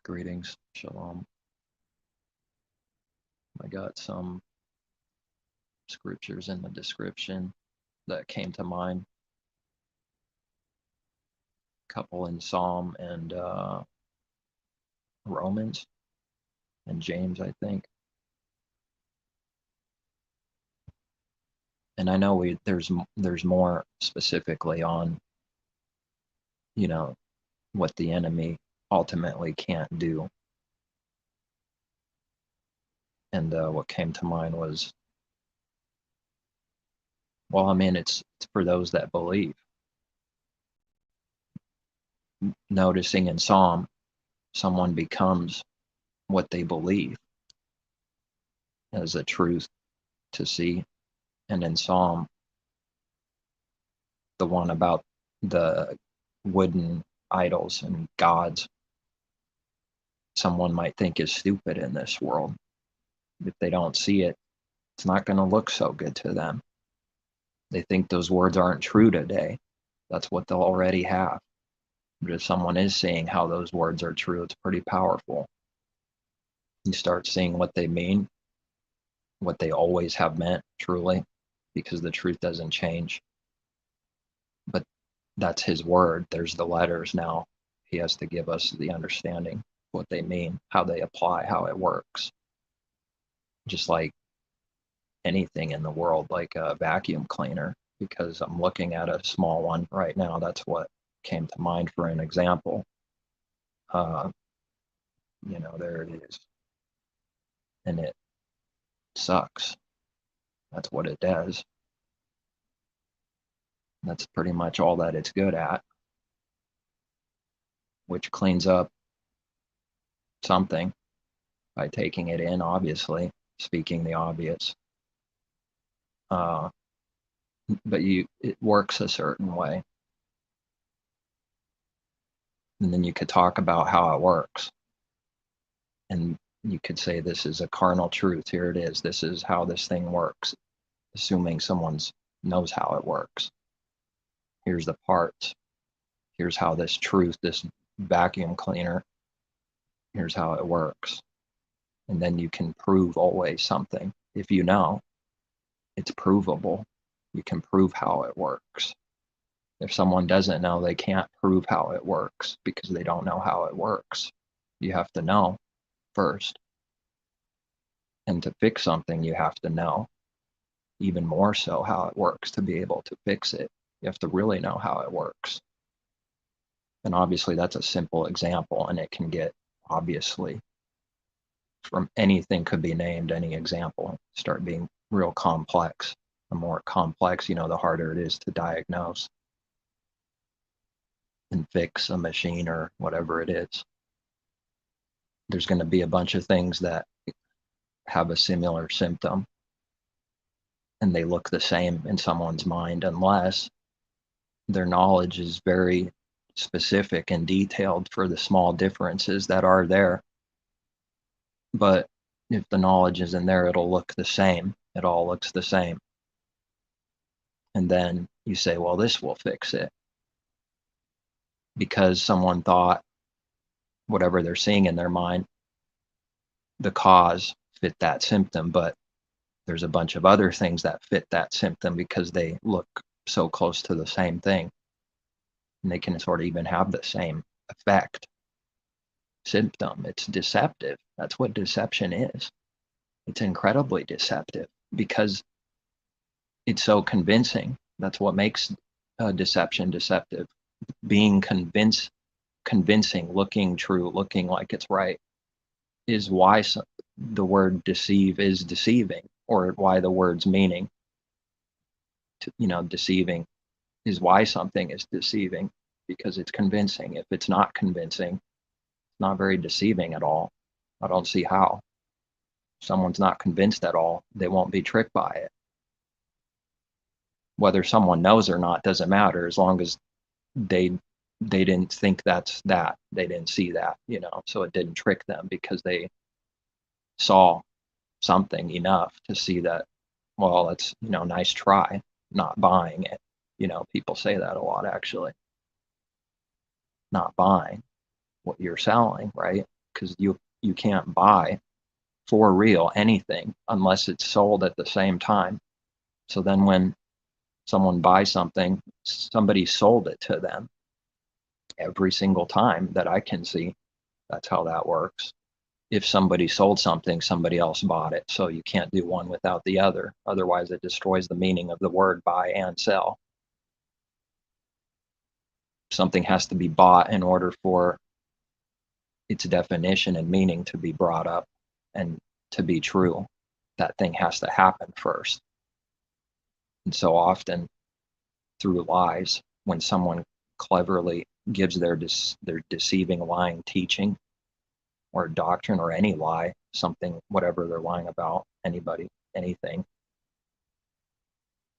Greetings, shalom. I got some scriptures in the description that came to mind. A couple in Psalm and Romans and James, I think. And I know there's more specifically on, what the enemy ultimately can't do. And what came to mind was, well, I mean, it's for those that believe. Noticing in Psalm, someone becomes what they believe as a truth to see. And in Psalm, the one about the wooden idols and gods, someone might think is stupid in this world. If they don't see it, it's not going to look so good to them. They think those words aren't true today. That's what they'll already have. But if someone is seeing how those words are true, it's pretty powerful. You start seeing what they mean, what they always have meant, truly, because the truth doesn't change. But that's his word. There's the letters now. He has to give us the understanding, what they mean, how they apply, how it works. Just like anything in the world, like a vacuum cleaner, because I'm looking at a small one right now. That's what came to mind for an example. There it is. And it sucks. That's what it does. That's pretty much all that it's good at, which cleans up something by taking it in, obviously, speaking the obvious. But it works a certain way. And then you could talk about how it works. And you could say, this is a carnal truth. Here it is. This is how this thing works, assuming someone knows how it works. Here's the parts. Here's how this truth, this vacuum cleaner, here's how it works. And then you can prove always something. If you know, it's provable. You can prove how it works. If someone doesn't know, they can't prove how it works because they don't know how it works. You have to know first. And to fix something, you have to know even more so how it works to be able to fix it. You have to really know how it works. And obviously that's a simple example, and it can get, obviously, from anything could be named, any example, start being real complex. The more complex, the harder it is to diagnose and fix a machine or whatever it is. There's going to be a bunch of things that have a similar symptom and they look the same in someone's mind, unless their knowledge is very specific and detailed for the small differences that are there. But if the knowledge isn't there, it'll look the same. It all looks the same. And then you say, well, this will fix it. Because someone thought whatever they're seeing in their mind, the cause fit that symptom. But there's a bunch of other things that fit that symptom because they look so close to the same thing. And they can sort of even have the same effect. Symptom. It's deceptive. That's what deception is. It's incredibly deceptive because it's so convincing. That's what makes deception deceptive. Being convincing, looking true, looking like it's right, is why the word deceive is deceiving, or why the word's meaning, deceiving, is why something is deceiving, because it's convincing. If it's not convincing, it's not very deceiving at all. I don't see how. If someone's not convinced at all, they won't be tricked by it. Whether someone knows or not doesn't matter, as long as they didn't think that's that. They didn't see that, so it didn't trick them because they saw something enough to see that, well, it's, nice try, not buying it. People say that a lot, actually. Not buying what you're selling, right? because you can't buy for real anything unless it's sold at the same time. So then when someone buys something, somebody sold it to them every single time that I can see. That's how that works. If somebody sold something, somebody else bought it. So you can't do one without the other. Otherwise, it destroys the meaning of the word buy and sell. Something has to be bought in order for its definition and meaning to be brought up and to be true. That thing has to happen first. And so often through lies, when someone cleverly gives their deceiving, lying teaching or doctrine or any lie, something, whatever they're lying about, anybody, anything,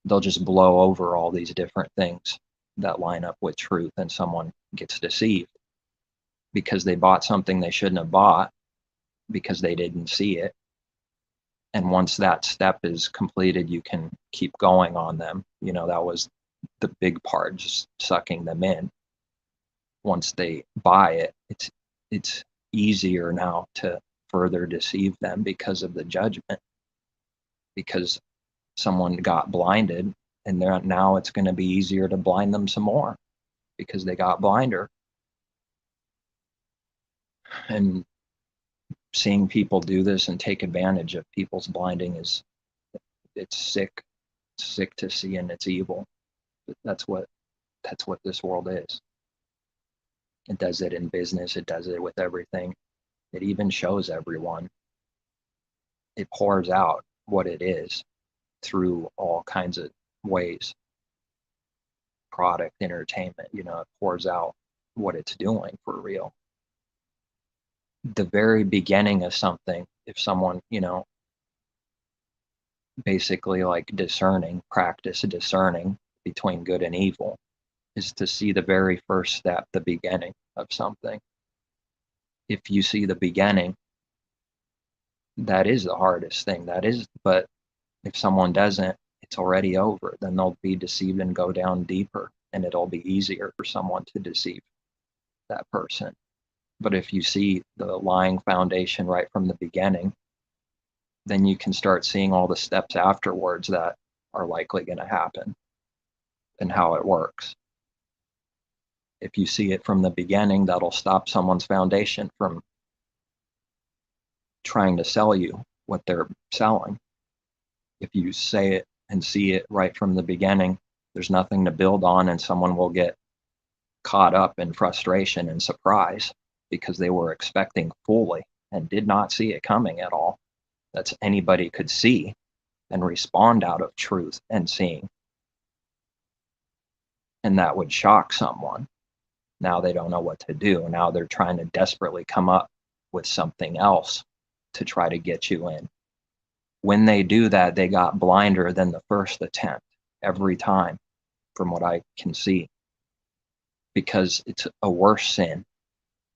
they'll just blow over all these different things that line up with truth, and someone gets deceived because they bought something they shouldn't have bought because they didn't see it. And once that step is completed, you can keep going on them. That was the big part, just sucking them in. Once they buy it, it's easier now to further deceive them because of the judgment, because someone got blinded, and now it's going to be easier to blind them some more because they got blinder. And seeing people do this and take advantage of people's blinding it's sick. It's sick to see, and it's evil. But that's what this world is. It does it in business. It does it with everything. It even shows everyone. It pours out what it is through all kinds of ways. Product, entertainment, it pours out what it's doing for real. The very beginning of something, if someone, basically like practice discerning between good and evil, is to see the very first step, the beginning of something. If you see the beginning, that is the hardest thing. But if someone doesn't, it's already over. Then they'll be deceived and go down deeper, and it'll be easier for someone to deceive that person. But if you see the lying foundation right from the beginning, then you can start seeing all the steps afterwards that are likely going to happen and how it works. If you see it from the beginning, that'll stop someone's foundation from trying to sell you what they're selling. If you say it and see it right from the beginning, there's nothing to build on, and someone will get caught up in frustration and surprise because they were expecting fully and did not see it coming at all. That's anybody could see and respond out of truth and seeing. And that would shock someone. Now they don't know what to do. Now they're trying to desperately come up with something else to try to get you in. When they do that, they got blinder than the first attempt every time, from what I can see, because it's a worse sin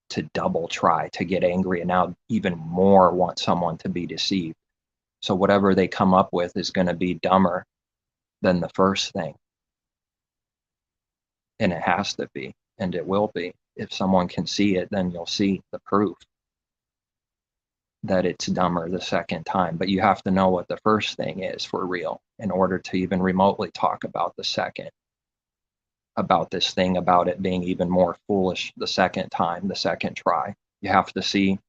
to double try to get angry and now even more want someone to be deceived. So whatever they come up with is going to be dumber than the first thing. And it has to be, and it will be. If someone can see it, then you'll see the proof that it's dumber the second time. But you have to know what the first thing is for real in order to even remotely talk about the second, about this thing, about it being even more foolish the second time, the second try. You have to see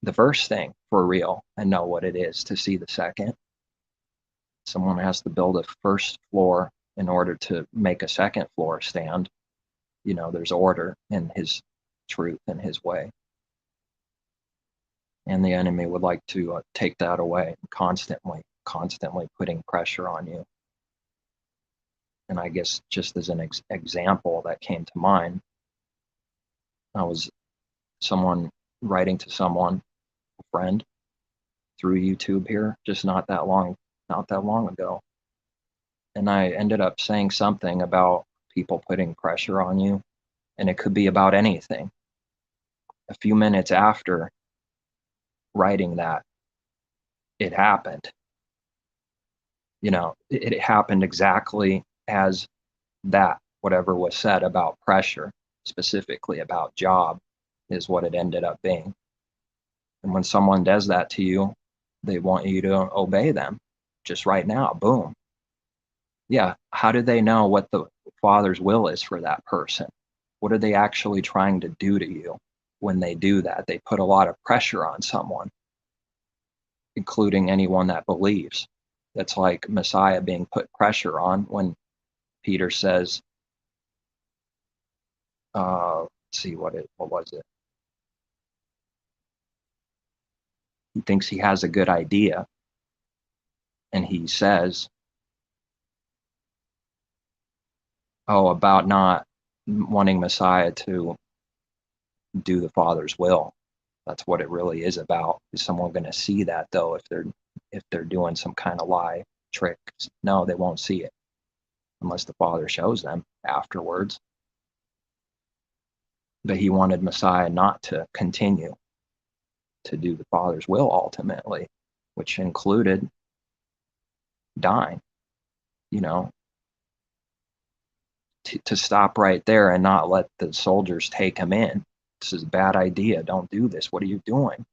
the first thing for real and know what it is to see the second. Someone has to build a first floor in order to make a second floor stand. There's order in his truth and his way. And the enemy would like to take that away, constantly putting pressure on you. And I guess just as an example that came to mind, I was writing to someone, a friend, through YouTube here, just not that long ago. And I ended up saying something about people putting pressure on you, and it could be about anything. A few minutes after writing that, it happened. It happened exactly as that, whatever was said about pressure, specifically about job, is what it ended up being. And when someone does that to you, they want you to obey them. Just right now, boom. Yeah, how do they know what the Father's will is for that person? What are they actually trying to do to you when they do that? They put a lot of pressure on someone, including anyone that believes. That's like Messiah being put pressure on when Peter says, let's see, what was it? He thinks he has a good idea, and he says, about not wanting Messiah to do the Father's will. That's what it really is about. Is someone going to see that though if they're doing some kind of lie trick? No, they won't see it unless the Father shows them afterwards. But he wanted Messiah not to continue to do the Father's will ultimately, which included dying, to stop right there and not let the soldiers take him in. This is a bad idea. Don't do this. What are you doing?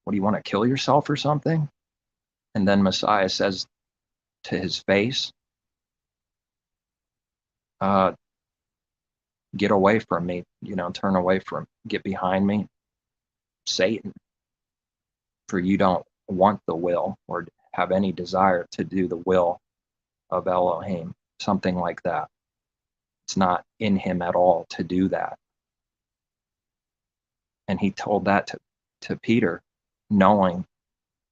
What do you want to kill yourself or something? And then Messiah says to his face, get away from me, turn away get behind me, Satan, for you don't want the will or have any desire to do the will of Elohim, something like that. It's not in him at all to do that. And he told that to Peter, knowing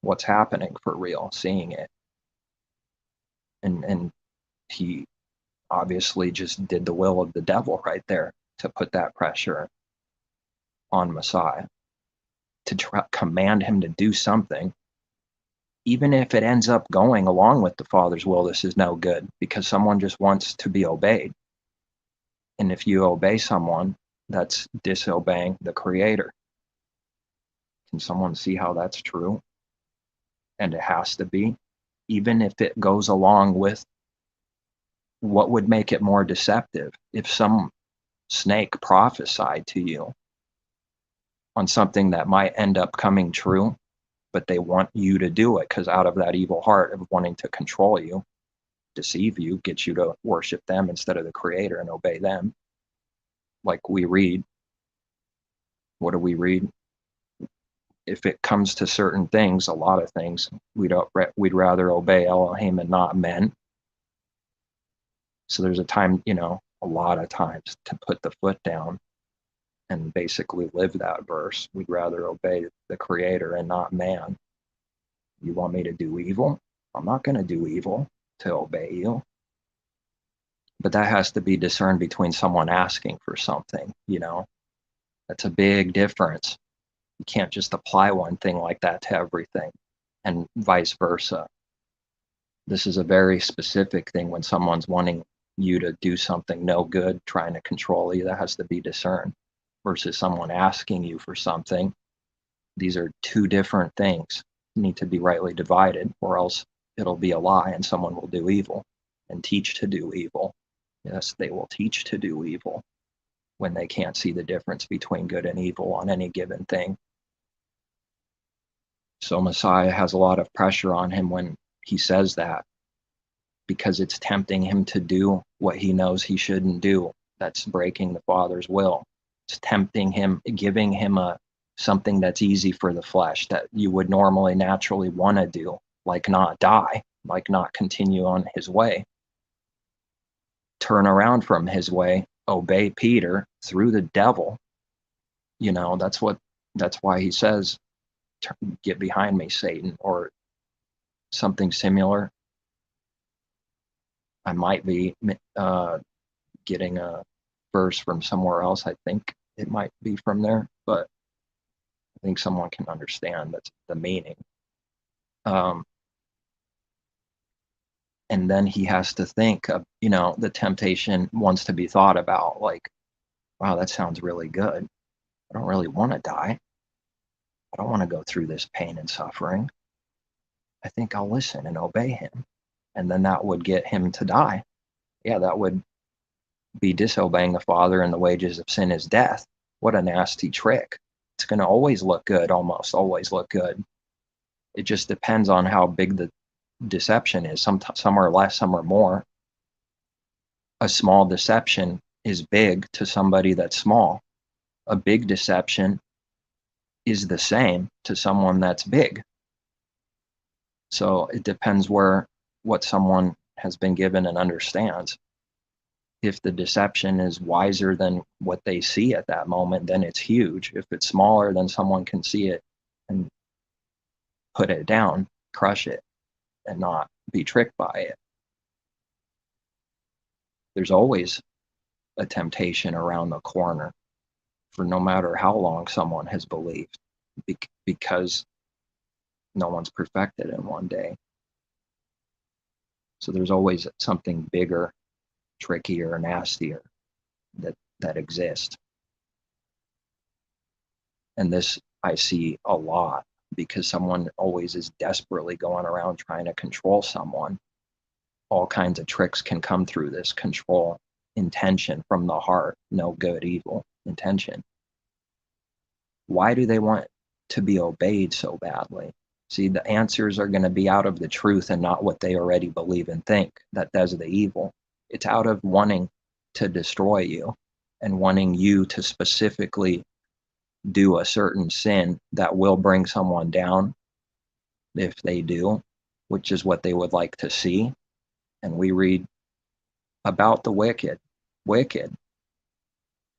what's happening for real, seeing it. And he obviously just did the will of the devil right there to put that pressure on Messiah, to command him to do something. Even if it ends up going along with the Father's will, this is no good because someone just wants to be obeyed. And if you obey someone, that's disobeying the Creator. Can someone see how that's true? And it has to be, even if it goes along with what would make it more deceptive. If some snake prophesied to you on something that might end up coming true, but they want you to do it because out of that evil heart of wanting to control you, deceive you, get you to worship them instead of the Creator and obey them. Like we read, what do we read? If it comes to certain things, a lot of things, we'd rather obey Elohim and not men. So there's a time, a lot of times to put the foot down and basically live that verse. We'd rather obey the Creator and not man. You want me to do evil? I'm not going to do evil to obey you. But that has to be discerned between someone asking for something, That's a big difference. You can't just apply one thing like that to everything, and vice versa. This is a very specific thing when someone's wanting you to do something no good, trying to control you. That has to be discerned versus someone asking you for something. These are two different things, need to be rightly divided, or else it'll be a lie and someone will do evil and teach to do evil. Yes, they will teach to do evil when they can't see the difference between good and evil on any given thing. So Messiah has a lot of pressure on him when he says that, because it's tempting him to do what he knows he shouldn't do. That's breaking the Father's will. It's tempting him, giving him something that's easy for the flesh that you would normally naturally want to do, like not die, like not continue on his way. Turn around from his way, obey Peter through the devil. That's why he says, get behind me, Satan, or something similar. I might be getting a verse from somewhere else. I think it might be from there, but I think someone can understand that's the meaning. And then he has to think of, the temptation wants to be thought about, like, wow, that sounds really good. I don't really want to die. I don't want to go through this pain and suffering. I think I'll listen and obey him. And then that would get him to die. Yeah, that would be disobeying the Father, and the wages of sin is death. What a nasty trick. It's going to always look good, almost always look good. It just depends on how big the deception is. Some are less, some are more. A small deception is big to somebody that's small. A big deception is the same to someone that's big. So it depends what someone has been given and understands. If the deception is wiser than what they see at that moment, then it's huge. If it's smaller, then someone can see it and put it down, crush it, and not be tricked by it. There's always a temptation around the corner for no matter how long someone has believed, because no one's perfected in one day. So there's always something bigger, trickier, nastier that exists. And this I see a lot, because someone always is desperately going around trying to control someone. All kinds of tricks can come through this control intention from the heart, no good, evil intention. Why do they want to be obeyed so badly? See, the answers are going to be out of the truth and not what they already believe and think that does the evil. It's out of wanting to destroy you and wanting you to specifically do a certain sin that will bring someone down if they do, which is what they would like to see. And we read about the wicked.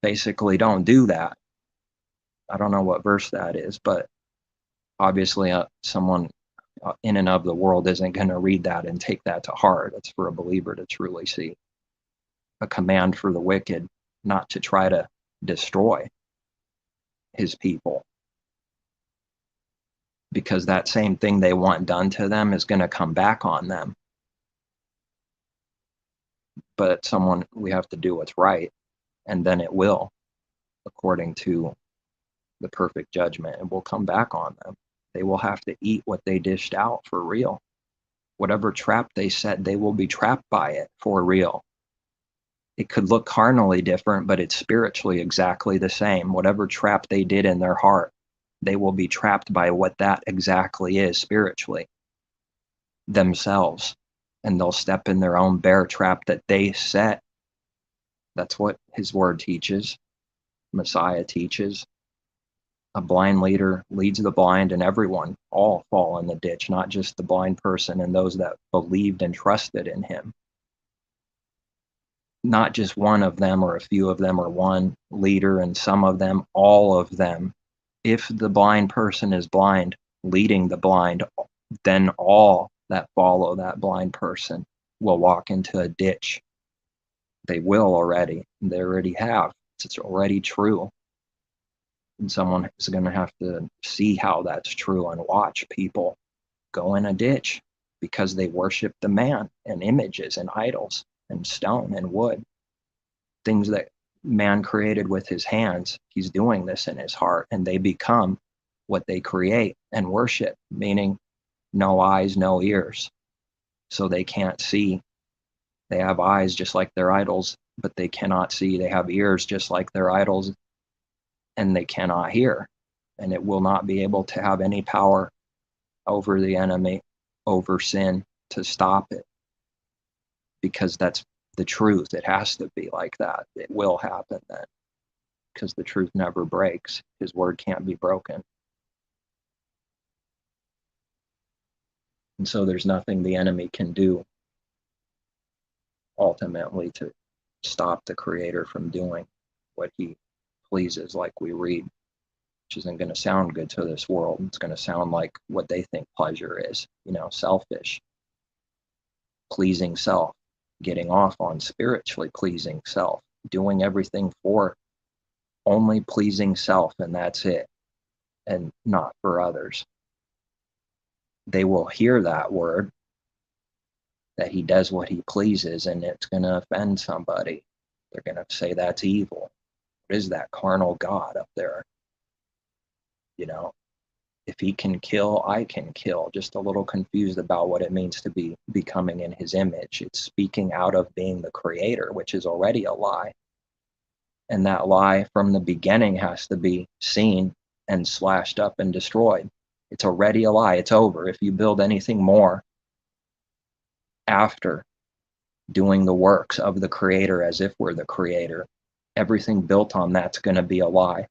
Basically, don't do that. I don't know what verse that is, but obviously someone in and of the world isn't going to read that and take that to heart. It's for a believer to truly see. A command for the wicked not to try to destroy his people, because that same thing they want done to them is going to come back on them. But we have to do what's right, and then it will, according to the perfect judgment, it will come back on them. They will have to eat what they dished out for real. Whatever trap they set, they will be trapped by it for real. It could look carnally different, but it's spiritually exactly the same. Whatever trap they did in their heart, they will be trapped by what that exactly is spiritually, themselves. And they'll step in their own bear trap that they set. That's what his word teaches. Messiah teaches. A blind leader leads the blind, and everyone, all fall in the ditch, not just the blind person and those that believed and trusted in him. Not just one of them or a few of them or one leader and some of them, all of them. If the blind person is blind, leading the blind, then all that follow that blind person will walk into a ditch. They will already. They already have. It's already true. And someone is going to have to see how that's true and watch people go in a ditch because they worship the man and images and idols and stone and wood, things that man created with his hands. He's doing this in his heart, and they become what they create and worship, meaning no eyes, no ears. So they can't see. They have eyes just like their idols, but they cannot see. They have ears just like their idols, and they cannot hear. And it will not be able to have any power over the enemy, over sin, to stop it, because that's the truth. It has to be like that. It will happen then, because the truth never breaks. His word can't be broken. And so there's nothing the enemy can do ultimately to stop the Creator from doing what he pleases, like we read, which isn't going to sound good to this world. It's going to sound like what they think pleasure is, selfish, pleasing self, getting off on spiritually pleasing self, doing everything for only pleasing self, and that's it, and not for others. They will hear that word, that he does what he pleases, and it's going to offend somebody. They're going to say that's evil. What is that carnal God up there? If he can kill, I can kill. Just a little confused about what it means to be becoming in his image. It's speaking out of being the Creator, which is already a lie. And that lie from the beginning has to be seen and slashed up and destroyed. It's already a lie. It's over. If you build anything more after doing the works of the Creator as if we're the Creator, everything built on that's going to be a lie.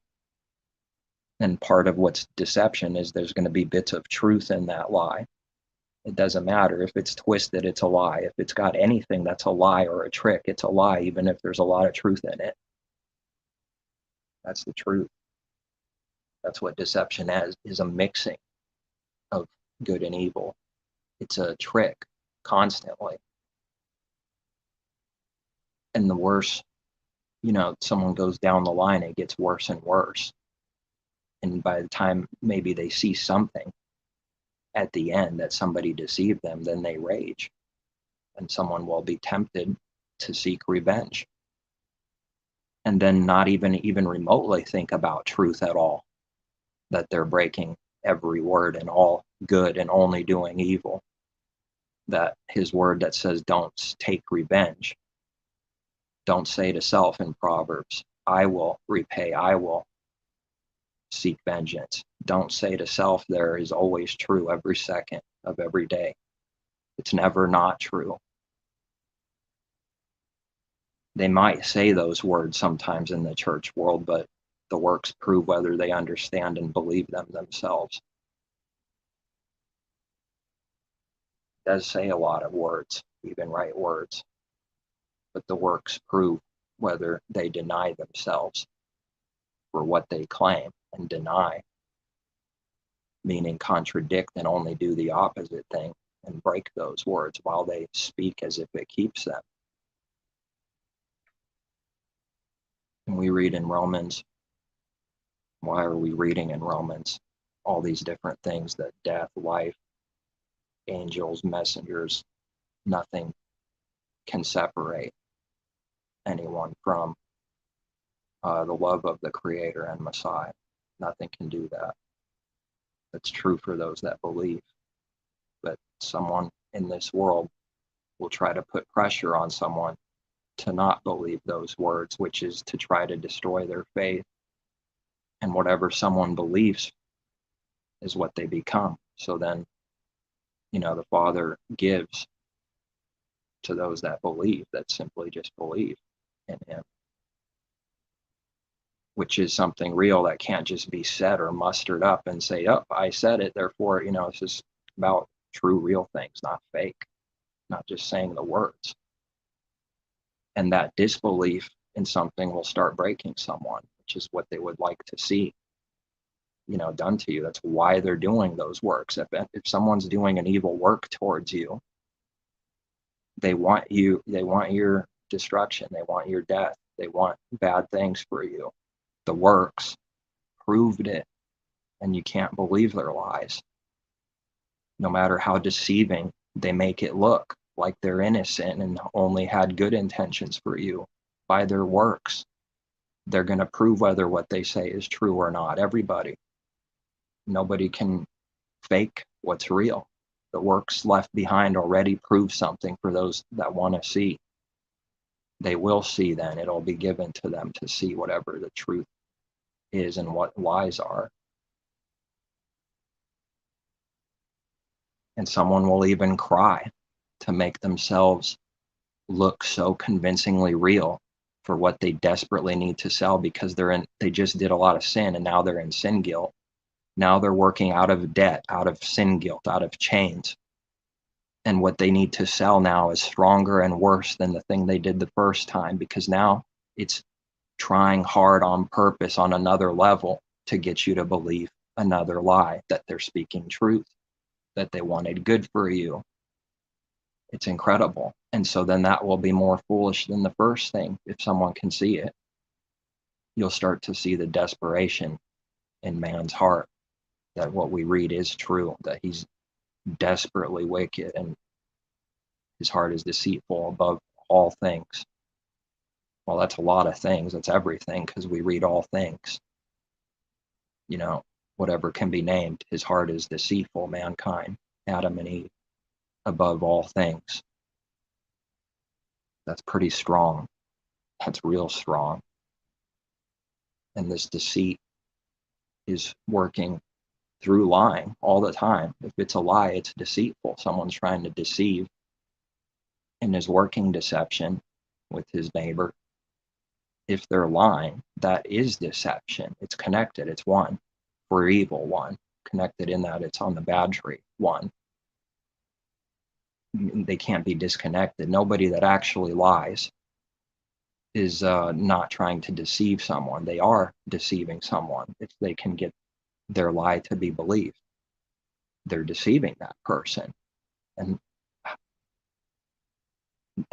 And part of what's deception is there's going to be bits of truth in that lie. It doesn't matter if it's twisted, it's a lie. If it's got anything that's a lie or a trick, it's a lie, even if there's a lot of truth in it. That's the truth. That's what deception is a mixing of good and evil. It's a trick constantly. And the worse, someone goes down the line, it gets worse and worse. And by the time maybe they see something at the end that somebody deceived them, then they rage. And someone will be tempted to seek revenge. And then not even remotely think about truth at all, that they're breaking every word and all good and only doing evil. That his word that says don't take revenge. Don't say to self in Proverbs, I will repay, I will seek vengeance. Don't say to self there is always true every second of every day. It's never not true. They might say those words sometimes in the church world, but the works prove whether they understand and believe them themselves. It does say a lot of words, even right words, but the works prove whether they deny themselves for what they claim and deny, meaning contradict and only do the opposite thing and break those words while they speak as if it keeps them. And we read in Romans, why are we reading in Romans all these different things, that death, life, angels, messengers, nothing can separate anyone from the love of the Creator and Messiah. Nothing can do that. That's true for those that believe. But someone in this world will try to put pressure on someone to not believe those words, which is to try to destroy their faith. And whatever someone believes is what they become. So then, the Father gives to those that believe, that simply just believe in Him, which is something real that can't just be said or mustered up and say, oh, I said it, therefore, it's just about true, real things, not fake, not just saying the words. And that disbelief in something will start breaking someone, which is what they would like to see, done to you. That's why they're doing those works. If someone's doing an evil work towards you, they want your destruction, they want your death, they want bad things for you. The works proved it, and you can't believe their lies. No matter how deceiving they make it look, like they're innocent and only had good intentions for you, by their works, they're going to prove whether what they say is true or not. Everybody. Nobody can fake what's real. The works left behind already prove something for those that want to see. They will see then. It'll be given to them to see whatever the truth is and what lies are. And someone will even cry to make themselves look so convincingly real for what they desperately need to sell, because they just did a lot of sin and now they're in sin guilt. Now they're working out of debt, out of sin guilt, out of chains. And what they need to sell now is stronger and worse than the thing they did the first time, because now it's trying hard on purpose on another level to get you to believe another lie, that they're speaking truth, that they wanted good for you. It's incredible. And so then that will be more foolish than the first thing. If someone can see it, you'll start to see the desperation in man's heart, that what we read is true, that he's desperately wicked and his heart is deceitful above all things. Well, that's a lot of things. That's everything, because we read all things. Whatever can be named, his heart is deceitful, mankind, Adam and Eve, above all things. That's pretty strong. That's real strong. And this deceit is working through lying all the time. If it's a lie, it's deceitful. Someone's trying to deceive and is working deception with his neighbor. If they're lying, that is deception. It's connected. It's one. For evil, one. Connected in that it's on the bad tree, one. They can't be disconnected. Nobody that actually lies is not trying to deceive someone. They are deceiving someone if they can get their lie to be believed. They're deceiving that person.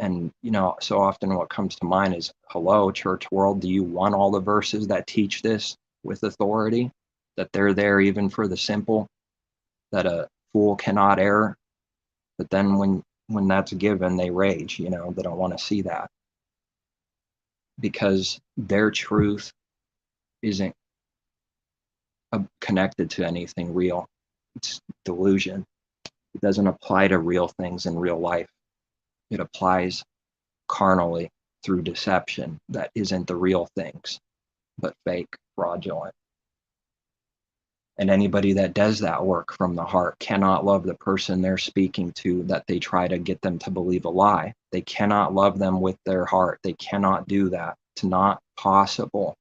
And you know, so often what comes to mind is, hello, church world, do you want all the verses that teach this with authority? That they're there even for the simple, that a fool cannot err? But then when that's given, they rage, you know, they don't want to see that. Because their truth isn't connected to anything real. It's delusion. It doesn't apply to real things in real life. It applies carnally through deception that isn't the real things, but fake, fraudulent. And anybody that does that work from the heart cannot love the person they're speaking to, that they try to get them to believe a lie. They cannot love them with their heart. They cannot do that. It's not possible.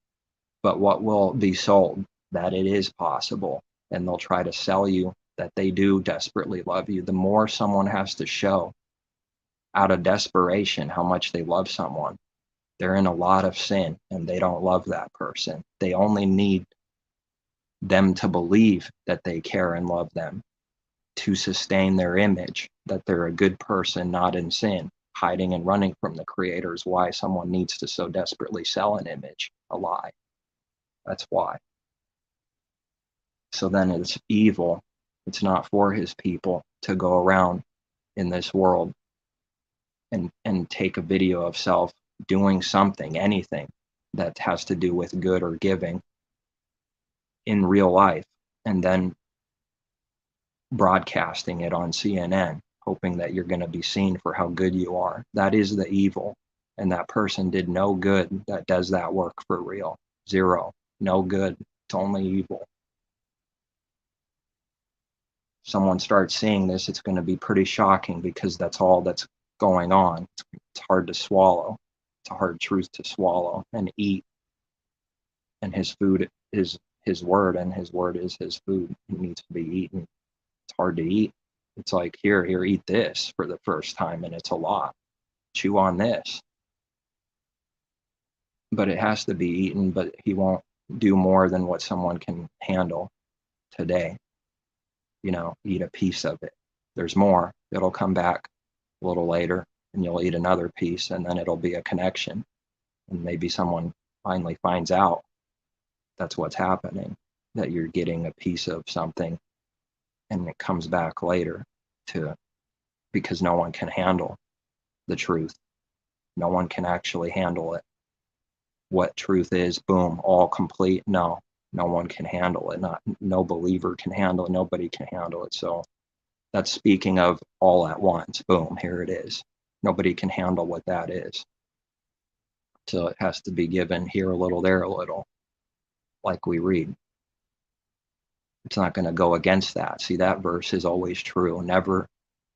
But what will be sold? That it is possible. And they'll try to sell you that they do desperately love you. The more someone has to show out of desperation how much they love someone, they're in a lot of sin and they don't love that person. They only need them to believe that they care and love them to sustain their image, that they're a good person, not in sin. Hiding and running from the Creator is why someone needs to so desperately sell an image, a lie. That's why. So then it's evil. It's not for his people to go around in this world and take a video of self doing something, anything that has to do with good or giving in real life, and then broadcasting it on CNN, hoping that you're going to be seen for how good you are. That is the evil. And that person did no good that does that work for real. Zero. No good. It's only evil. Someone starts seeing this, it's going to be pretty shocking because that's all that's going on. It's hard to swallow. It's a hard truth to swallow and eat. And his food is his word, and his word is his food. It needs to be eaten. It's hard to eat. It's like, here, eat this for the first time, and it's a lot. Chew on this. But it has to be eaten, but he won't do more than what someone can handle today. You know, eat a piece of it. There's more. It'll come back a little later, and you'll eat another piece, and then it'll be a connection. And maybe someone finally finds out that's what's happening, that you're getting a piece of something, and it comes back later because no one can handle the truth. No one can actually handle it. What truth is, boom, all complete. No one can handle it. No believer can handle it. Nobody can handle it. So that's speaking of all at once. Boom, here it is. Nobody can handle what that is. So it has to be given here a little, there a little, like we read. It's not going to go against that. See, that verse is always true, never,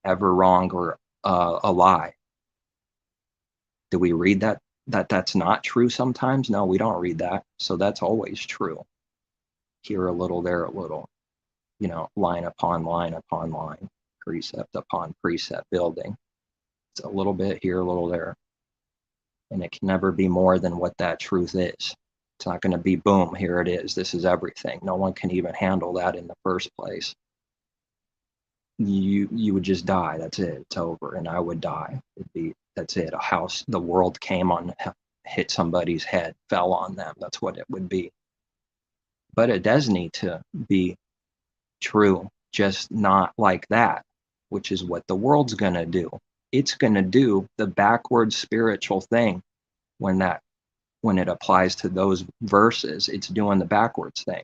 ever wrong or a lie. Do we read that's not true sometimes? No, we don't read that. So that's always true. Here a little, there a little. You know, line upon line, precept upon precept building. It's a little bit here, a little there. And it can never be more than what that truth is. It's not going to be, boom, here it is. This is everything. No one can even handle that in the first place. You would just die. That's it. It's over. And I would die. That's it. A house, the world came on, hit somebody's head, fell on them. That's what it would be. But it does need to be true, just not like that, which is what the world's going to do. It's going to do the backward spiritual thing when it applies to those verses. It's doing the backwards thing.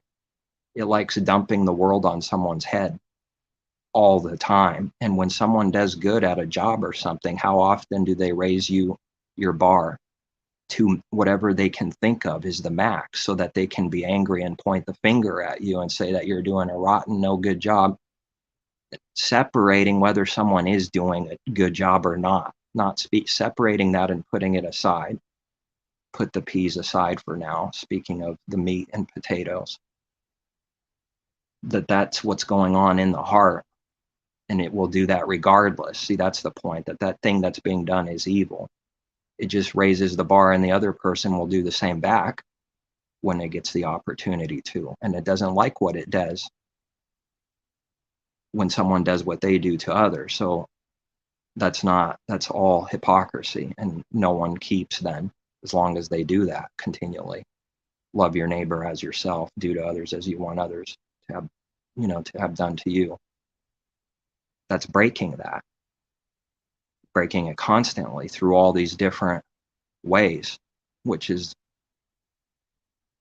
It likes dumping the world on someone's head all the time. And when someone does good at a job or something, how often do they raise your bar to whatever they can think of is the max, so that they can be angry and point the finger at you and say that you're doing a rotten, no good job. Separating whether someone is doing a good job or not separating that and putting it aside. Put the peas aside for now, speaking of the meat and potatoes. That's what's going on in the heart, and it will do that regardless. See, that's the point, that thing that's being done is evil. It just raises the bar, and the other person will do the same back when it gets the opportunity to, and it doesn't like what it does when someone does what they do to others. So that's all hypocrisy, and no one keeps then, as long as they do that continually. Love your neighbor as yourself, do to others as you want others to have done to you. That's breaking it constantly through all these different ways, which is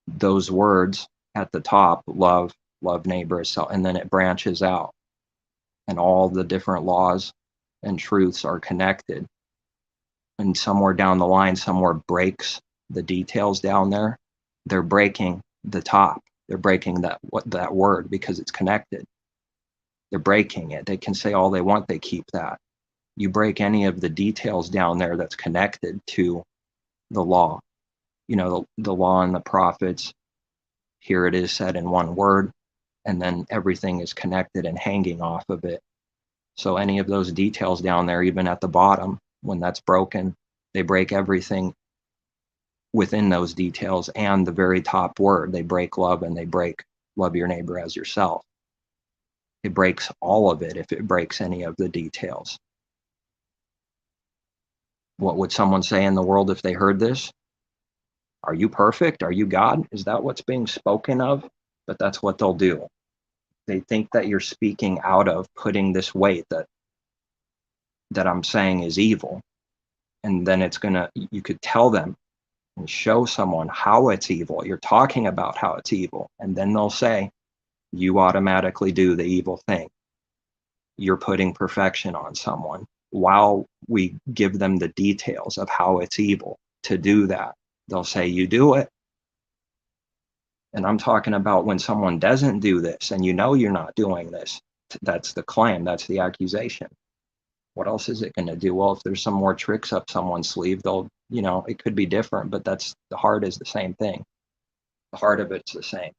those words at the top: love neighbor as self, and then it branches out, and all the different laws and truths are connected, and somewhere down the line, somewhere breaks the details down there. They're breaking the top. They're breaking that word, because it's connected. They're breaking it. They can say all they want, they keep that. You break any of the details down there that's connected to the law, the law and the prophets. Here it is said in one word, and then everything is connected and hanging off of it. So any of those details down there, even at the bottom, when that's broken, they break everything within those details and the very top word. They break love, and they break love your neighbor as yourself. It breaks all of it if it breaks any of the details. What would someone say in the world if they heard this? Are you perfect? Are you God? Is that what's being spoken of? But that's what they'll do. They think that you're speaking out of putting this weight that I'm saying is evil. And then you could tell them and show someone how it's evil. You're talking about how it's evil. And then they'll say, you automatically do the evil thing. You're putting perfection on someone, while we give them the details of how it's evil to do that. They'll say, you do it. And I'm talking about when someone doesn't do this, and you're not doing this. That's the claim. That's the accusation. What else is it going to do? Well, if there's some more tricks up someone's sleeve, it could be different, but the heart is the same thing. The heart of it's the same.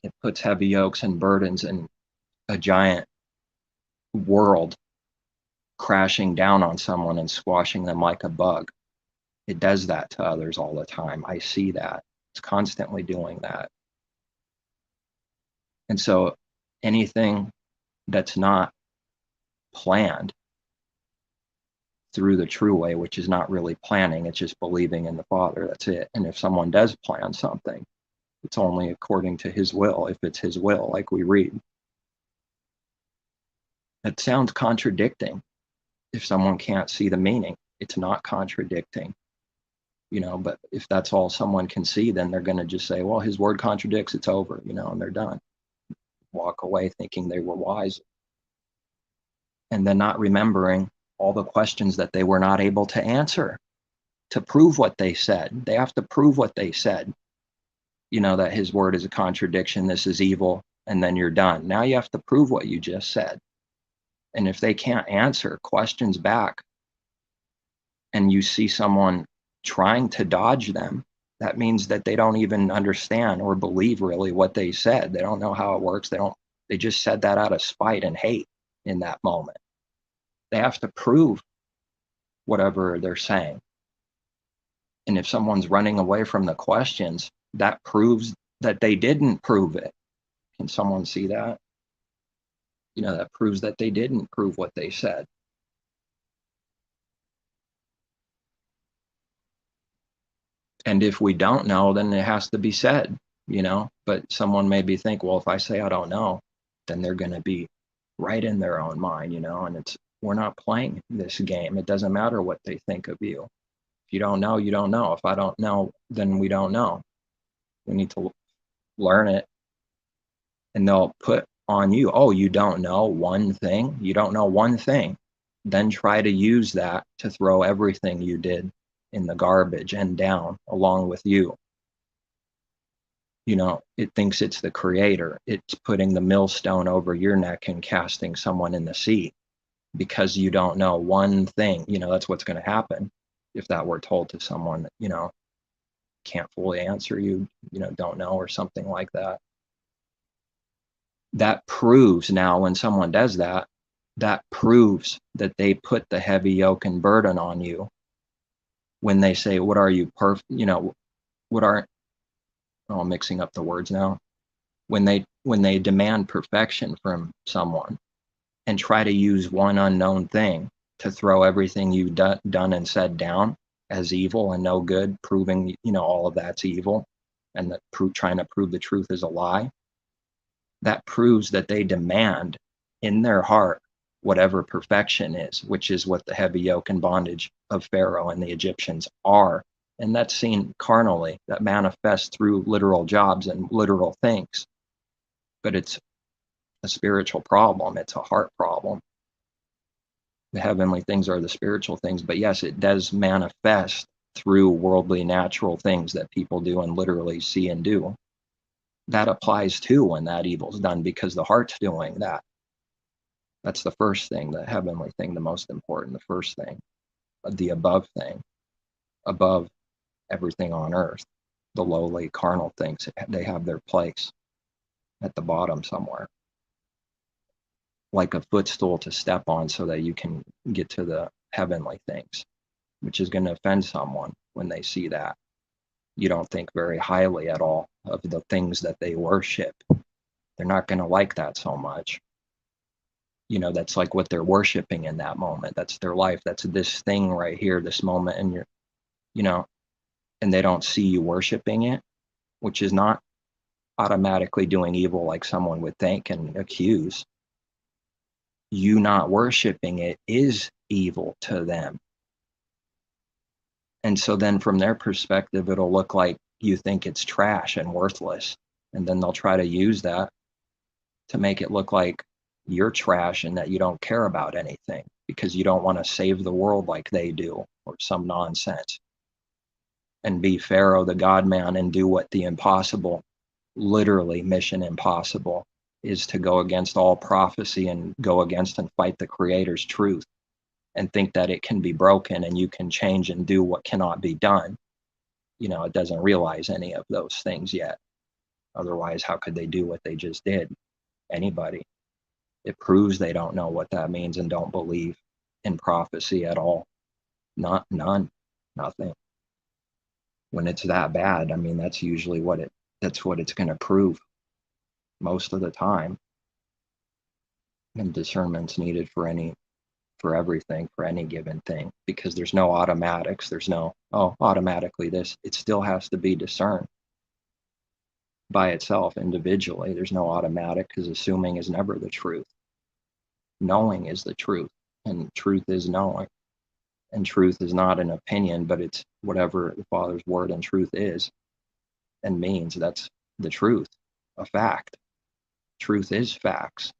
It puts heavy yokes and burdens and a giant world crashing down on someone and squashing them like a bug. It does that to others all the time. I see that. It's constantly doing that. And so anything that's not planned through the true way, which is not really planning, it's just believing in the Father, that's it. And if someone does plan something, it's only according to his will, if it's his will, like we read. It sounds contradicting if someone can't see the meaning. It's not contradicting, but if that's all someone can see, then they're going to just say, well, his word contradicts, it's over, and they're done. Walk away thinking they were wise, and then not remembering all the questions that they were not able to answer to prove what they said. They have to prove what they said, that his word is a contradiction, this is evil, and then you're done. Now you have to prove what you just said. And if they can't answer questions back, and you see someone trying to dodge them, that means that they don't even understand or believe really what they said. They don't know how it works. They just said that out of spite and hate in that moment. They have to prove whatever they're saying. And if someone's running away from the questions, that proves that they didn't prove it. Can someone see that? That proves that they didn't prove what they said. And if we don't know, then it has to be said, but someone maybe think, well, if I say I don't know, then they're going to be right in their own mind, and we're not playing this game. It doesn't matter what they think of you. If you don't know, you don't know. If I don't know, then we don't know. We need to learn it. And they'll put on you, oh, you don't know one thing? You don't know one thing. Then try to use that to throw everything you did in the garbage and down along with you. You know, it thinks it's the creator. It's putting the millstone over your neck and casting someone in the sea because you don't know one thing. You know, that's what's going to happen if that were told to someone that, you know, can't fully answer you, you know, don't know or something like that. That proves now when someone does that, that proves that they put the heavy yoke and burden on you when they say, what are you you know, what are, oh, I'm mixing up the words now. When they demand perfection from someone and try to use one unknown thing to throw everything you've done and said down as evil and no good, proving, you know, all of that's evil, and that trying to prove the truth is a lie, that proves that they demand in their heart whatever perfection is, which is what the heavy yoke and bondage of Pharaoh and the Egyptians are. And that's seen carnally, that manifests through literal jobs and literal things. But it's a spiritual problem. It's a heart problem. The heavenly things are the spiritual things, but yes, it does manifest through worldly, natural things that people do and literally see and do. That applies too when that evil's done because the heart's doing that. That's the first thing, the heavenly thing, the most important, the first thing, the above thing, above everything on earth. The lowly carnal things, they have their place at the bottom somewhere, like a footstool to step on so that you can get to the heavenly things, which is going to offend someone when they see that. You don't think very highly at all of the things that they worship. They're not going to like that so much. You know, that's like what they're worshiping in that moment. That's their life. That's this thing right here, this moment. And you're, you know, and they don't see you worshiping it, which is not automatically doing evil like someone would think and accuse. You not worshiping it is evil to them. And so then from their perspective, it'll look like you think it's trash and worthless. And then they'll try to use that to make it look like you're trash and that you don't care about anything because you don't want to save the world like they do or some nonsense. And be Pharaoh, the God man, and do what the impossible, literally mission impossible, is to go against all prophecy and go against and fight the Creator's truth and think that it can be broken and you can change and do what cannot be done. You know, it doesn't realize any of those things yet. Otherwise, how could they do what they just did? Anybody. It proves they don't know what that means and don't believe in prophecy at all. None, nothing. When it's that bad, I mean, that's usually that's what it's going to prove most of the time. And discernment's needed for everything, for any given thing, because there's no automatics. There's no, oh, automatically this. It still has to be discerned by itself individually. There's no automatic because assuming is never the truth. Knowing is the truth, and truth is knowing. And truth is not an opinion, but it's whatever the Father's word and truth is and means. That's the truth, a fact. Truth is facts.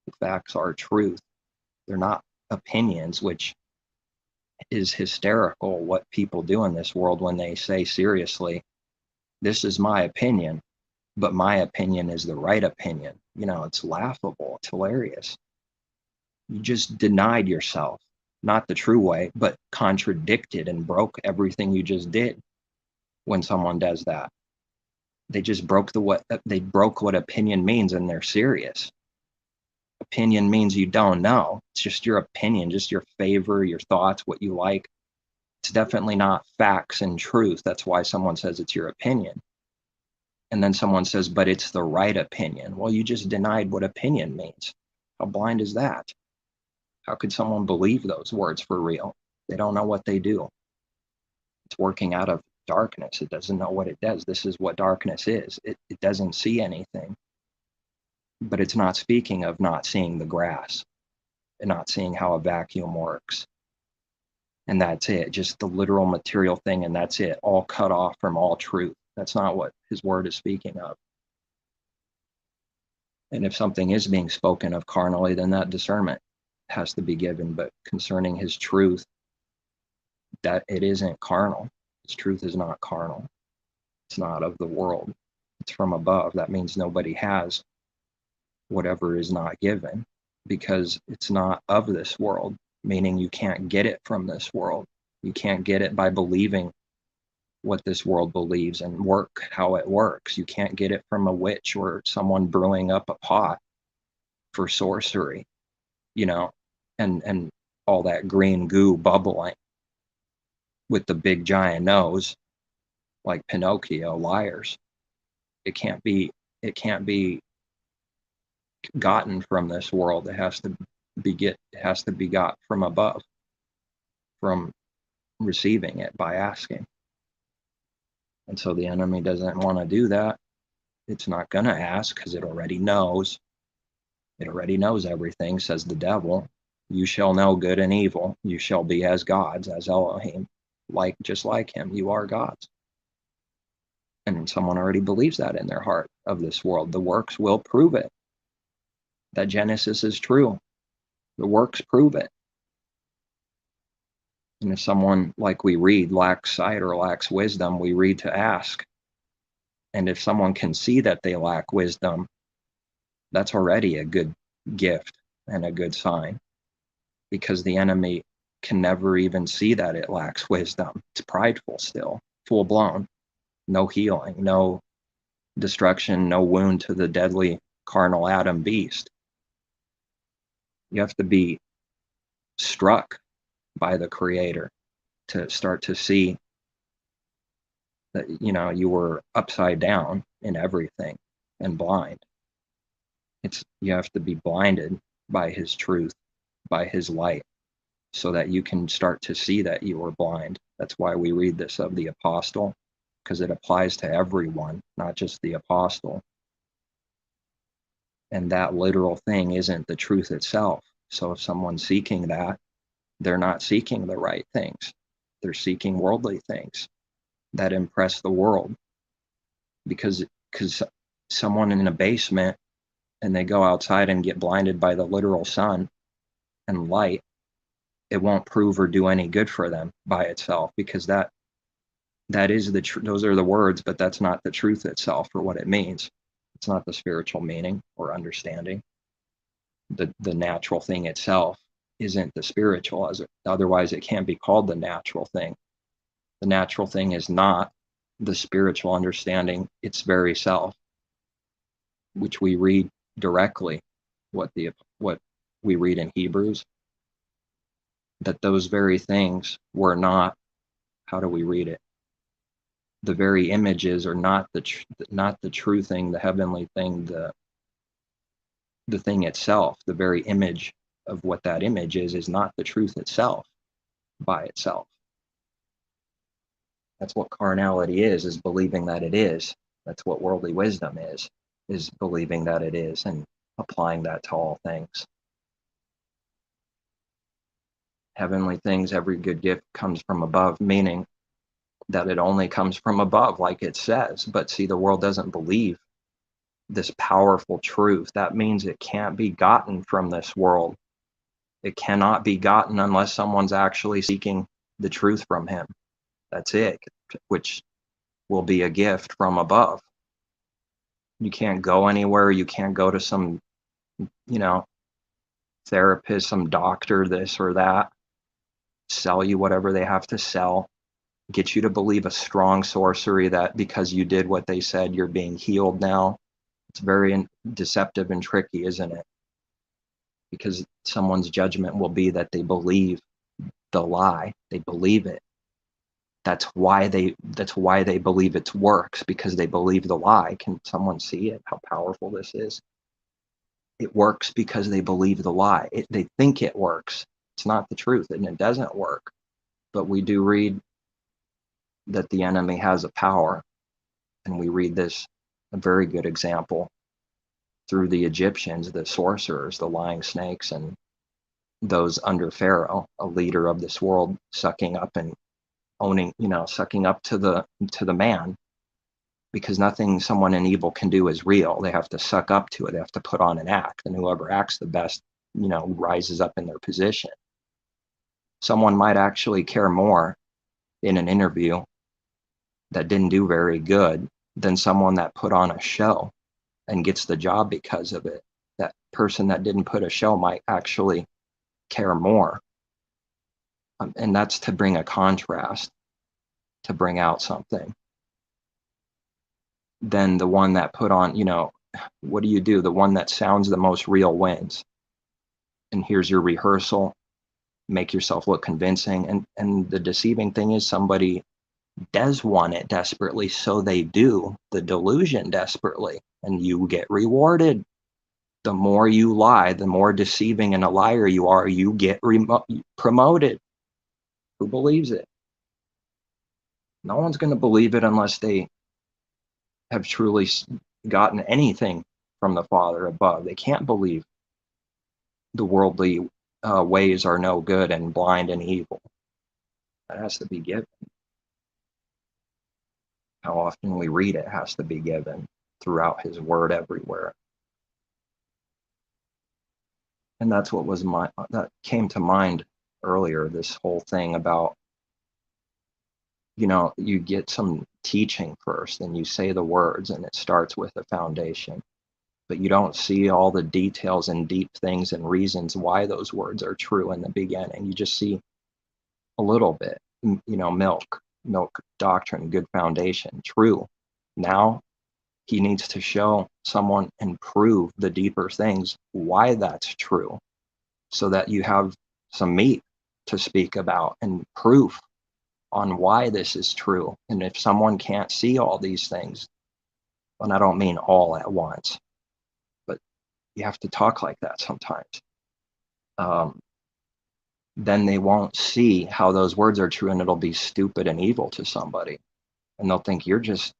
The facts are truth. They're not opinions, which is hysterical what people do in this world when they say seriously, this is my opinion, but my opinion is the right opinion. You know, it's laughable. It's hilarious. You just denied yourself, not the true way, but contradicted and broke everything you just did when someone does that. They just broke what opinion means, and they're serious. Opinion means you don't know. It's just your opinion, just your favor, your thoughts, what you like. It's definitely not facts and truth. That's why someone says it's your opinion. And then someone says, but it's the right opinion. Well, you just denied what opinion means. How blind is that? How could someone believe those words for real? They don't know what they do. It's working out of darkness. It doesn't know what it does. This is what darkness is. It doesn't see anything. But it's not speaking of not seeing the grass and not seeing how a vacuum works. And that's it, just the literal material thing, and that's it, all cut off from all truth. That's not what his word is speaking of. And if something is being spoken of carnally, then that discernment has to be given. But concerning his truth, that it isn't carnal. This truth is not carnal. It's not of the world. It's from above. That means nobody has whatever is not given, because it's not of this world, meaning you can't get it from this world. You can't get it by believing what this world believes and work how it works. You can't get it from a witch or someone brewing up a pot for sorcery, and all that green goo bubbling with the big giant nose like Pinocchio, liars. It can't be gotten from this world. It has to be got from above, from receiving it by asking. And so the enemy doesn't want to do that. It's not going to ask because it already knows. It already knows everything, says the devil. You shall know good and evil. You shall be as gods, as Elohim, just like him. You are gods. And someone already believes that in their heart of this world. The works will prove it. That Genesis is true. The works prove it. And if someone, like we read, lacks sight or lacks wisdom, we read to ask. And if someone can see that they lack wisdom, that's already a good gift and a good sign, because the enemy can never even see that it lacks wisdom. It's prideful still, full blown. No healing, no destruction, no wound to the deadly carnal Adam beast. You have to be struck by the Creator to start to see that, you were upside down in everything and blind. You have to be blinded by his truth, by his light, so that you can start to see that you were blind. That's why we read this of the apostle, because it applies to everyone, not just the apostle. And that literal thing isn't the truth itself. So if someone's seeking that, they're not seeking the right things. They're seeking worldly things that impress the world. Because someone in a basement and they go outside and get blinded by the literal sun and light, it won't prove or do any good for them by itself, because that is those are the words, but that's not the truth itself or what it means. It's not the spiritual meaning or understanding. The natural thing itself isn't the spiritual, otherwise it can't be called the natural thing. The natural thing is not the spiritual understanding, its very self, which we read directly, what we read in Hebrews, that those very things were not, how do we read it? The very images are not the true thing, the heavenly thing, the thing itself. The very image of what that image is not the truth itself by itself. That's what carnality is believing that it is. That's what worldly wisdom is believing that it is and applying that to all things. Heavenly things, every good gift comes from above, meaning that it only comes from above, like it says. But see, the world doesn't believe this powerful truth. That means it can't be gotten from this world. It cannot be gotten unless someone's actually seeking the truth from him. That's it, which will be a gift from above. You can't go anywhere. You can't go to some, therapist, some doctor, this or that, sell you whatever they have to sell, get you to believe a strong sorcery that because you did what they said, you're being healed now. It's very deceptive and tricky, isn't it? Because someone's judgment will be that they believe the lie. They believe it. That's why they believe it works, because they believe the lie. Can someone see it? How powerful this is? It works because they believe the lie. They think it works. It's not the truth, and it doesn't work. But we do read that the enemy has a power, and we read this, a very good example, through the Egyptians, the sorcerers, the lying snakes, and those under Pharaoh, a leader of this world, sucking up and owning, sucking up to the man, because nothing someone in evil can do is real. They have to suck up to it. They have to put on an act, and whoever acts the best, rises up in their position. Someone might actually care more in an interview that didn't do very good than someone that put on a show and gets the job because of it. That person that didn't put a show might actually care more. And that's to bring a contrast, to bring out something. Then the one that put on, what do? The one that sounds the most real wins. And here's your rehearsal, make yourself look convincing. And the deceiving thing is somebody does want it desperately, so they do the delusion desperately, and you get rewarded. The more you lie, the more deceiving and a liar you are, you get promoted. Who believes it? No one's going to believe it unless they have truly gotten anything from the Father above. They can't believe the worldly ways are no good and blind and evil. That has to be given. How often we read it has to be given throughout his word everywhere. And that's what that came to mind earlier, this whole thing about, you get some teaching first and you say the words and it starts with a foundation, but you don't see all the details and deep things and reasons why those words are true in the beginning. You just see a little bit, milk doctrine, good foundation, true. Now he needs to show someone and prove the deeper things, why that's true, so that you have some meat to speak about and proof on why this is true. And if someone can't see all these things, and I don't mean all at once, but you have to talk like that sometimes, then they won't see how those words are true, and it'll be stupid and evil to somebody. And they'll think you're just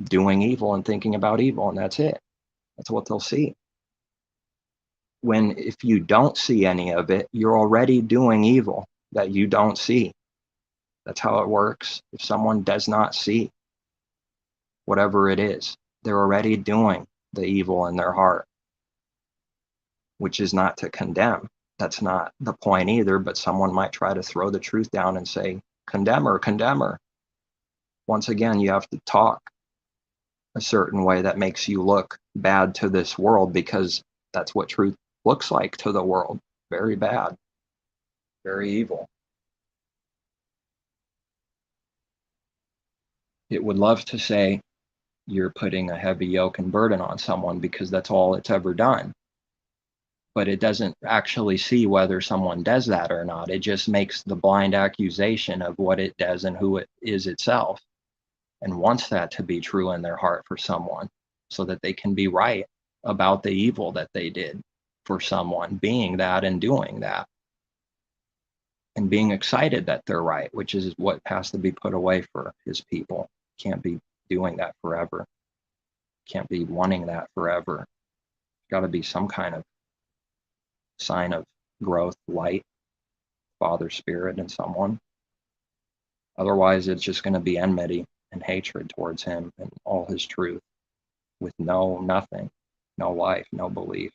doing evil and thinking about evil, and that's it. That's what they'll see. When if you don't see any of it, you're already doing evil that you don't see. That's how it works. If someone does not see whatever it is, they're already doing the evil in their heart, which is not to condemn. That's not the point either, but someone might try to throw the truth down and say, condemner, condemner. Once again, you have to talk a certain way that makes you look bad to this world, because that's what truth looks like to the world. Very bad, very evil. It would love to say you're putting a heavy yoke and burden on someone because that's all it's ever done. But it doesn't actually see whether someone does that or not. It just makes the blind accusation of what it does and who it is itself, and wants that to be true in their heart for someone, so that they can be right about the evil that they did for someone, being that and doing that, and being excited that they're right, which is what has to be put away for his people. Can't be doing that forever. Can't be wanting that forever. Got to be some kind of sign of growth, light, Father Spirit in someone. Otherwise, it's just going to be enmity and hatred towards him and all his truth, with nothing, no life, no belief.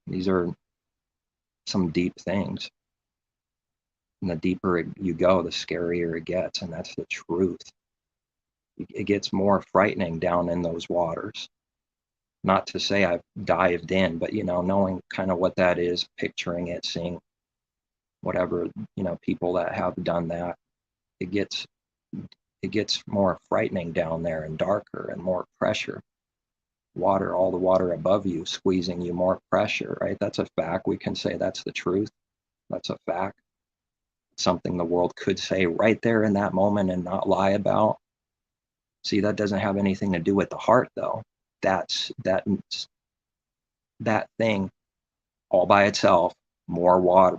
These are some deep things. And the deeper you go, the scarier it gets, and that's the truth. It gets more frightening down in those waters. Not to say I've dived in, but knowing kind of what that is, picturing it, seeing whatever, people that have done that, it gets more frightening down there, and darker and more pressure. Water, all the water above you squeezing you, more pressure, right? That's a fact. We can say that's the truth. That's a fact. Something the world could say right there in that moment and not lie about. See, that doesn't have anything to do with the heart, though. That thing all by itself, more water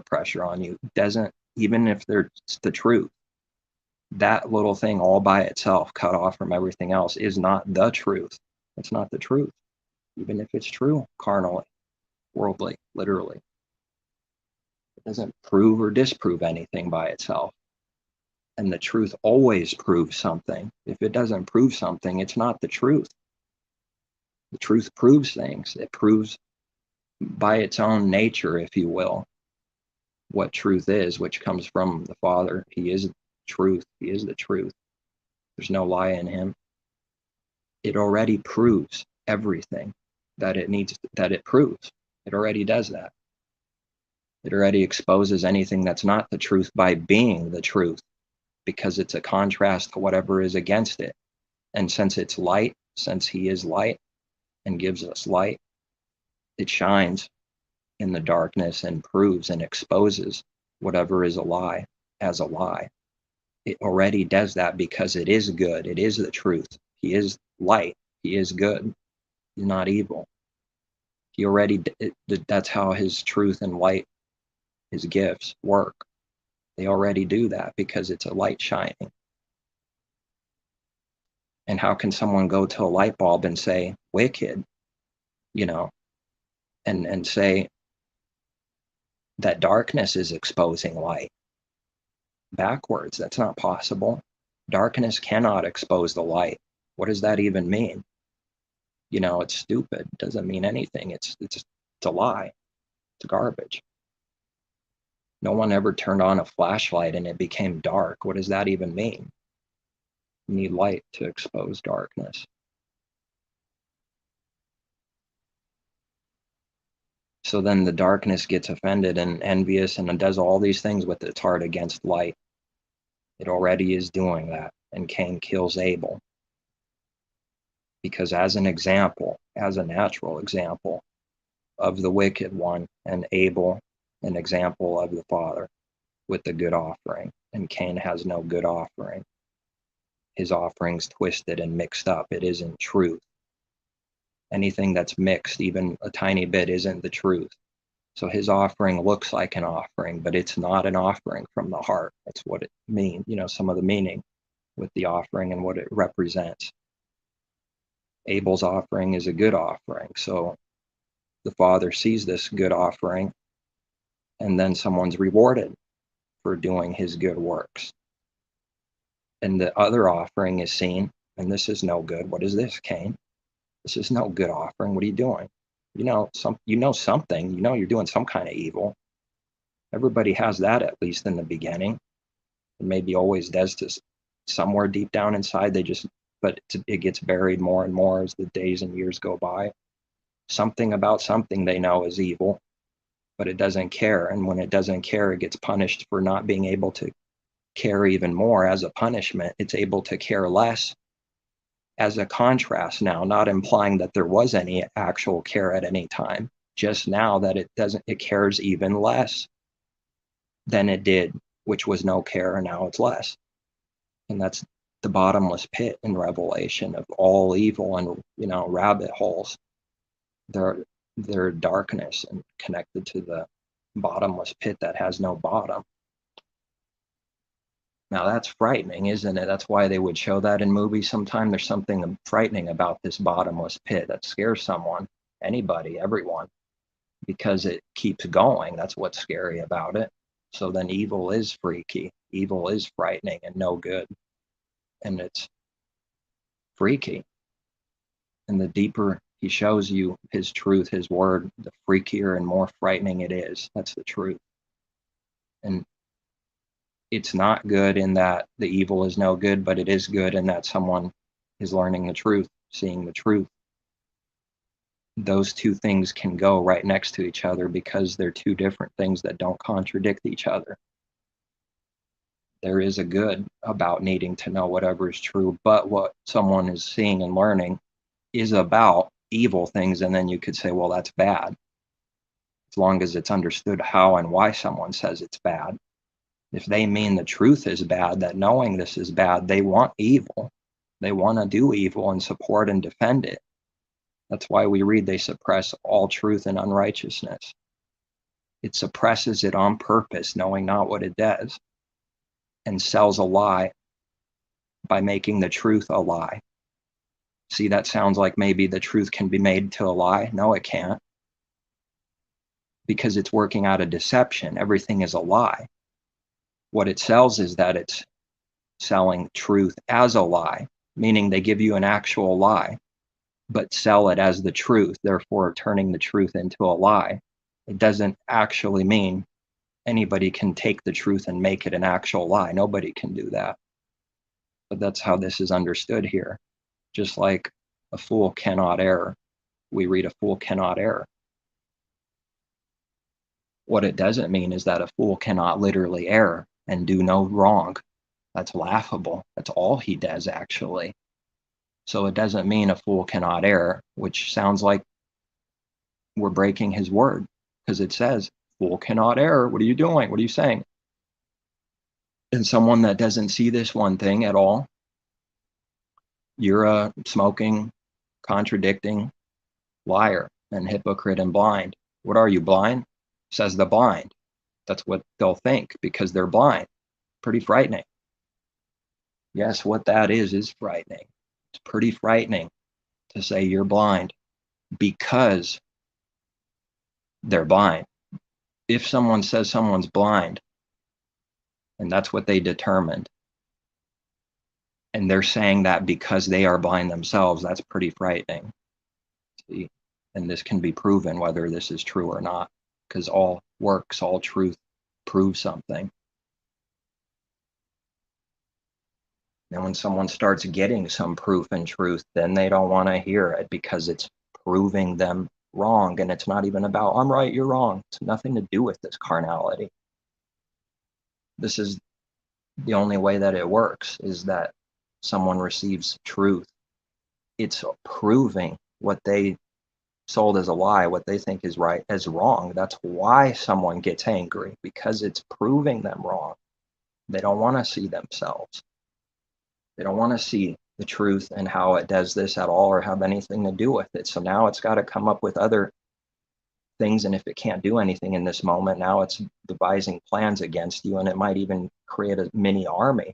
pressure on you, doesn't, even if there's the truth, that little thing all by itself, cut off from everything else, is not the truth. It's not the truth, even if it's true carnally, worldly, literally. It doesn't prove or disprove anything by itself. And the truth always proves something. If it doesn't prove something, it's not the truth. The truth proves things. It proves by its own nature, if you will, what truth is, which comes from the Father. He is truth. He is the truth. There's no lie in him. It already proves everything that it proves. It already does that. It already exposes anything that's not the truth by being the truth, because it's a contrast to whatever is against it. And since it's light, since he is light and gives us light, it shines in the darkness and proves and exposes whatever is a lie as a lie. It already does that because it is good. It is the truth. He is light. He is good. He's not evil. He already, that's how his truth and light, his gifts work. They already do that because it's a light shining. And how can someone go to a light bulb and say, wicked, and say that darkness is exposing light? Backwards, that's not possible. Darkness cannot expose the light. What does that even mean? It's stupid. It doesn't mean anything. It's a lie. It's garbage. No one ever turned on a flashlight and it became dark. What does that even mean? You need light to expose darkness. So then the darkness gets offended and envious and does all these things with its heart against light. It already is doing that. And Cain kills Abel. Because as an example, as a natural example of the wicked one, and Abel, an example of the Father with the good offering. And Cain has no good offering. His offering's twisted and mixed up. It isn't truth. Anything that's mixed, even a tiny bit, isn't the truth. So his offering looks like an offering, but it's not an offering from the heart. That's what it means, some of the meaning with the offering and what it represents. Abel's offering is a good offering. So the Father sees this good offering, and then someone's rewarded for doing his good works. And the other offering is seen, and this is no good. What is this, Cain? This is no good offering. What are you doing? Something. You're doing some kind of evil. Everybody has that, at least in the beginning. It maybe always does to somewhere deep down inside. But it gets buried more and more as the days and years go by. Something about something they know is evil, but it doesn't care. And when it doesn't care, it gets punished for not being able to care even more. As a punishment, it's able to care less as a contrast now, not implying that there was any actual care at any time, just now that it cares even less than it did, which was no care, and now it's less. And that's the bottomless pit in Revelation of all evil and, rabbit holes. They're darkness and connected to the bottomless pit that has no bottom. Now that's frightening, isn't it? That's why they would show that in movies sometime. There's something frightening about this bottomless pit that scares someone, anybody, everyone, because it keeps going. That's what's scary about it. So then evil is freaky. Evil is frightening and no good. And it's freaky. And the deeper he shows you his truth, his word, the freakier and more frightening it is. That's the truth. And it's not good in that the evil is no good, but it is good in that someone is learning the truth, seeing the truth. Those two things can go right next to each other because they're two different things that don't contradict each other. There is a good about needing to know whatever is true, but what someone is seeing and learning is about evil things, and then you could say, well, that's bad, as long as it's understood how and why someone says it's bad. If they mean the truth is bad, that knowing this is bad, they want evil. They want to do evil and support and defend it. That's why we read they suppress all truth and unrighteousness. It suppresses it on purpose, knowing not what it does, and sells a lie by making the truth a lie. See, that sounds like maybe the truth can be made to a lie. No, it can't. Because it's working out a deception. Everything is a lie. What it sells is that it's selling truth as a lie, meaning they give you an actual lie. but sell it as the truth, therefore turning the truth into a lie. It doesn't actually mean anybody can take the truth and make it an actual lie. Nobody can do that. But that's how this is understood here. Just like a fool cannot err, we read a fool cannot err. What it doesn't mean is that a fool cannot literally err and do no wrong. That's laughable. That's all he does, actually. So it doesn't mean a fool cannot err, which sounds like we're breaking his word, because it says, fool cannot err. What are you doing? What are you saying? And someone that doesn't see this one thing at all, you're a smoking, contradicting liar and hypocrite and blind. What are you, blind? Says the blind. That's what they'll think because they're blind. Pretty frightening. Yes, what that is frightening. It's pretty frightening to say you're blind because they're blind. If someone says someone's blind, and that's what they determined, and they're saying that because they are blind themselves, that's pretty frightening. See? And this can be proven whether this is true or not, because all works, all truth proves something. And when someone starts getting some proof and truth, then they don't want to hear it because it's proving them wrong. And it's not even about, I'm right, you're wrong. It's nothing to do with this carnality. This is the only way that it works, is that someone receives truth. It's proving what they sold as a lie, what they think is right, as wrong. That's why someone gets angry, because it's proving them wrong. They don't want to see themselves. They don't want to see the truth and how it does this at all or have anything to do with it. So now it's got to come up with other things. And if it can't do anything in this moment, now it's devising plans against you. And it might even create a mini army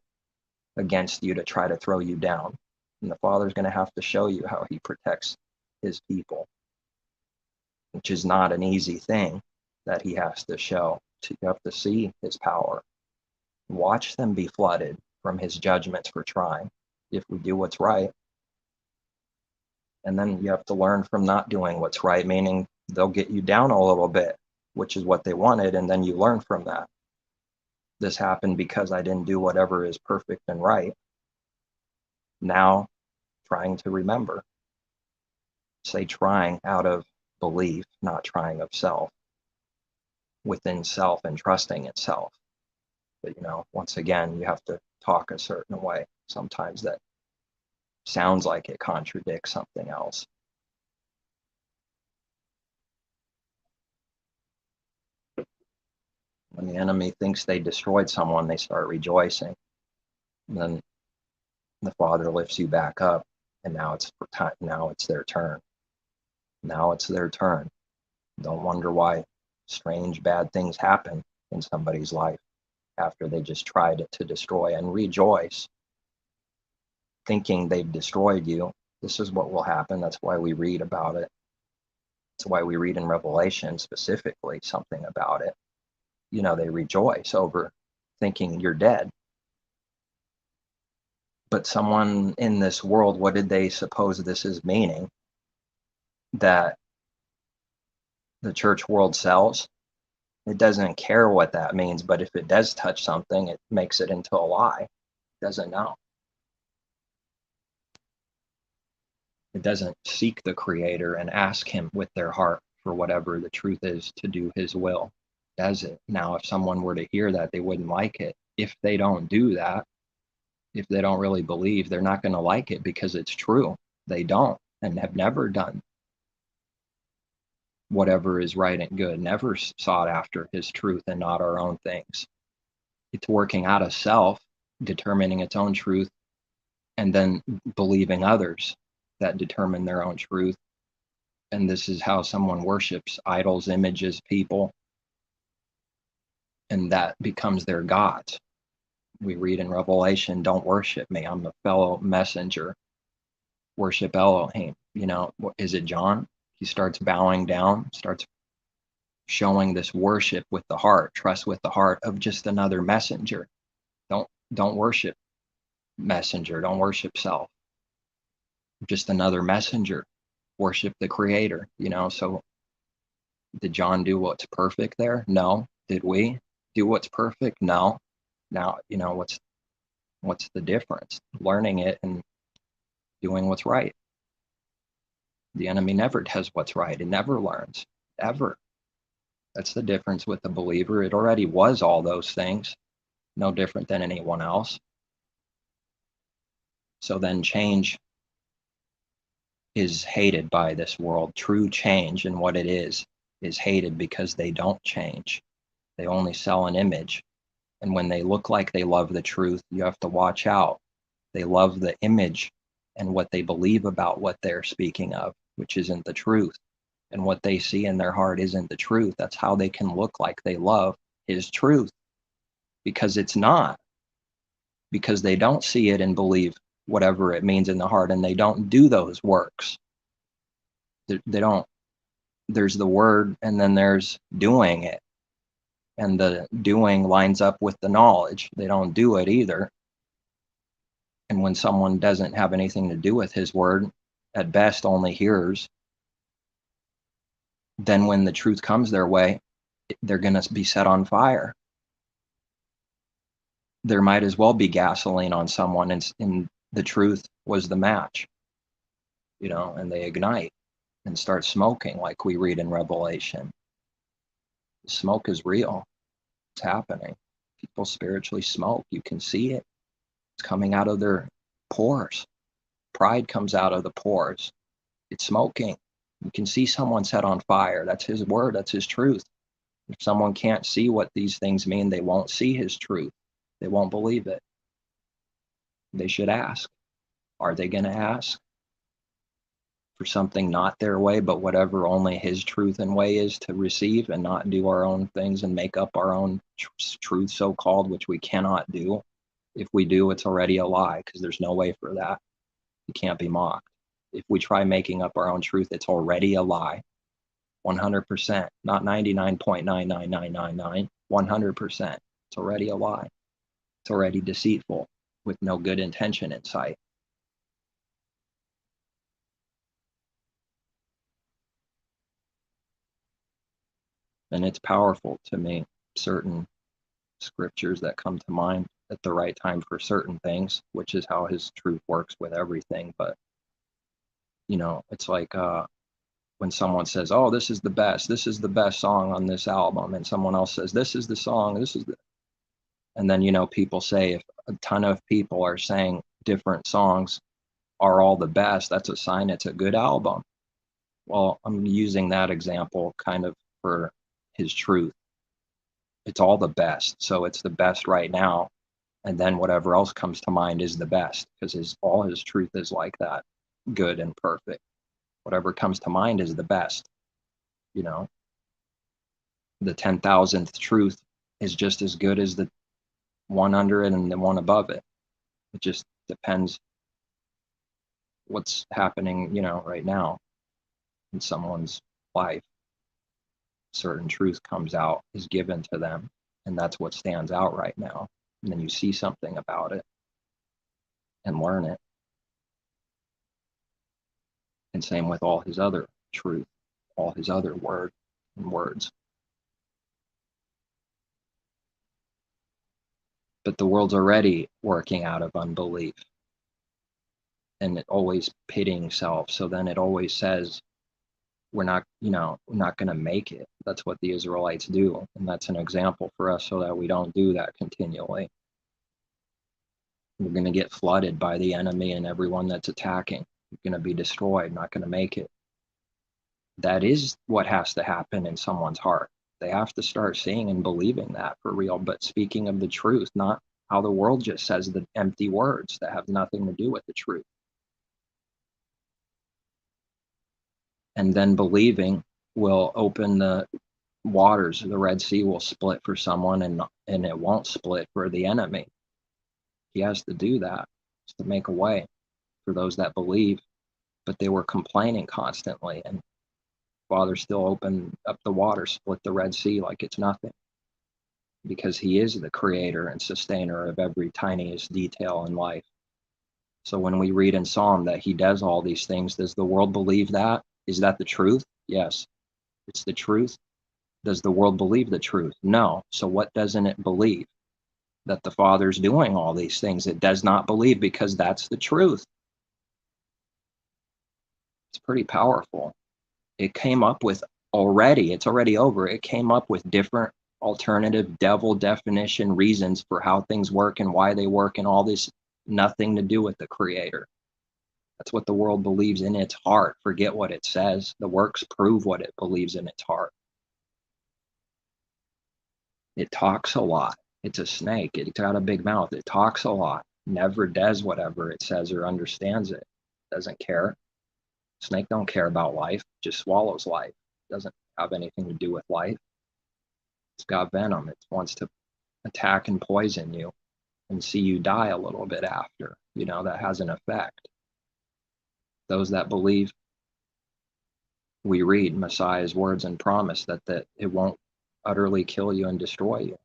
against you to try to throw you down. And the Father's going to have to show you how he protects his people, which is not an easy thing that he has to show. You have to see his power. Watch them be flooded from his judgments for trying, if we do what's right. And then you have to learn from not doing what's right, meaning they'll get you down a little bit, which is what they wanted, and then you learn from that. This happened because I didn't do whatever is perfect and right. Now, trying to remember. Say trying out of belief, not trying of self, within self and trusting in self. But, once again, you have to talk a certain way sometimes that sounds like it contradicts something else. When the enemy thinks they destroyed someone, they start rejoicing. And then the Father lifts you back up, and now it's their turn. Now it's their turn. Don't wonder why strange, bad things happen in somebody's life after they just tried to destroy, and rejoice, thinking they've destroyed you. This is what will happen. That's why we read about it. That's why we read in Revelation specifically something about it. They rejoice over thinking you're dead. But someone in this world, what did they suppose this is meaning? That the church world sells? It doesn't care what that means, but if it does touch something, it makes it into a lie. It doesn't know. It doesn't seek the Creator and ask him with their heart for whatever the truth is to do his will. Does it? Now, if someone were to hear that, they wouldn't like it. If they don't do that, if they don't really believe, they're not going to like it because it's true. They don't and have never done whatever is right and good, never sought after his truth and not our own things. It's working out of self, determining its own truth, and then believing others that determine their own truth. And this is how someone worships idols, images, people, and that becomes their gods. We read in Revelation, don't worship me, I'm a fellow messenger. Worship Elohim. Is it John? He starts bowing down, starts showing this worship with the heart, trust with the heart of just another messenger. Don't worship messenger. Don't worship self. Just another messenger. worship the creator, so did John do what's perfect there? No. Did we do what's perfect? No. Now, what's the difference? Learning it and doing what's right. The enemy never does what's right. It never learns, ever. That's the difference with the believer. It already was all those things, no different than anyone else. So then change is hated by this world. True change and what it is hated because they don't change. They only sell an image. And when they look like they love the truth, you have to watch out. They love the image and what they believe about what they're speaking of, which isn't the truth. And what they see in their heart isn't the truth. That's how they can look like they love his truth, because it's not. Because they don't see it and believe whatever it means in the heart, and they don't do those works. They don't. There's the word, and then there's doing it. And the doing lines up with the knowledge. They don't do it either. And when someone doesn't have anything to do with his word, at best only hears, then when the truth comes their way, they're going to be set on fire. There might as well be gasoline on someone, and the truth was the match, and they ignite and start smoking, like we read in Revelation. The smoke is real. It's happening. People spiritually smoke. You can see it. It's coming out of their pores. Pride comes out of the pores. It's smoking. You can see someone set on fire. That's his word. That's his truth. If someone can't see what these things mean, they won't see his truth. They won't believe it. They should ask. Are they going to ask for something not their way, but whatever only his truth and way is to receive, and not do our own things and make up our own truth, so-called, which we cannot do? If we do, it's already a lie, because there's no way for that. You can't be mocked. If we try making up our own truth, it's already a lie. 100%, not 99.99999, 100%. It's already a lie. It's already deceitful, with no good intention in sight. And it's powerful to me, certain scriptures that come to mind at the right time for certain things, which is how his truth works with everything. But, it's like when someone says, oh, this is the best song on this album, and someone else says, this is the song, and then, people say, if a ton of people are saying different songs are all the best, that's a sign it's a good album. Well, I'm using that example kind of for his truth. It's all the best, so it's the best right now, and then whatever else comes to mind is the best, because all his truth is like that, good and perfect. Whatever comes to mind is the best. The 10,000th truth is just as good as the one under it and the one above it. It just depends what's happening, right now in someone's life. Certain truth comes out, is given to them, and that's what stands out right now. And then you see something about it and learn it. And same with all his other truth, all his other words. But the world's already working out of unbelief, and it always pitting self. So then it always says, we're not going to make it. That's what the Israelites do. And that's an example for us, so that we don't do that continually. We're going to get flooded by the enemy and everyone that's attacking. We're going to be destroyed, not going to make it. That is what has to happen in someone's heart. They have to start seeing and believing that for real, but speaking of the truth, not how the world just says the empty words that have nothing to do with the truth. And then believing will open the waters. The Red Sea will split for someone, and it won't split for the enemy. He has to do that to make a way for those that believe. But they were complaining constantly, and Father still opened up the water, split the Red Sea like it's nothing, because he is the creator and sustainer of every tiniest detail in life. So when we read in Psalm that he does all these things, does the world believe that? Is that the truth? Yes, it's the truth. Does the world believe the truth? No. So what doesn't it believe? That the Father's doing all these things. It does not believe because that's the truth. It's pretty powerful. It came up with it's already over. It came up with different alternative devil definition reasons for how things work and why they work and all this, nothing to do with the Creator. That's what the world believes in its heart. Forget what it says. The works prove what it believes in its heart. It talks a lot. It's a snake. It's got a big mouth. It talks a lot. Never does whatever it says or understands it. Doesn't care. Snake don't care about life. Just swallows life. Doesn't have anything to do with life. It's got venom. It wants to attack and poison you and see you die a little bit after. That has an effect. Those that believe, we read Messiah's words and promise that it won't utterly kill you and destroy you,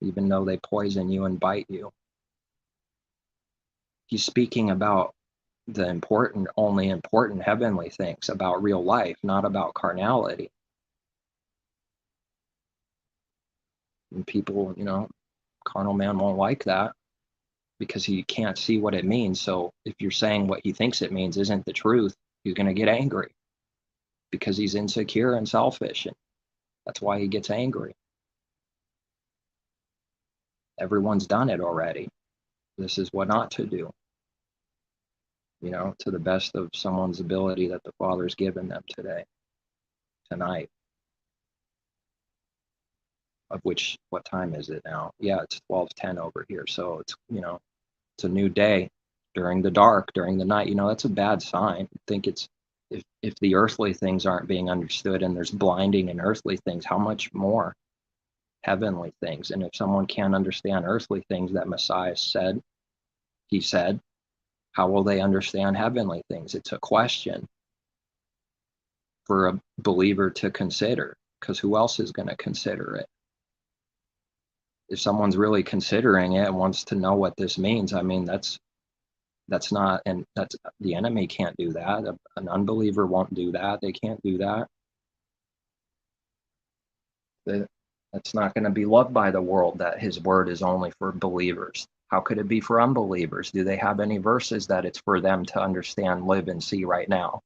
even though they poison you and bite you. He's speaking about the only important heavenly things, about real life, not about carnality. And people, carnal man won't like that because he can't see what it means. So if you're saying what he thinks it means isn't the truth, he's going to get angry because he's insecure and selfish. And that's why he gets angry. Everyone's done it already. This is what not to do. To the best of someone's ability that the Father's given them tonight. Of which, what time is it now? Yeah, it's 12:10 over here. So it's, it's a new day during the dark, during the night. That's a bad sign. I think it's, if the earthly things aren't being understood and there's blinding in earthly things, how much more heavenly things? And if someone can't understand earthly things that Messiah said, he said, how will they understand heavenly things? It's a question for a believer to consider, because who else is going to consider it? If someone's really considering it and wants to know what this means, I mean, that's not, and that's, the enemy can't do that. An unbeliever won't do that. They can't do that. That's not going to be loved by the world, that his word is only for believers. How could it be for unbelievers? Do they have any verses that it's for them to understand, live, and see right now?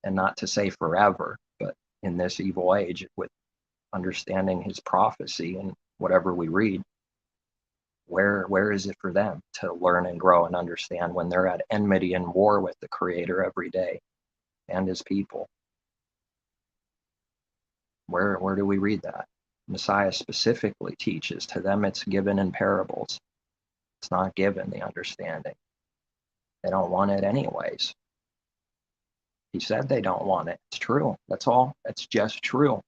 And not to say forever, but in this evil age, with understanding his prophecy and whatever we read, where is it for them to learn and grow and understand when they're at enmity and war with the Creator every day and his people? Where do we read that? Messiah specifically teaches, to them it's given in parables. It's not given the understanding. They don't want it anyways. He said they don't want it. It's true. That's all. It's just true.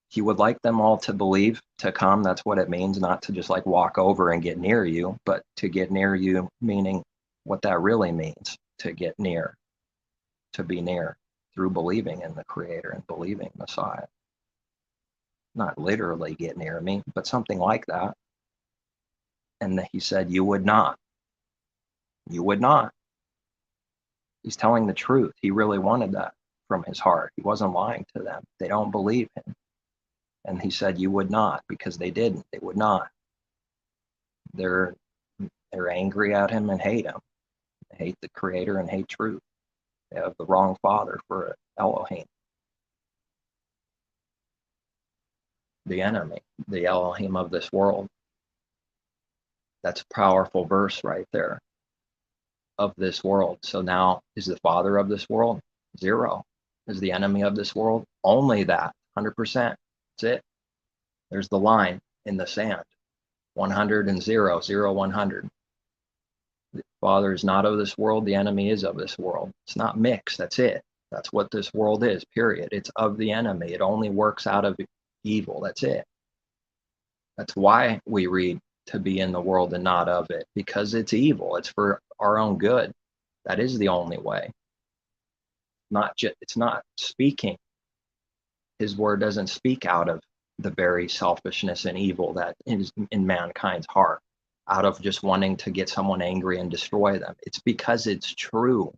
He would like them all to believe, to come. That's what it means, not to just like walk over and get near you, but to get near you, meaning what that really means, to get near, to be near through believing in the Creator and believing Messiah. Not literally get near me, but something like that. And he said, you would not. You would not. He's telling the truth. He really wanted that from his heart. He wasn't lying to them. They don't believe him. And he said, you would not, because they didn't. They would not. They're angry at him and hate him. They hate the Creator and hate truth. They have the wrong father for Elohim. The enemy, the Elohim of this world. That's a powerful verse right there. Of this world. So now, is the father of this world? 0. Is the enemy of this world? Only that. 100%. That's it. There's the line in the sand. 100 and 0. 0, 100. The Father is not of this world. The enemy is of this world. It's not mixed. That's it. That's what this world is, period. It's of the enemy. It only works out of evil. That's it. That's why we read to be in the world and not of it, because it's evil. It's for our own good. That is the only way. It's not speaking. His word doesn't speak out of the very selfishness and evil that is in mankind's heart. out of just wanting to get someone angry and destroy them. It's because it's true.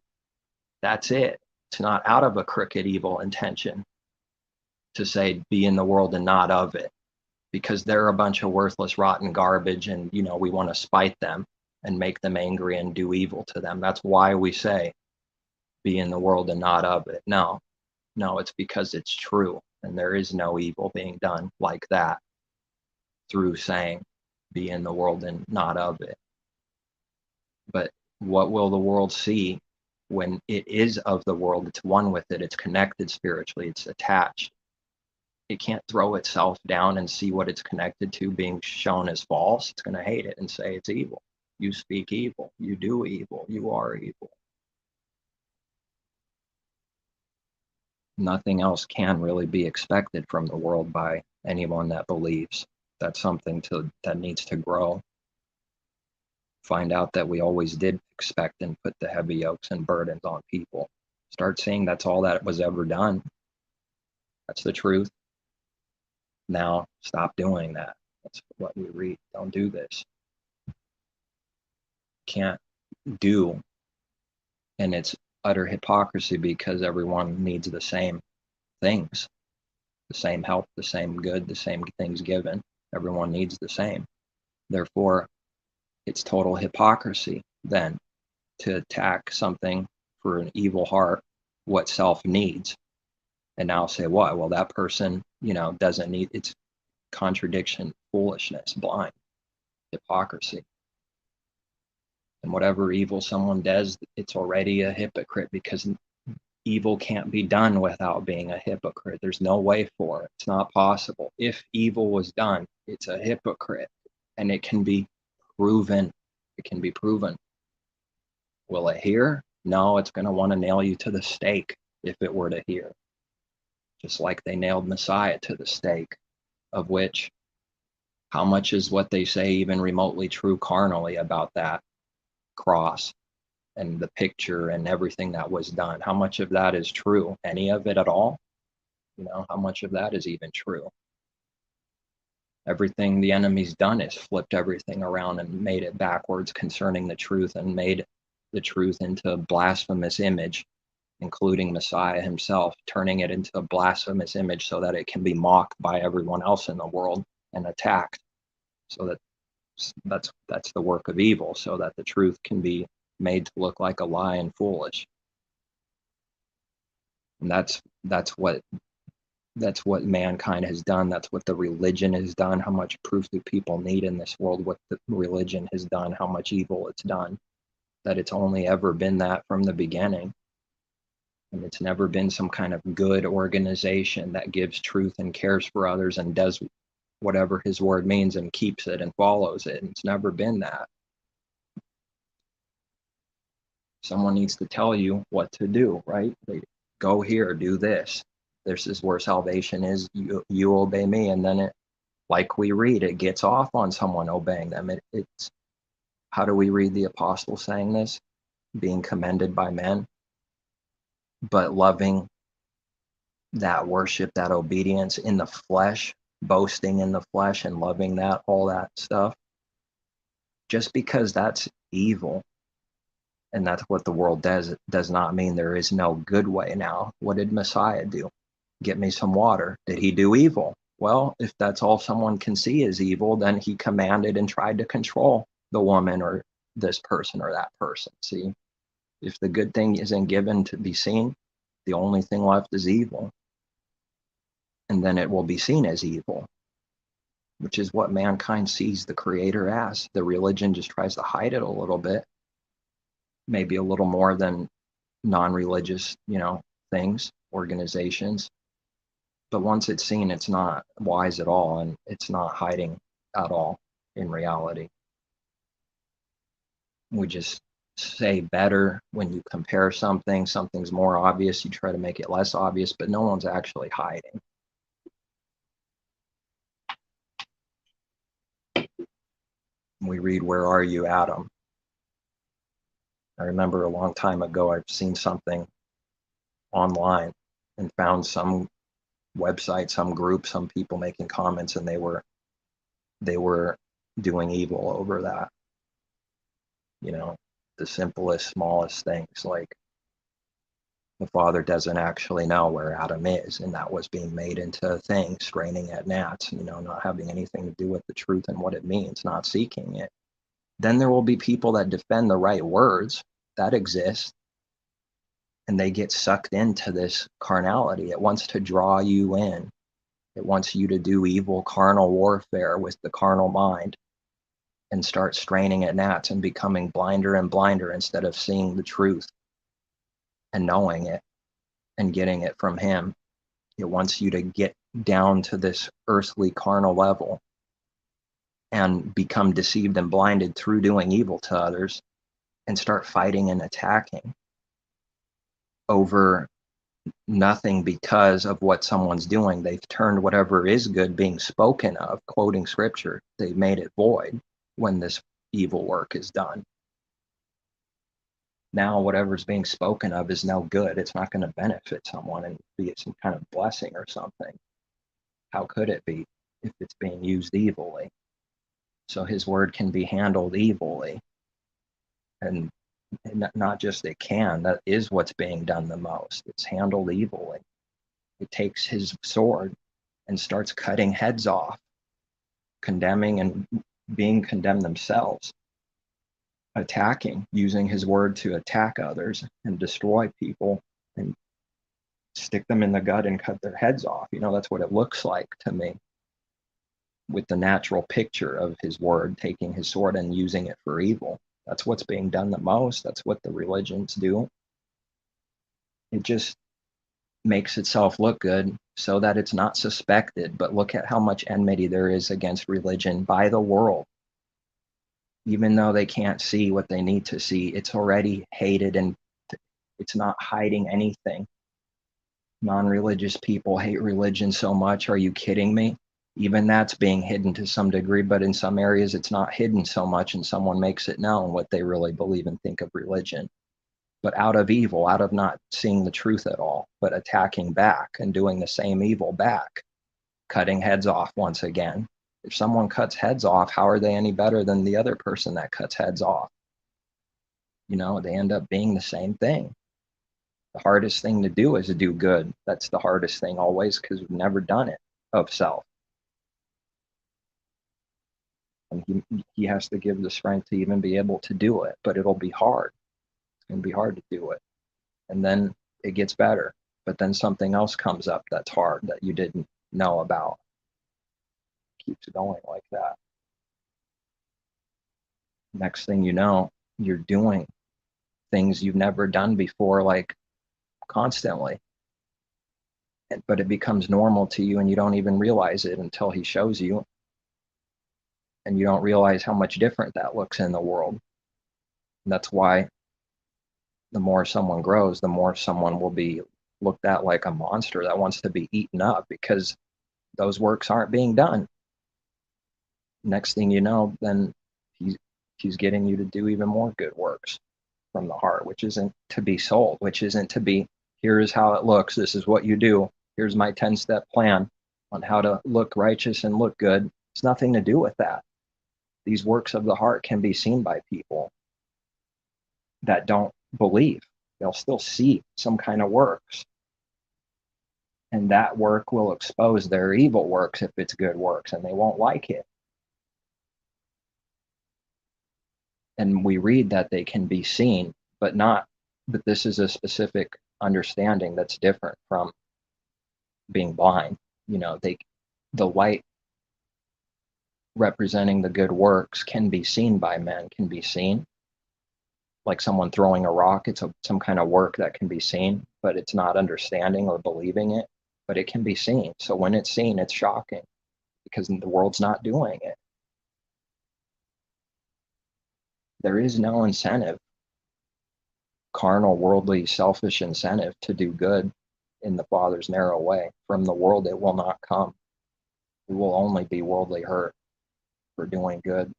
That's it. It's not out of a crooked, evil intention to say, be in the world and not of it, because they're a bunch of worthless, rotten garbage, and we want to spite them and make them angry and do evil to them. That's why we say, be in the world and not of it. No, it's because it's true, and there is no evil being done like that through saying, be in the world and not of it. But what will the world see when it is of the world? It's one with it. It's connected spiritually. It's attached. It can't throw itself down and see what it's connected to being shown as false. It's going to hate it and say it's evil. You speak evil. You do evil. You are evil. Nothing else can really be expected from the world by anyone that believes. That's something that needs to grow. Find out that we always did expect and put the heavy yokes and burdens on people. Start seeing that's all that was ever done. That's the truth. Now stop doing that. That's what we read. Don't do this. Can't do. And it's utter hypocrisy because everyone needs the same things, the same help, the same good, the same things given. Everyone needs the same. Therefore, it's total hypocrisy then to attack something for an evil heart, what self needs, and now say what? Well, that person, doesn't need. It's contradiction, foolishness, blind, hypocrisy. And whatever evil someone does, it's already a hypocrite, because evil can't be done without being a hypocrite. There's no way for it. It's not possible. If evil was done, it's a hypocrite, and it can be proven. It can be proven. Will it hear? No, it's going to want to nail you to the stake if it were to hear. Just like they nailed Messiah to the stake, of which, how much is what they say even remotely true carnally about that cross and the picture and everything that was done? How much of that is true? Any of it at all? How much of that is even true? Everything the enemy's done is flipped everything around and made it backwards concerning the truth, and made the truth into a blasphemous image, including Messiah himself, turning it into a blasphemous image so that it can be mocked by everyone else in the world and attacked. So that's the work of evil, so that the truth can be made to look like a lie and foolish. And that's what mankind has done. That's what the religion has done. How much proof do people need in this world? What the religion has done, how much evil it's done, that it's only ever been that from the beginning. And it's never been some kind of good organization that gives truth and cares for others and does whatever his word means and keeps it and follows it. And it's never been that. Someone needs to tell you what to do, right? Go here, do this. This is where salvation is. You obey me. And then like we read, it gets off on someone obeying them. It's how do we read the apostle saying this? Being commended by men, but loving that worship, that obedience in the flesh, boasting in the flesh and loving that, all that stuff. Just because that's evil and that's what the world does not mean there is no good way. Now, what did Messiah do? Get me some water. Did he do evil? Well, if that's all someone can see is evil, then he commanded and tried to control the woman or this person or that person. See, if the good thing isn't given to be seen, the only thing left is evil. And then it will be seen as evil, which is what mankind sees the Creator as. The religion just tries to hide it a little bit, maybe a little more than non-religious, things, organizations. But once it's seen, it's not wise at all, and it's not hiding at all in reality. We just say better when you compare something's more obvious, you try to make it less obvious, but no one's actually hiding. We read, where are you, Adam? I remember a long time ago, I've seen something online and found some website, some group, some people making comments, and they were doing evil over that. The simplest, smallest things, like the Father doesn't actually know where Adam is, and that was being made into a thing, straining at gnats, not having anything to do with the truth and what it means, not seeking it. Then there will be people that defend the right words that exist, and they get sucked into this carnality. It wants to draw you in. It wants you to do evil carnal warfare with the carnal mind and start straining at gnats and becoming blinder and blinder instead of seeing the truth and knowing it and getting it from him. It wants you to get down to this earthly carnal level and become deceived and blinded through doing evil to others and start fighting and attacking over nothing because of what someone's doing. They've turned whatever is good being spoken of, quoting scripture, they've made it void when this evil work is done. Now whatever's being spoken of is no good. It's not going to benefit someone and be some kind of blessing or something. How could it be if it's being used evilly? So his word can be handled evilly. And not just it can, that is what's being done the most. It's handled evilly. It takes his sword and starts cutting heads off, condemning and being condemned themselves, attacking, using his word to attack others and destroy people and stick them in the gut and cut their heads off. That's what it looks like to me, with the natural picture of his word, taking his sword and using it for evil. That's what's being done the most. That's what the religions do. It just makes itself look good so that it's not suspected. But look at how much enmity there is against religion by the world. Even though they can't see what they need to see, it's already hated and it's not hiding anything. Non-religious people hate religion so much. Are you kidding me? Even that's being hidden to some degree, but in some areas it's not hidden so much and someone makes it known what they really believe and think of religion. But out of evil, out of not seeing the truth at all, but attacking back and doing the same evil back, cutting heads off once again. If someone cuts heads off, how are they any better than the other person that cuts heads off? They end up being the same thing. The hardest thing to do is to do good. That's the hardest thing always, because we've never done it of self. And he has to give the strength to even be able to do it, but it'll be hard. It's going to be hard to do it. And then it gets better, but then something else comes up that's hard that you didn't know about. It keeps going like that. Next thing you know, you're doing things you've never done before, like constantly. But it becomes normal to you and you don't even realize it until he shows you. And you don't realize how much different that looks in the world. And that's why the more someone grows, the more someone will be looked at like a monster that wants to be eaten up, because those works aren't being done. Next thing you know, then he's getting you to do even more good works from the heart, which isn't to be sold, which isn't to be, here's how it looks, this is what you do, here's my 10-step plan on how to look righteous and look good. It's nothing to do with that. These works of the heart can be seen by people that don't believe. They'll still see some kind of works. And that work will expose their evil works if it's good works, and they won't like it. And we read that they can be seen, but this is a specific understanding that's different from being blind. The light representing the good works can be seen by men, can be seen. Like someone throwing a rock, it's some kind of work that can be seen, but it's not understanding or believing it, but it can be seen. So when it's seen, it's shocking because the world's not doing it. There is no incentive, carnal, worldly, selfish incentive to do good in the Father's narrow way. From the world, it will not come. We will only be worldly hurt for doing good.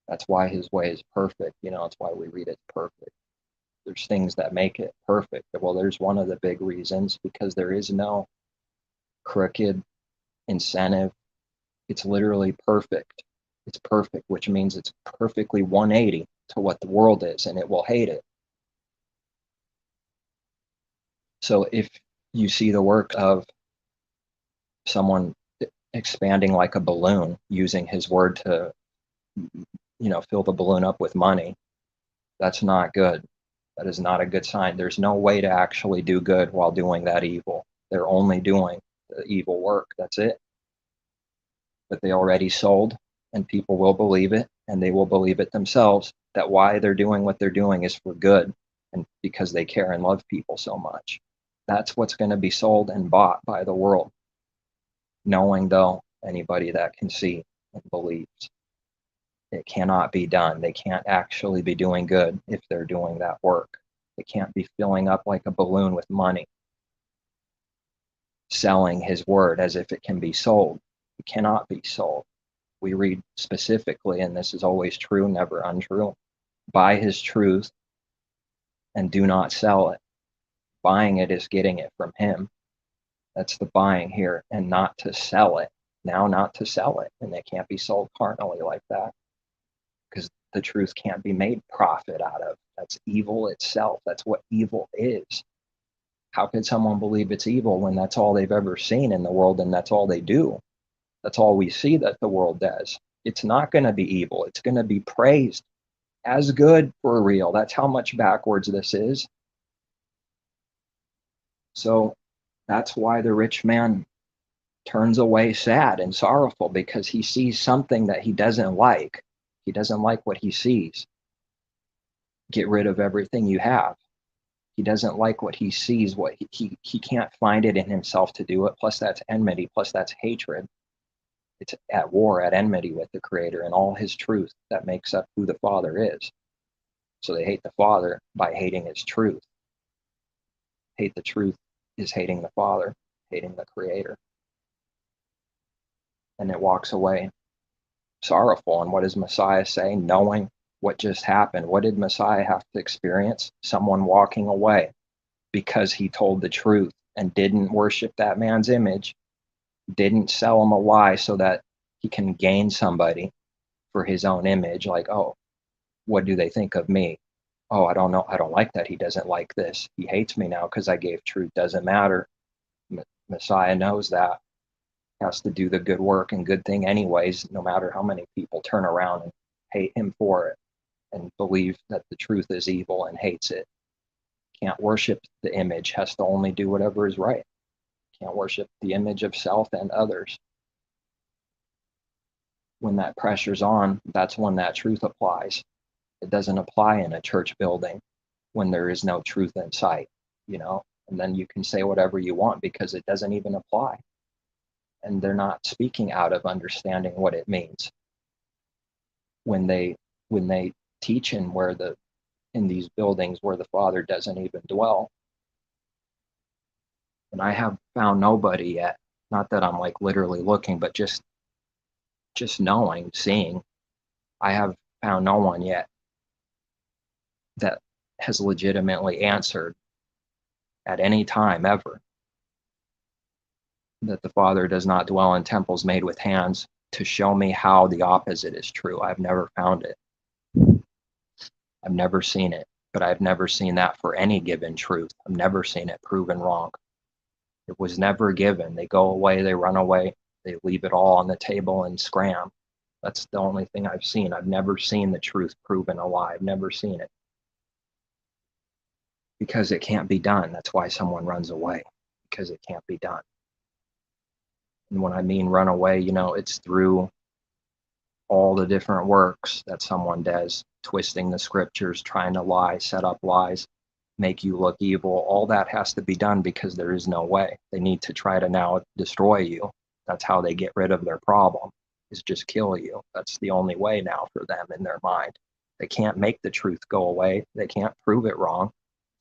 That's why his way is perfect. That's why we read it's perfect. There's things that make it perfect. Well, there's one of the big reasons, because there is no crooked incentive. It's literally perfect. It's perfect, which means it's perfectly 180 to what the world is, and it will hate it. So if you see the work of someone expanding like a balloon, using his word to, fill the balloon up with money, that's not good. That is not a good sign. There's no way to actually do good while doing that evil. They're only doing the evil work. That's it. But they already sold, and people will believe it, and they will believe it themselves, that why they're doing what they're doing is for good, and because they care and love people so much. That's what's going to be sold and bought by the world, knowing, though, anybody that can see and believes. It cannot be done. They can't actually be doing good if they're doing that work. They can't be filling up like a balloon with money, selling his word as if it can be sold. It cannot be sold. We read specifically, and this is always true, never untrue, buy his truth and do not sell it. Buying it is getting it from him. That's the buying here, and not to sell it. Now, not to sell it, and it can't be sold carnally like that, because the truth can't be made profit out of. That's evil itself. That's what evil is. How could someone believe it's evil when that's all they've ever seen in the world and that's all they do? That's all we see that the world does. It's not going to be evil. It's going to be praised as good for real. That's how much backwards this is. So that's why the rich man turns away sad and sorrowful, because he sees something that he doesn't like. He doesn't like what he sees. Get rid of everything you have. He doesn't like what he sees, what he can't find it in himself to do it. Plus that's enmity, plus that's hatred. It's at war, at enmity with the Creator and all his truth that makes up who the Father is. So they hate the Father by hating his truth. Hate the truth is hating the Father, hating the Creator. And it walks away sorrowful. And what does Messiah say? Knowing what just happened. What did Messiah have to experience? Someone walking away because he told the truth and didn't worship that man's image, didn't sell him a lie so that he can gain somebody for his own image. Like, oh, what do they think of me? Oh, I don't know. I don't like that. He doesn't like this. He hates me now because I gave truth. Doesn't matter. Messiah knows that. Has to do the good work and good thing anyways, no matter how many people turn around and hate him for it and believe that the truth is evil and hates it. Can't worship the image, has to only do whatever is right. Can't worship the image of self and others. When that pressure's on, that's when that truth applies. It doesn't apply in a church building when there is no truth in sight, and then you can say whatever you want because it doesn't even apply. And they're not speaking out of understanding what it means. When they teach in these buildings where the Father doesn't even dwell. And I have found nobody yet, not that I'm like literally looking, but just knowing, seeing, I have found no one yet that has legitimately answered at any time ever that the Father does not dwell in temples made with hands to show me how the opposite is true. I've never found it. I've never seen it, but I've never seen that for any given truth. I've never seen it proven wrong. It was never given. They go away, they run away, they leave it all on the table and scram. That's the only thing I've seen. I've never seen the truth proven a lie. I've never seen it. Because it can't be done. That's why someone runs away, because it can't be done. And when I mean run away, it's through all the different works that someone does, twisting the scriptures, trying to lie, set up lies, make you look evil. All that has to be done because there is no way. They need to try to now destroy you. That's how they get rid of their problem, is just kill you. That's the only way now for them in their mind. They can't make the truth go away. They can't prove it wrong.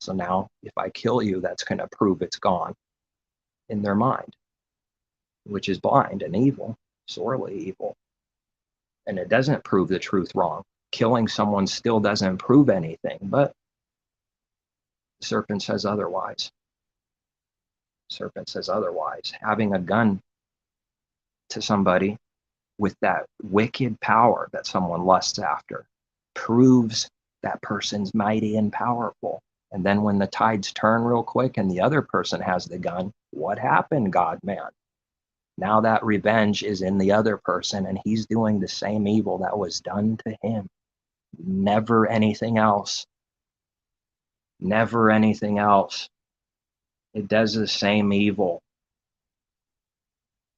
So now if I kill you, that's going to prove it's gone in their mind, which is blind and evil, sorely evil. And it doesn't prove the truth wrong. Killing someone still doesn't prove anything, but the serpent says otherwise. The serpent says otherwise. Having a gun to somebody with that wicked power that someone lusts after, proves that person's mighty and powerful. And then when the tides turn real quick and the other person has the gun, what happened, God man? Now that revenge is in the other person, and he's doing the same evil that was done to him. Never anything else. Never anything else. It does the same evil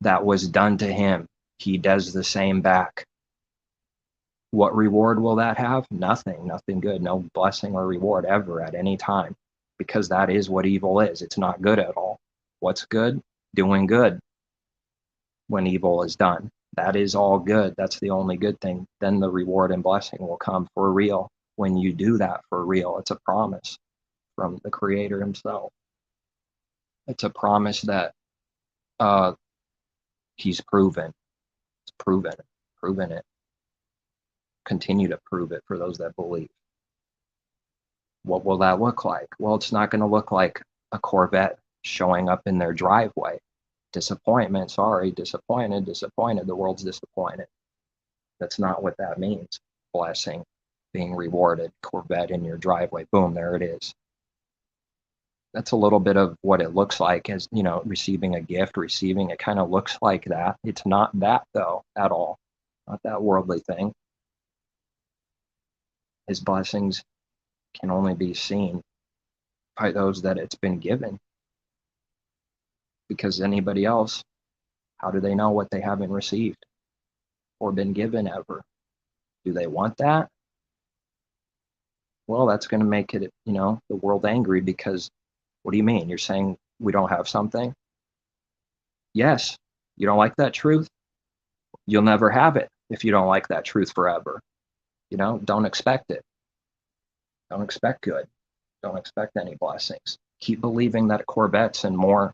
that was done to him. He does the same back. What reward will that have? Nothing. Nothing good. No blessing or reward ever at any time. Because that is what evil is. It's not good at all. What's good? Doing good when evil is done. That is all good. That's the only good thing. Then the reward and blessing will come for real. When you do that for real, it's a promise from the Creator himself. It's a promise that he's proven. It's proven it. Continue to prove it for those that believe. What will that look like? Well, it's not going to look like a Corvette showing up in their driveway. Disappointment, sorry, disappointed. The world's disappointed. That's not what that means. Blessing, being rewarded, Corvette in your driveway, boom, there it is. That's a little bit of what it looks like as, receiving a gift, it kind of looks like that. It's not that though, at all. Not that worldly thing. His blessings can only be seen by those that it's been given. Because anybody else, how do they know what they haven't received or been given ever? Do they want that? Well, that's going to make it, the world angry, because what do you mean? You're saying we don't have something? Yes. You don't like that truth? You'll never have it if you don't like that truth forever. Don't expect it. Don't expect good. Don't expect any blessings. Keep believing that Corvettes and more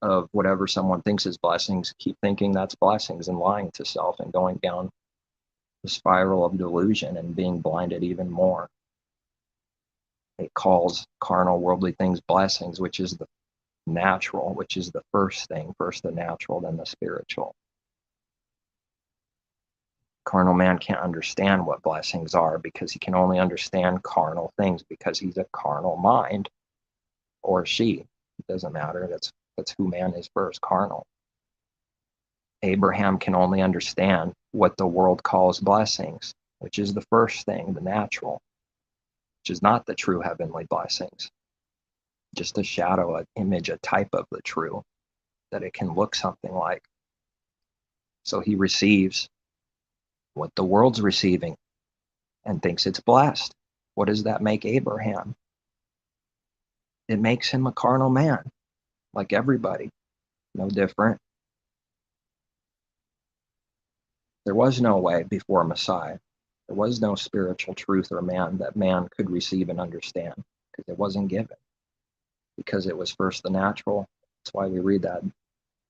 of whatever someone thinks is blessings, keep thinking that's blessings and lying to self and going down the spiral of delusion and being blinded even more. It calls carnal, worldly things blessings, which is the natural, which is the first thing, first the natural, then the spiritual. Carnal man can't understand what blessings are because he can only understand carnal things because he's a carnal mind, or she. It doesn't matter. That's who man is first, carnal. Abraham can only understand what the world calls blessings, which is the first thing, the natural, which is not the true heavenly blessings. Just a shadow, an image, a type of the true, that it can look something like. So he receives what the world's receiving and thinks it's blessed. What does that make Abraham? It makes him a carnal man, like everybody, no different. There was no way before Messiah. There was no spiritual truth or man that man could receive and understand, because it wasn't given. Because it was first the natural. That's why we read that.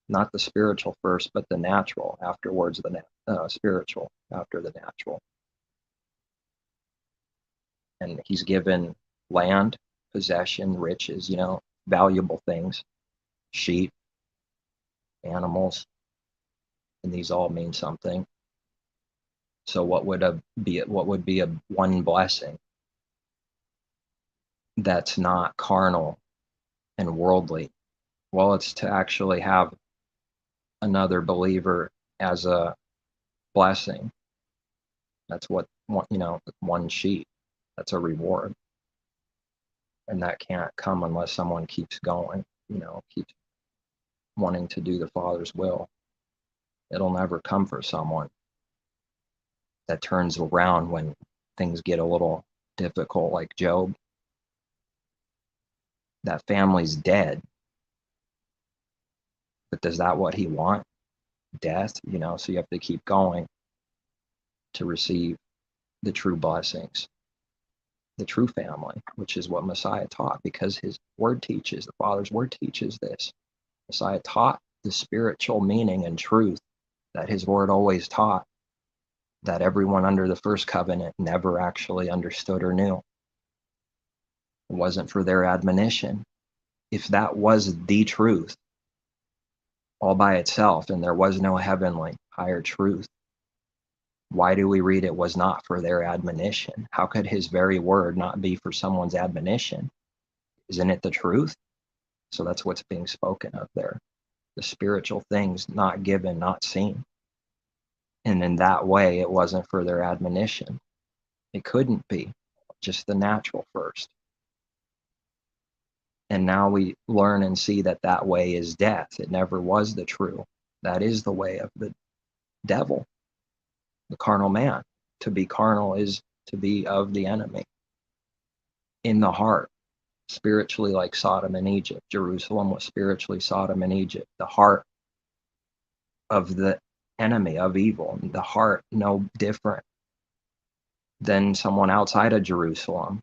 Not the spiritual first, but the natural. Afterwards, the spiritual after the natural. And he's given land, possession, riches, valuable things, sheep, animals, and these all mean something. So what would be a one blessing that's not carnal and worldly? Well, it's to actually have another believer as a blessing. That's what, one sheep. That's a reward. And that can't come unless someone keeps going, keeps wanting to do the Father's will. It'll never come for someone that turns around when things get a little difficult, like Job. That family's dead. But is that what he wants? Death, so you have to keep going to receive the true blessings, the true family, which is what Messiah taught, because his word teaches, the Father's word teaches this. Messiah taught the spiritual meaning and truth that his word always taught, that everyone under the first covenant never actually understood or knew. It wasn't for their admonition. If that was the truth all by itself, and there was no heavenly higher truth Why do we read it was not for their admonition? How could his very word not be for someone's admonition? Isn't it the truth? So that's what's being spoken of there. The spiritual things not given, not seen. And in that way, it wasn't for their admonition. It couldn't be, just the natural first. And now we learn and see that that way is death. It never was the true. That is the way of the devil, the carnal man. To be carnal is to be of the enemy. In the heart, spiritually like Sodom and Egypt. Jerusalem was spiritually Sodom and Egypt. The heart of the enemy, of evil. The heart no different than someone outside of Jerusalem.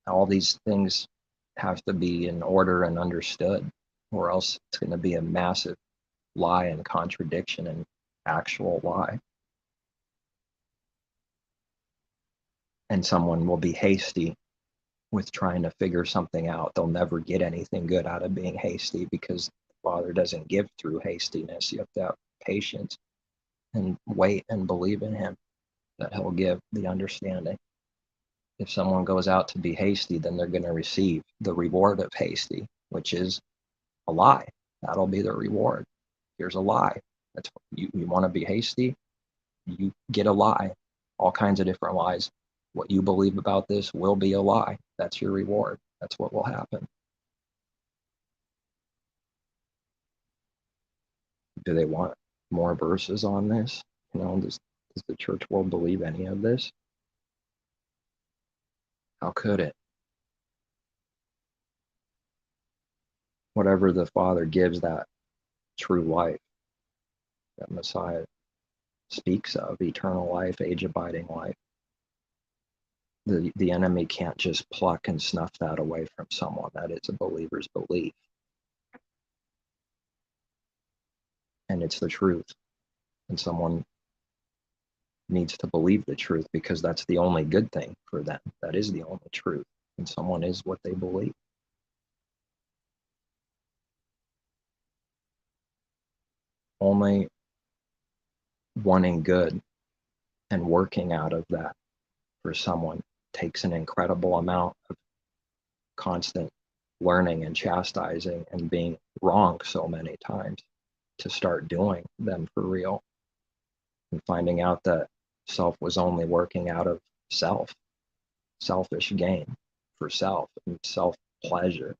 All these things have to be in order and understood, or else it's going to be a massive lie and contradiction and actual lie. And someone will be hasty with trying to figure something out. They'll never get anything good out of being hasty, because the Father doesn't give through hastiness. You have to have patience and wait and believe in him that he'll give the understanding. If someone goes out to be hasty, then they're going to receive the reward of hasty, which is a lie. That'll be the reward. Here's a lie. That's you want to be hasty, you get a lie. All kinds of different lies. What you believe about this will be a lie. That's your reward. That's what will happen. Do they want more verses on this? Does the church world believe any of this? How could it? Whatever the Father gives, that true life, that Messiah speaks of, eternal life, age-abiding life, the enemy can't just pluck and snuff that away from someone. That is a believer's belief. And it's the truth. And someone needs to believe the truth, because that's the only good thing for them. That is the only truth. And someone is what they believe. Only wanting good and working out of that for someone takes an incredible amount of constant learning and chastising and being wrong so many times to start doing them for real, and finding out that self was only working out of selfish gain for self and self-pleasure.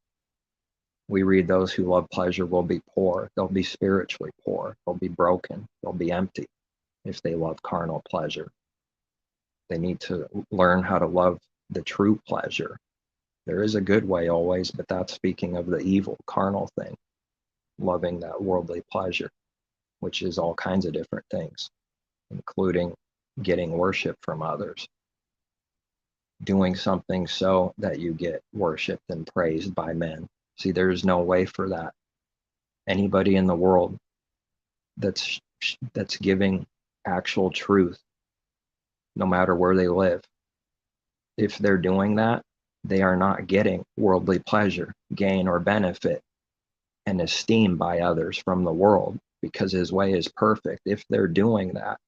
We read those who love pleasure will be poor. They'll be spiritually poor. They'll be broken. They'll be empty if they love carnal pleasure. They need to learn how to love the true pleasure. There is a good way always, but that's speaking of the evil, carnal thing, loving that worldly pleasure, which is all kinds of different things, including getting worship from others, doing something so that you get worshiped and praised by men. See, there's no way for that. Anybody in the world that's giving actual truth, no matter where they live, if they're doing that, they are not getting worldly pleasure, gain, or benefit and esteem by others from the world, because his way is perfect. If they're doing that,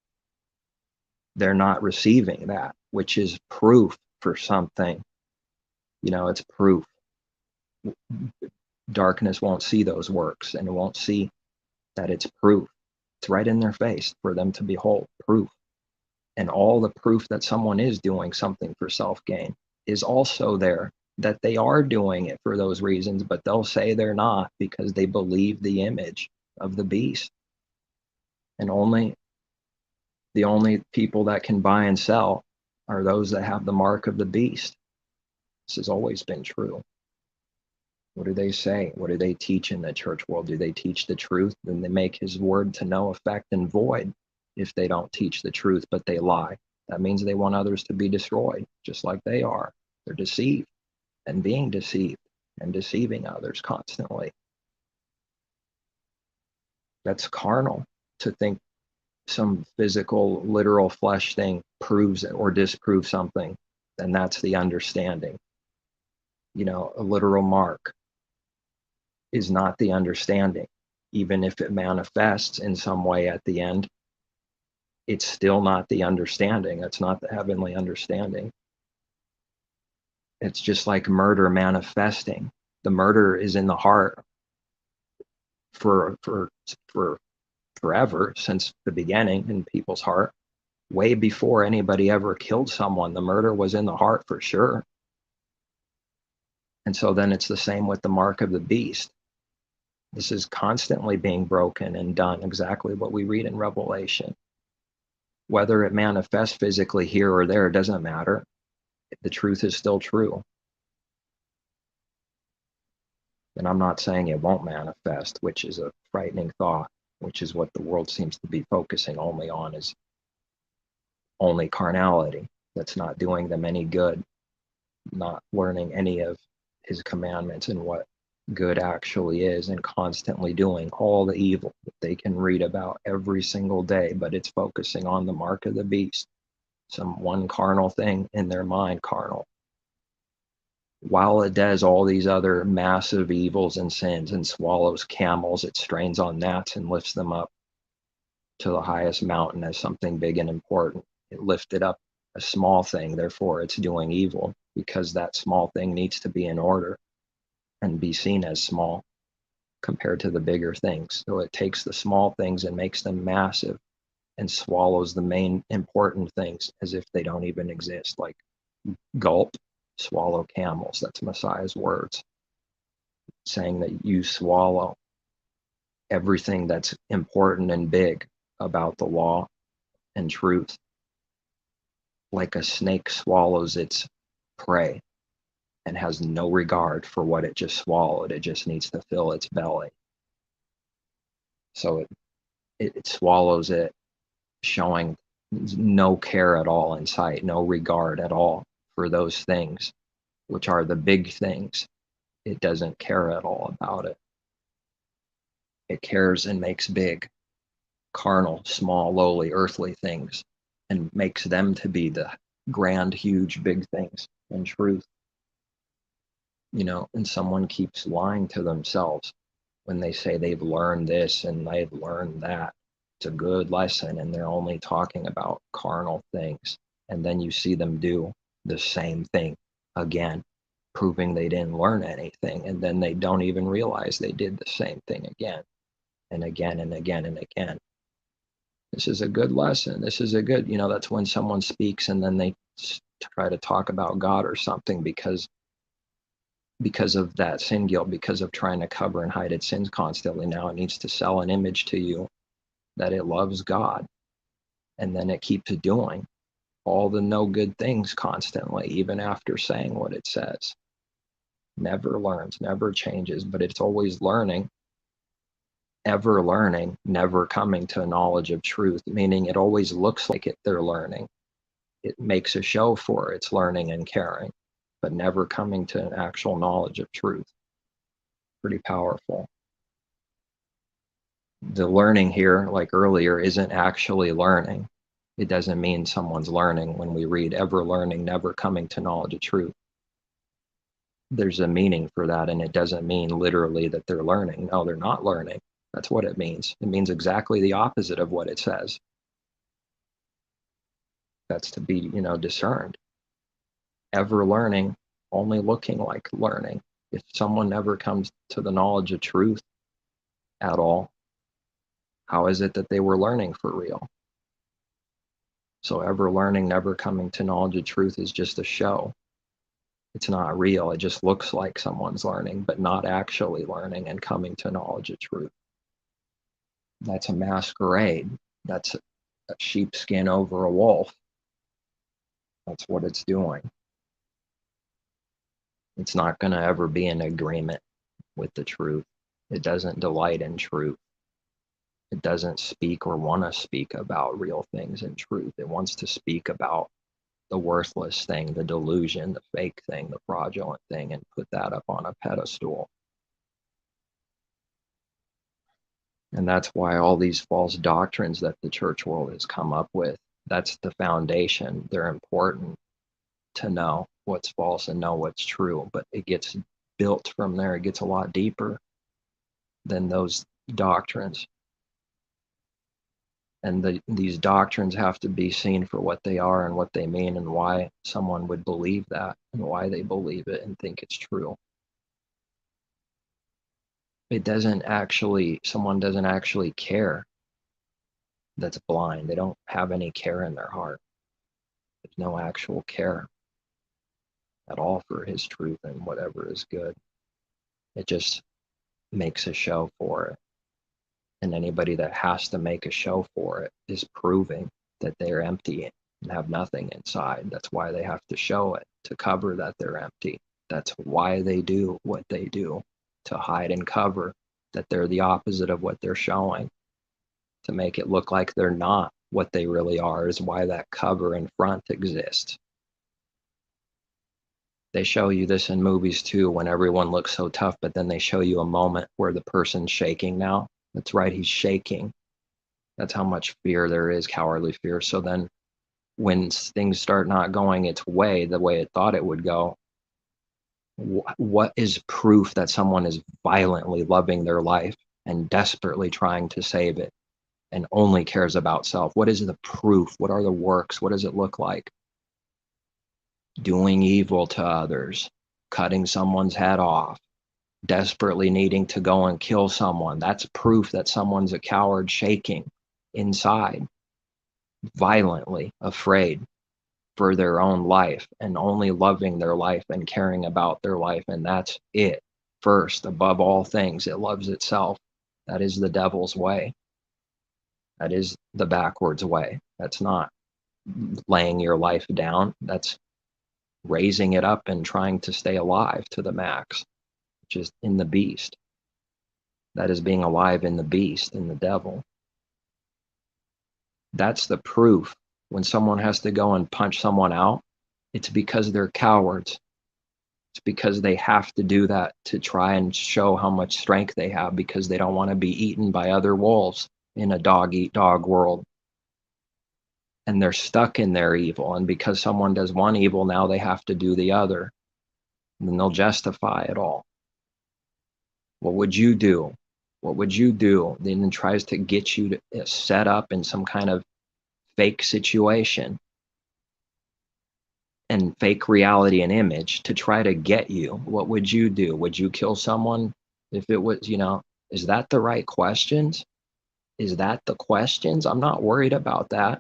they're not receiving that, which is proof for something. It's proof. Darkness won't see those works, and it won't see that it's proof. It's right in their face for them to behold, proof. And all the proof that someone is doing something for self-gain is also there, that they are doing it for those reasons, but they'll say they're not, because they believe the image of the beast. And the only people that can buy and sell are those that have the mark of the beast. This has always been true. What do they say? What do they teach in the church world? Do they teach the truth? Then they make his word to no effect and void if they don't teach the truth, but they lie. That means they want others to be destroyed, just like they are. They're deceived and being deceived and deceiving others constantly. That's carnal to think some physical, literal flesh thing proves or disproves something, then that's the understanding. A literal mark is not the understanding, even if it manifests in some way at the end. it's still not the understanding. It's not the heavenly understanding. It's just like murder manifesting. The murder is in the heart for forever, since the beginning, in people's heart. Way before anybody ever killed someone, the murder was in the heart for sure. And so then it's the same with the mark of the beast. This is constantly being broken and done, exactly what we read in Revelation. Whether it manifests physically here or there, it doesn't matter. The truth is still true. And I'm not saying it won't manifest, which is a frightening thought, which is what the world seems to be focusing only on, is only carnality. That's not doing them any good, not learning any of his commandments and what good actually is, and constantly doing all the evil that they can read about every single day, but it's focusing on the mark of the beast, some one carnal thing in their mind, carnal, while it does all these other massive evils and sins and swallows camels. It strains on gnats and lifts them up to the highest mountain as something big and important. It lifted up a small thing, therefore it's doing evil, because that small thing needs to be in order and be seen as small compared to the bigger things. So it takes the small things and makes them massive, and swallows the main important things as if they don't even exist, like gulp, swallow camels. That's Messiah's words, saying that you swallow everything that's important and big about the law and truth, like a snake swallows its prey and has no regard for what it just swallowed. It just needs to fill its belly. So it swallows it, showing no care at all in sight, no regard at all for those things, which are the big things. It doesn't care at all about it. It cares and makes big, carnal, small, lowly, earthly things, and makes them to be the grand, huge, big things in truth. And someone keeps lying to themselves when they say they've learned this and they've learned that. It's a good lesson, and they're only talking about carnal things. And then you see them do the same thing again, proving they didn't learn anything. And then they don't even realize they did the same thing again and again and again and again. This is a good lesson. This is a good, that's when someone speaks and then they try to talk about God or something because of that sin guilt, because of trying to cover and hide its sins constantly. Now it needs to sell an image to you that it loves God. And then it keeps doing all the no good things constantly, even after saying what it says. Never learns, never changes, but it's always learning, ever learning, never coming to a knowledge of truth, meaning it always looks like they're learning. It makes a show for its learning and caring, but never coming to an actual knowledge of truth. Pretty powerful. The learning here, like earlier, isn't actually learning. It doesn't mean someone's learning when we read ever learning, never coming to knowledge of truth. There's a meaning for that, and it doesn't mean literally that they're learning. No, they're not learning. That's what it means. It means exactly the opposite of what it says. That's to be, discerned. Ever learning, only looking like learning. If someone never comes to the knowledge of truth at all, how is it that they were learning for real? So ever learning, never coming to knowledge of truth is just a show. It's not real. It just looks like someone's learning, but not actually learning and coming to knowledge of truth. That's a masquerade. That's a sheepskin over a wolf. That's what it's doing. It's not going to ever be in agreement with the truth. It doesn't delight in truth. It doesn't speak or want to speak about real things in truth. It wants to speak about the worthless thing, the delusion, the fake thing, the fraudulent thing, and put that up on a pedestal. And that's why all these false doctrines that the church world has come up with, that's the foundation. They're important to know what's false and know what's true, but it gets built from there. It gets a lot deeper than those doctrines. And these doctrines have to be seen for what they are and what they mean, and why someone would believe that and why they believe it and think it's true. Someone doesn't actually care that's blind. They don't have any care in their heart. There's no actual care at all for his truth and whatever is good. It just makes a show for it. And anybody that has to make a show for it is proving that they're empty and have nothing inside. That's why they have to show it, to cover that they're empty. That's why they do what they do, to hide and cover that they're the opposite of what they're showing, to make it look like they're not what they really are, is why that cover in front exists. They show you this in movies too, when everyone looks so tough, but then they show you a moment where the person's shaking now. That's right, he's shaking. That's how much fear there is, cowardly fear. So then when things start not going its way, the way it thought it would go, what is proof that someone is violently loving their life and desperately trying to save it and only cares about self? What is the proof? What are the works? What does it look like? Doing evil to others, cutting someone's head off, desperately needing to go and kill someone. That's proof that someone's a coward, shaking inside, violently afraid for their own life and only loving their life and caring about their life. And that's it. First, above all things, it loves itself. That is the devil's way. That is the backwards way. That's not laying your life down. That's raising it up and trying to stay alive to the max, which is in the beast. That is being alive in the beast, in the devil. That's the proof. When someone has to go and punch someone out, it's because they're cowards. It's because they have to do that to try and show how much strength they have, because they don't want to be eaten by other wolves in a dog-eat-dog world. And they're stuck in their evil. And because someone does one evil, now they have to do the other. And then they'll justify it all. What would you do? What would you do? Then tries to get you to set up in some kind of fake situation and fake reality and image to try to get you. What would you do? Would you kill someone if it was, is that the right questions? Is that the questions? I'm not worried about that.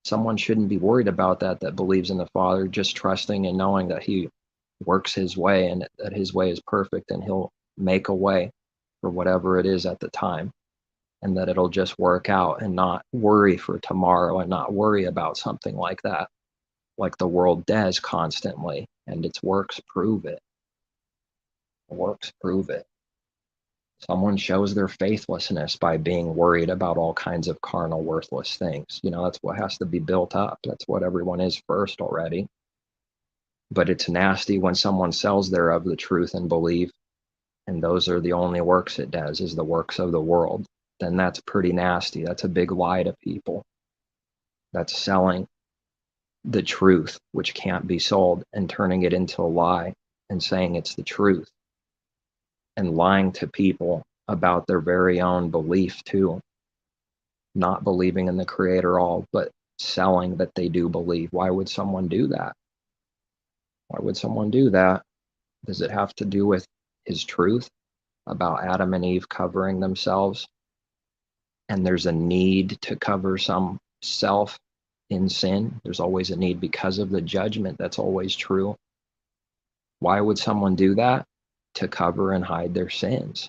Someone shouldn't be worried about that believes in the Father, just trusting and knowing that he works his way and that his way is perfect and he'll make a way for whatever it is at the time, and that it'll just work out, and not worry for tomorrow and not worry about something like that, like the world does constantly, and its works prove it. Works prove it. Someone shows their faithlessness by being worried about all kinds of carnal, worthless things. That's what has to be built up. That's what everyone is first already. But it's nasty when someone sells thereof the truth and believe, and those are the only works it does, is the works of the world. Then that's pretty nasty. That's a big lie to people. That's selling the truth, which can't be sold, and turning it into a lie and saying it's the truth, and lying to people about their very own belief too. Not believing in the Creator all, but selling that they do believe. Why would someone do that? Why would someone do that? Does it have to do with his truth about Adam and Eve covering themselves? And there's a need to cover some self in sin. There's always a need because of the judgment. That's always true. Why would someone do that? To cover and hide their sins,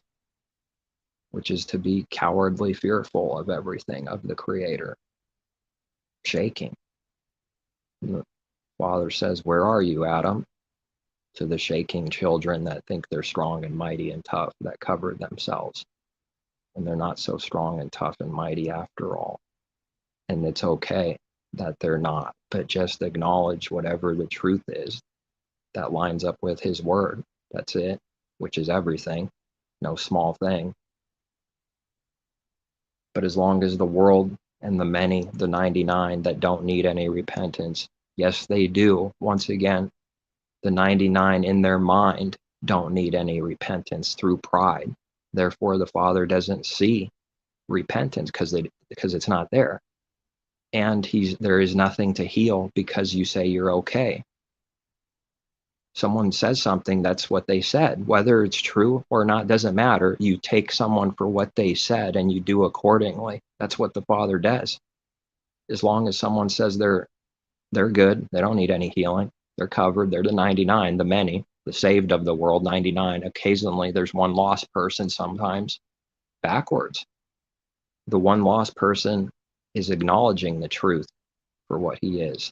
which is to be cowardly fearful of everything, of the Creator. Shaking. And the Father says, "Where are you, Adam?" To the shaking children that think they're strong and mighty and tough, that cover themselves. And they're not so strong and tough and mighty after all. And it's okay that they're not, but just acknowledge whatever the truth is that lines up with his word. That's it, which is everything, no small thing. But as long as the world and the many, the 99 that don't need any repentance, yes, they do. Once again, the 99 in their mind don't need any repentance through pride. Therefore, the Father doesn't see repentance because they because it's not there. And there is nothing to heal because you say you're okay. Someone says something, that's what they said. Whether it's true or not doesn't matter. You take someone for what they said and you do accordingly. That's what the Father does. As long as someone says they're good, they don't need any healing, they're covered, they're the 99, the many, the saved of the world, 99. Occasionally there's one lost person, sometimes backwards. The one lost person is acknowledging the truth for what he is.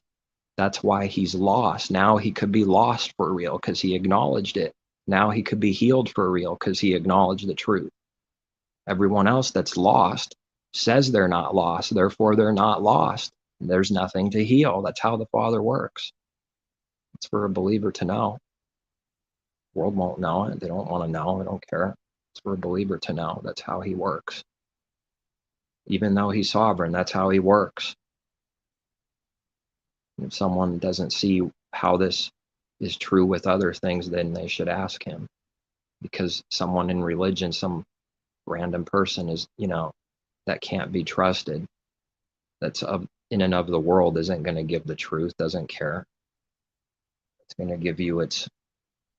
That's why he's lost. Now he could be lost for real because he acknowledged it. Now he could be healed for real because he acknowledged the truth. Everyone else that's lost says they're not lost, therefore they're not lost. There's nothing to heal. That's how the Father works. It's for a believer to know. The world won't know it. They don't want to know. They don't care. It's for a believer to know. That's how he works. Even though he's sovereign, that's how he works. If someone doesn't see how this is true with other things, then they should ask him. Because someone in religion, some random person is, that can't be trusted, that's in and of the world, isn't going to give the truth, doesn't care. It's going to give you its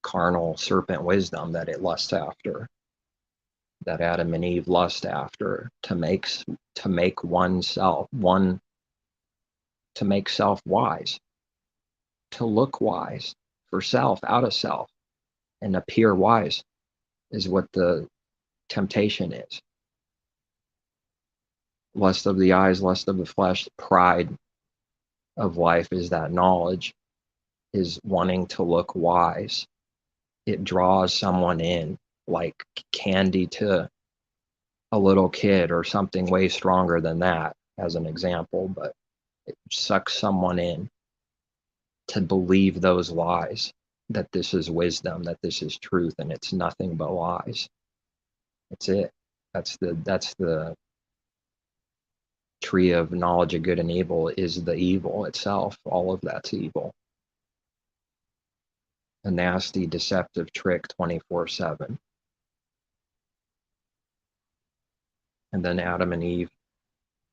carnal serpent wisdom that it lusts after, that Adam and Eve lust after, to make oneself, to make self wise, to look wise for self, out of self, and appear wise is what the temptation is. Lust of the eyes, lust of the flesh, pride of life is that knowledge, is wanting to look wise. It draws someone in like candy to a little kid, or something way stronger than that as an example, but it sucks someone in to believe those lies, that this is wisdom, that this is truth, and it's nothing but lies. That's it. That's the tree of knowledge of good and evil, is the evil itself. All of that's evil. A nasty, deceptive trick 24/7. And then Adam and Eve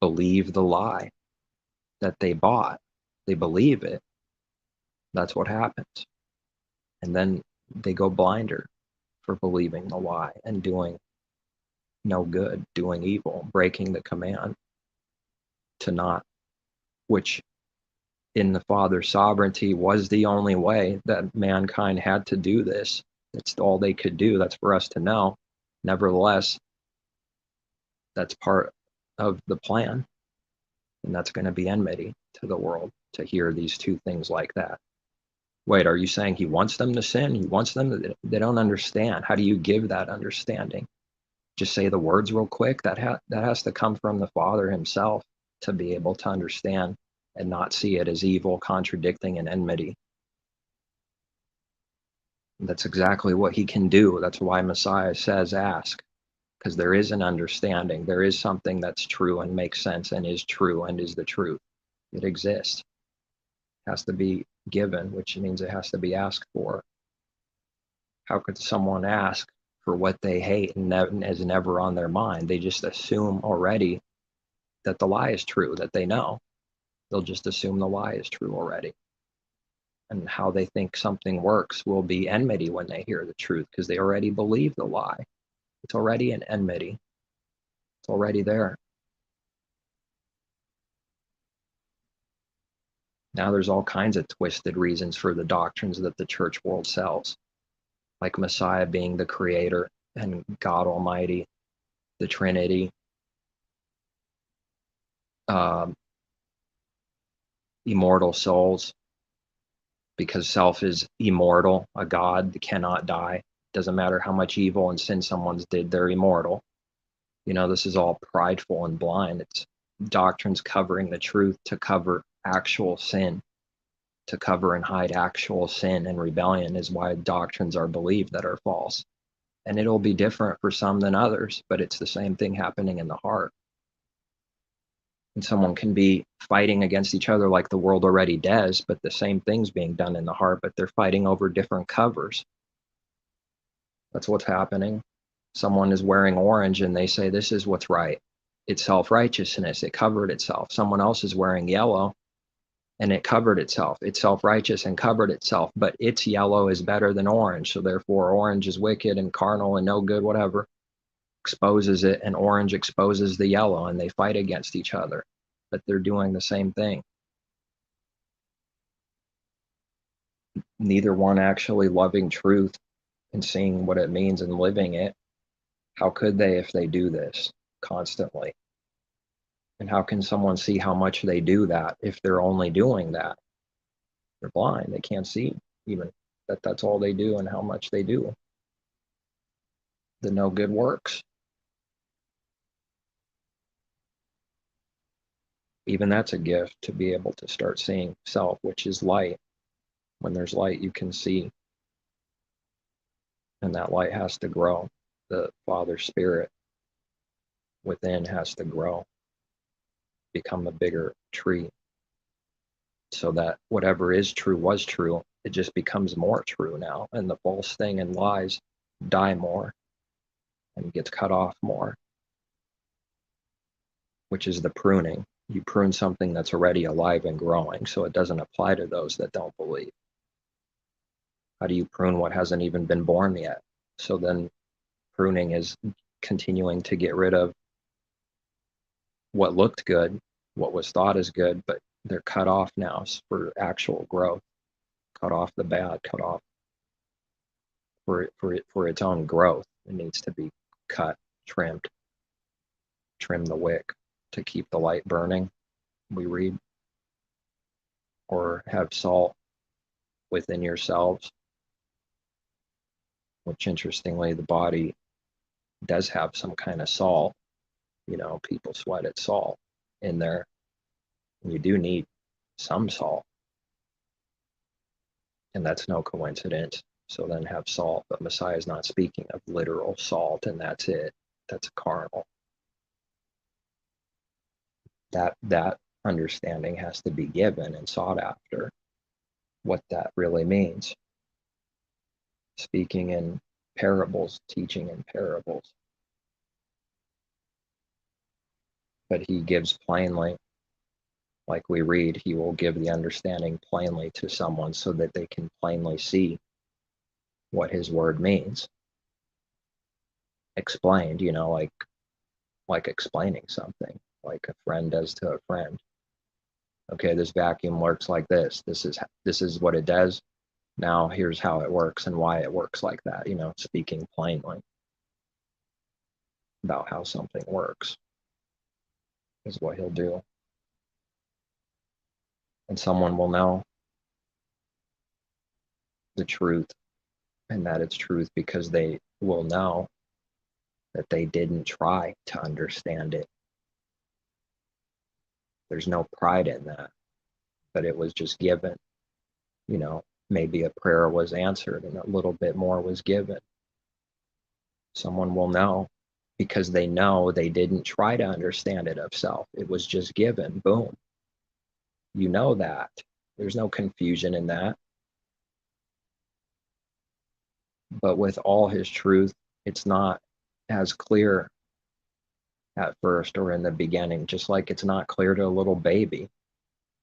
believe the lie that they bought. They believe it. That's what happens. And then they go blinder for believing the lie and doing no good, doing evil, breaking the command to not, which in the Father's sovereignty was the only way that mankind had to do this. It's all they could do. That's for us to know. Nevertheless, that's part of the plan. And that's going to be enmity to the world to hear these two things like that. Wait, are you saying he wants them to sin? He wants them to, they don't understand. How do you give that understanding? Just say the words real quick. That has to come from the Father himself to be able to understand and not see it as evil, contradicting, and enmity. That's exactly what he can do. That's why Messiah says ask, because there is an understanding. There is something that's true and makes sense and is true and is the truth. It exists. It has to be given, which means it has to be asked for. How could someone ask for what they hate and is never on their mind? They just assume already that the lie is true, that they know. They'll just assume the lie is true already. And how they think something works will be enmity when they hear the truth, because they already believe the lie. It's already an enmity. It's already there. Now there's all kinds of twisted reasons for the doctrines that the church world sells, like Messiah being the creator and God Almighty, the Trinity, immortal souls, because self is immortal. A God cannot die. Doesn't matter how much evil and sin someone's did, they're immortal. This is all prideful and blind. It's doctrines covering the truth to cover actual sin, to cover and hide actual sin and rebellion is why doctrines are believed that are false. And it'll be different for some than others, but it's the same thing happening in the heart. And someone can be fighting against each other like the world already does, but the same thing's being done in the heart, but they're fighting over different covers. That's what's happening. Someone is wearing orange and they say this is what's right. It's self-righteousness. It covered itself. Someone else is wearing yellow, and it covered itself. It's self-righteous and covered itself, but its yellow is better than orange. So therefore, orange is wicked and carnal and no good, whatever. Exposes it, and orange exposes the yellow, and they fight against each other. But they're doing the same thing. Neither one actually loving truth and seeing what it means and living it. How could they if they do this constantly? And how can someone see how much they do that if they're only doing that? They're blind. They can't see even that that's all they do and how much they do. The no good works. Even that's a gift, to be able to start seeing self, which is light. When there's light, you can see. And that light has to grow. The Father Spirit within has to grow, become a bigger tree, so that whatever is true was true. It just becomes more true now, and the false thing and lies die more and gets cut off more, which is the pruning. You prune something that's already alive and growing, so it doesn't apply to those that don't believe. How do you prune what hasn't even been born yet? So then pruning is continuing to get rid of what looked good, what was thought as good, but they're cut off now for actual growth. Cut off the bad, cut off for its own growth. It needs to be cut, trimmed, trim the wick to keep the light burning, we read. Or have salt within yourselves, which interestingly, the body does have some kind of salt. People sweat at salt in there. You do need some salt. And that's no coincidence. So then have salt, but Messiah is not speaking of literal salt, and that's it. That's carnal. That understanding has to be given and sought after, what that really means. Speaking in parables, teaching in parables. But he gives plainly, like we read, he will give the understanding plainly to someone so that they can plainly see what his word means. Explained, like explaining something, like a friend does to a friend. Okay, this vacuum works like this. This is what it does. Now here's how it works and why it works like that. Speaking plainly about how something works is what he'll do. And someone will know the truth, and that it's truth because they will know that they didn't try to understand it. There's no pride in that, but it was just given. Maybe a prayer was answered and a little bit more was given. Someone will know because they know they didn't try to understand it of self. It was just given. Boom. You know that. There's no confusion in that. But with all his truth, it's not as clear at first or in the beginning, just like it's not clear to a little baby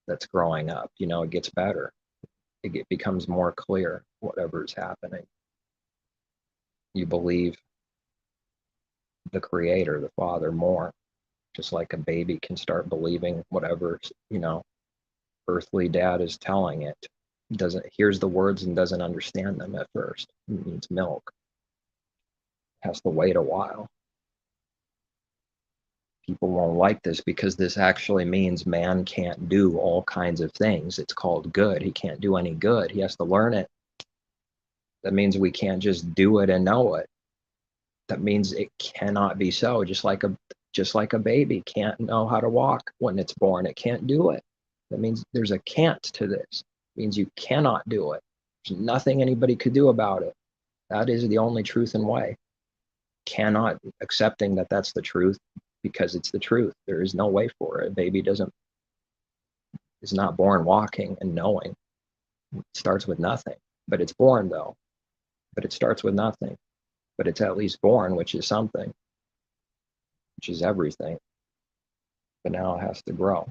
that's growing up. It gets better. It becomes more clear, whatever's happening. You believe the Creator, the Father, more, just like a baby can start believing whatever, earthly dad is telling it. Hears the words and doesn't understand them at first. It needs milk. Has to wait a while. People won't like this because this actually means man can't do all kinds of things. It's called good. He can't do any good. He has to learn it. That means we can't just do it and know it. That means it cannot be so. Just like a baby can't know how to walk when it's born. It can't do it. That means there's a can't to this. It means you cannot do it. There's nothing anybody could do about it. That is the only truth and way. Cannot, accepting that that's the truth because it's the truth. There is no way for it. A baby is not born walking and knowing. It starts with nothing, but it's born though. But it starts with nothing, but it's at least born, which is something, which is everything. but now it has to grow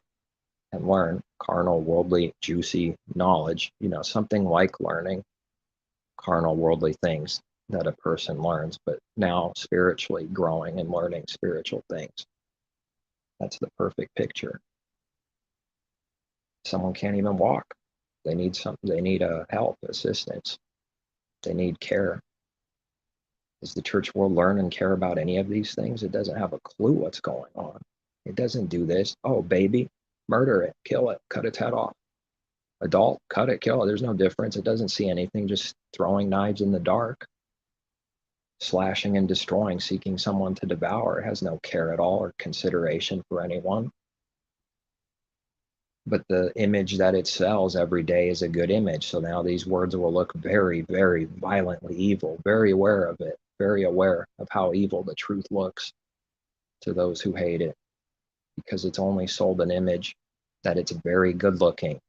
and learn carnal, worldly, juicy knowledge, something like learning carnal, worldly things that a person learns, but now spiritually growing and learning spiritual things. That's the perfect picture. Someone can't even walk. They need help, assistance. They need care. Does the church world learn and care about any of these things? It doesn't have a clue what's going on. It doesn't do this. Oh, baby, murder it, kill it, cut its head off. Adult, cut it, kill it. There's no difference. It doesn't see anything, just throwing knives in the dark, slashing and destroying, seeking someone to devour. It has no care at all or consideration for anyone. But the image that it sells every day is a good image. So now these words will look very, very violently evil, very aware of it, very aware of how evil the truth looks to those who hate it, because it's only sold an image that it's very good looking,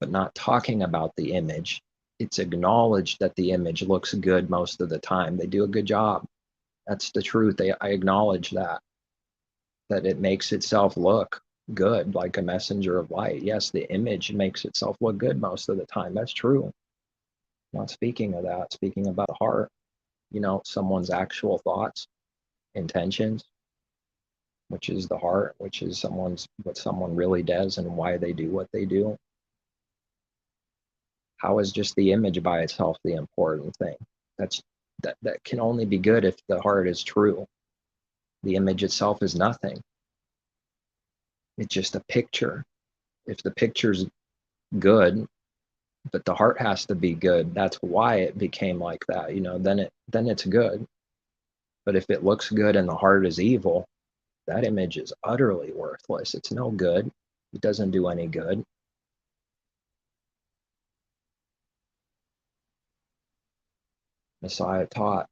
but not talking about the image. It's acknowledged that the image looks good most of the time. They do a good job. That's the truth. I acknowledge that it makes itself look good, like a messenger of light. Yes, the image makes itself look good most of the time. That's true. Not speaking of that, speaking about the heart, someone's actual thoughts, intentions, which is the heart, which is what someone really does and why they do what they do. How is just the image by itself the important thing? That can only be good if the heart is true. The image itself is nothing. It's just a picture. If the picture's good, but the heart has to be good, that's why it became like that, then it's good. But if it looks good and the heart is evil, that image is utterly worthless. It's no good. It doesn't do any good. Messiah taught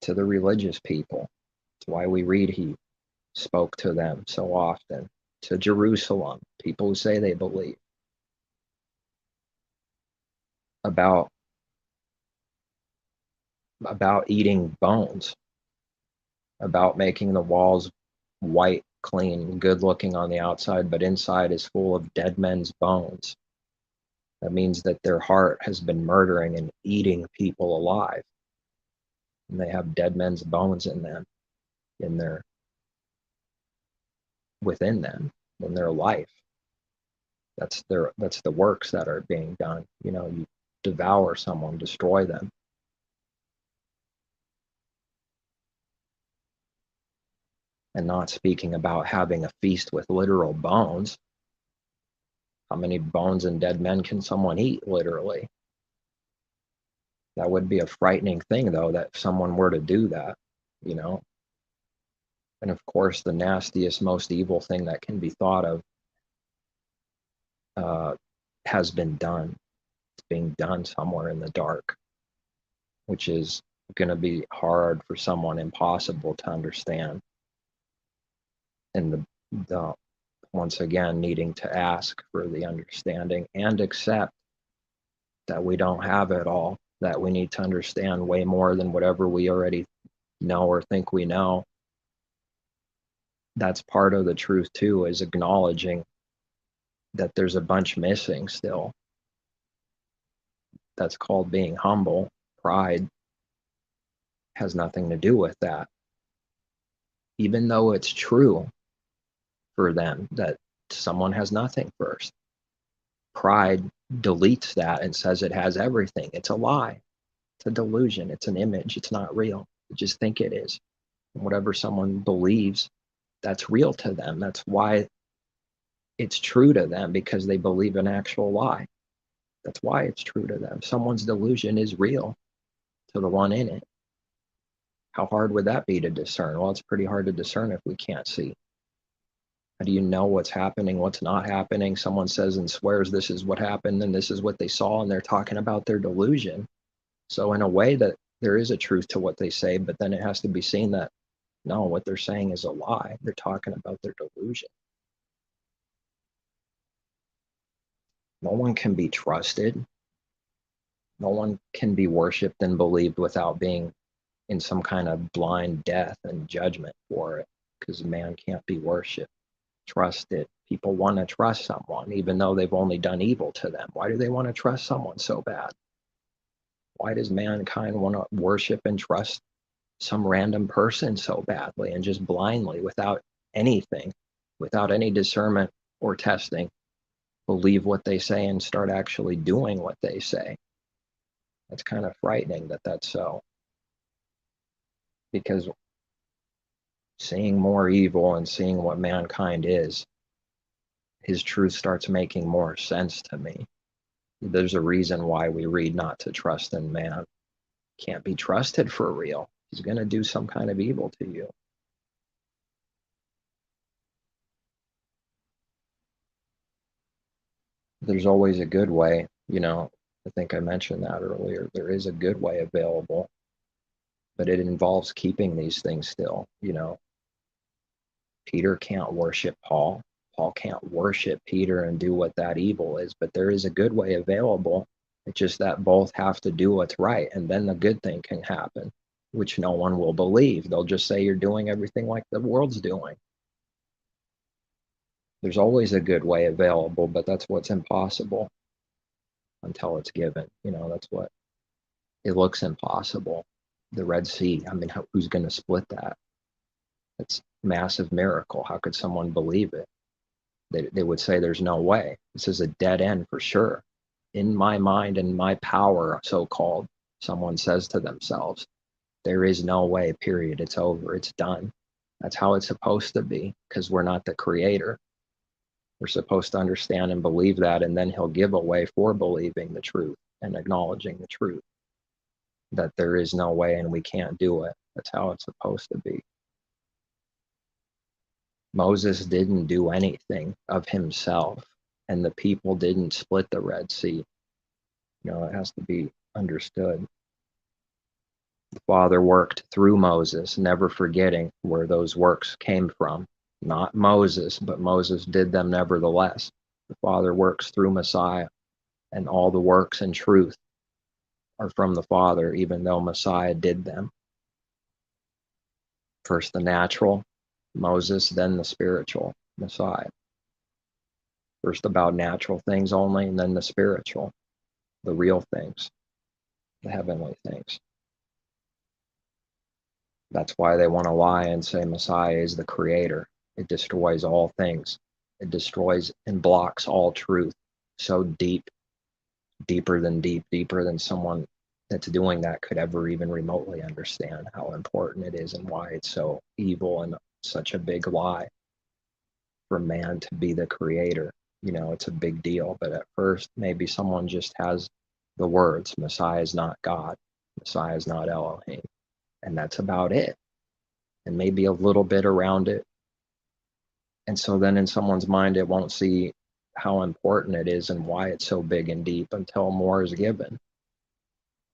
to the religious people. That's why we read he spoke to them so often. To Jerusalem, people who say they believe, about eating bones, about making the walls white, clean, good looking on the outside, but inside is full of dead men's bones. That means that their heart has been murdering and eating people alive. And they have dead men's bones in them, within them, in their life. That's the works that are being done. You devour someone, destroy them. And not speaking about having a feast with literal bones. How many bones and dead men can someone eat, literally? That would be a frightening thing, though, that someone were to do that, And of course, the nastiest, most evil thing that can be thought of has been done. It's being done somewhere in the dark, which is going to be hard for someone, impossible to understand. And the once again, needing to ask for the understanding and accept that we don't have it all, that we need to understand way more than whatever we already know or think we know. That's part of the truth too, is acknowledging that there's a bunch missing still. That's called being humble. Pride has nothing to do with that. Even though it's true for them that someone has nothing first, pride deletes that and says it has everything. It's a lie. It's a delusion. It's an image. It's not real. You just think it is. And whatever someone believes, that's real to them. That's why it's true to them, because they believe an actual lie. That's why it's true to them. Someone's delusion is real to the one in it. How hard would that be to discern? Well, it's pretty hard to discern if we can't see. How do you know what's happening, what's not happening? Someone says and swears this is what happened and this is what they saw, and they're talking about their delusion. So in a way that there is a truth to what they say, but then it has to be seen that no, what they're saying is a lie. They're talking about their delusion. No one can be trusted. No one can be worshipped and believed without being in some kind of blind death and judgment for it. because man can't be worshipped, trusted. People want to trust someone, even though they've only done evil to them. Why do they want to trust someone so bad? Why does mankind want to worship and trust some random person so badly and just blindly, without anything, without any discernment or testing, believe what they say and start actually doing what they say? It's kind of frightening that that's so, because seeing more evil and seeing what mankind is, his truth starts making more sense to me. There's a reason why we read not to trust in man. Can't be trusted for real. He's going to do some kind of evil to you. There's always a good way, I think I mentioned that earlier. There is a good way available, but it involves keeping these things still. Peter can't worship Paul. Paul can't worship Peter and do what that evil is, but there is a good way available. It's just that both have to do what's right, and then the good thing can happen, which no one will believe. They'll just say you're doing everything like the world's doing. There's always a good way available, but that's what's impossible until it's given. That's what it looks impossible. The Red Sea, I mean, who's going to split that? It's a massive miracle. How could someone believe it? They would say there's no way. This is a dead end for sure. In my mind and my power, so-called, someone says to themselves, there is no way, period. It's over. It's done. That's how it's supposed to be, because we're not the creator. We're supposed to understand and believe that, and then he'll give a way for believing the truth and acknowledging the truth, that there is no way and we can't do it. That's how it's supposed to be. Moses didn't do anything of himself, and the people didn't split the Red Sea. It has to be understood. The Father worked through Moses, never forgetting where those works came from. Not Moses, but Moses did them nevertheless. The Father works through Messiah, and all the works and truth are from the Father, even though Messiah did them. First the natural, Moses, then the spiritual, Messiah. First about natural things only, and then the spiritual, the real things, the heavenly things. That's why they want to lie and say Messiah is the creator. It destroys all things. It destroys and blocks all truth so deep, deeper than someone that's doing that could ever even remotely understand how important it is and why it's so evil and such a big lie for man to be the creator. It's a big deal, but at first maybe someone just has the words, Messiah is not God, Messiah is not Elohim, and that's about it, and maybe a little bit around it. And so then in someone's mind it won't see how important it is and why it's so big and deep until more is given.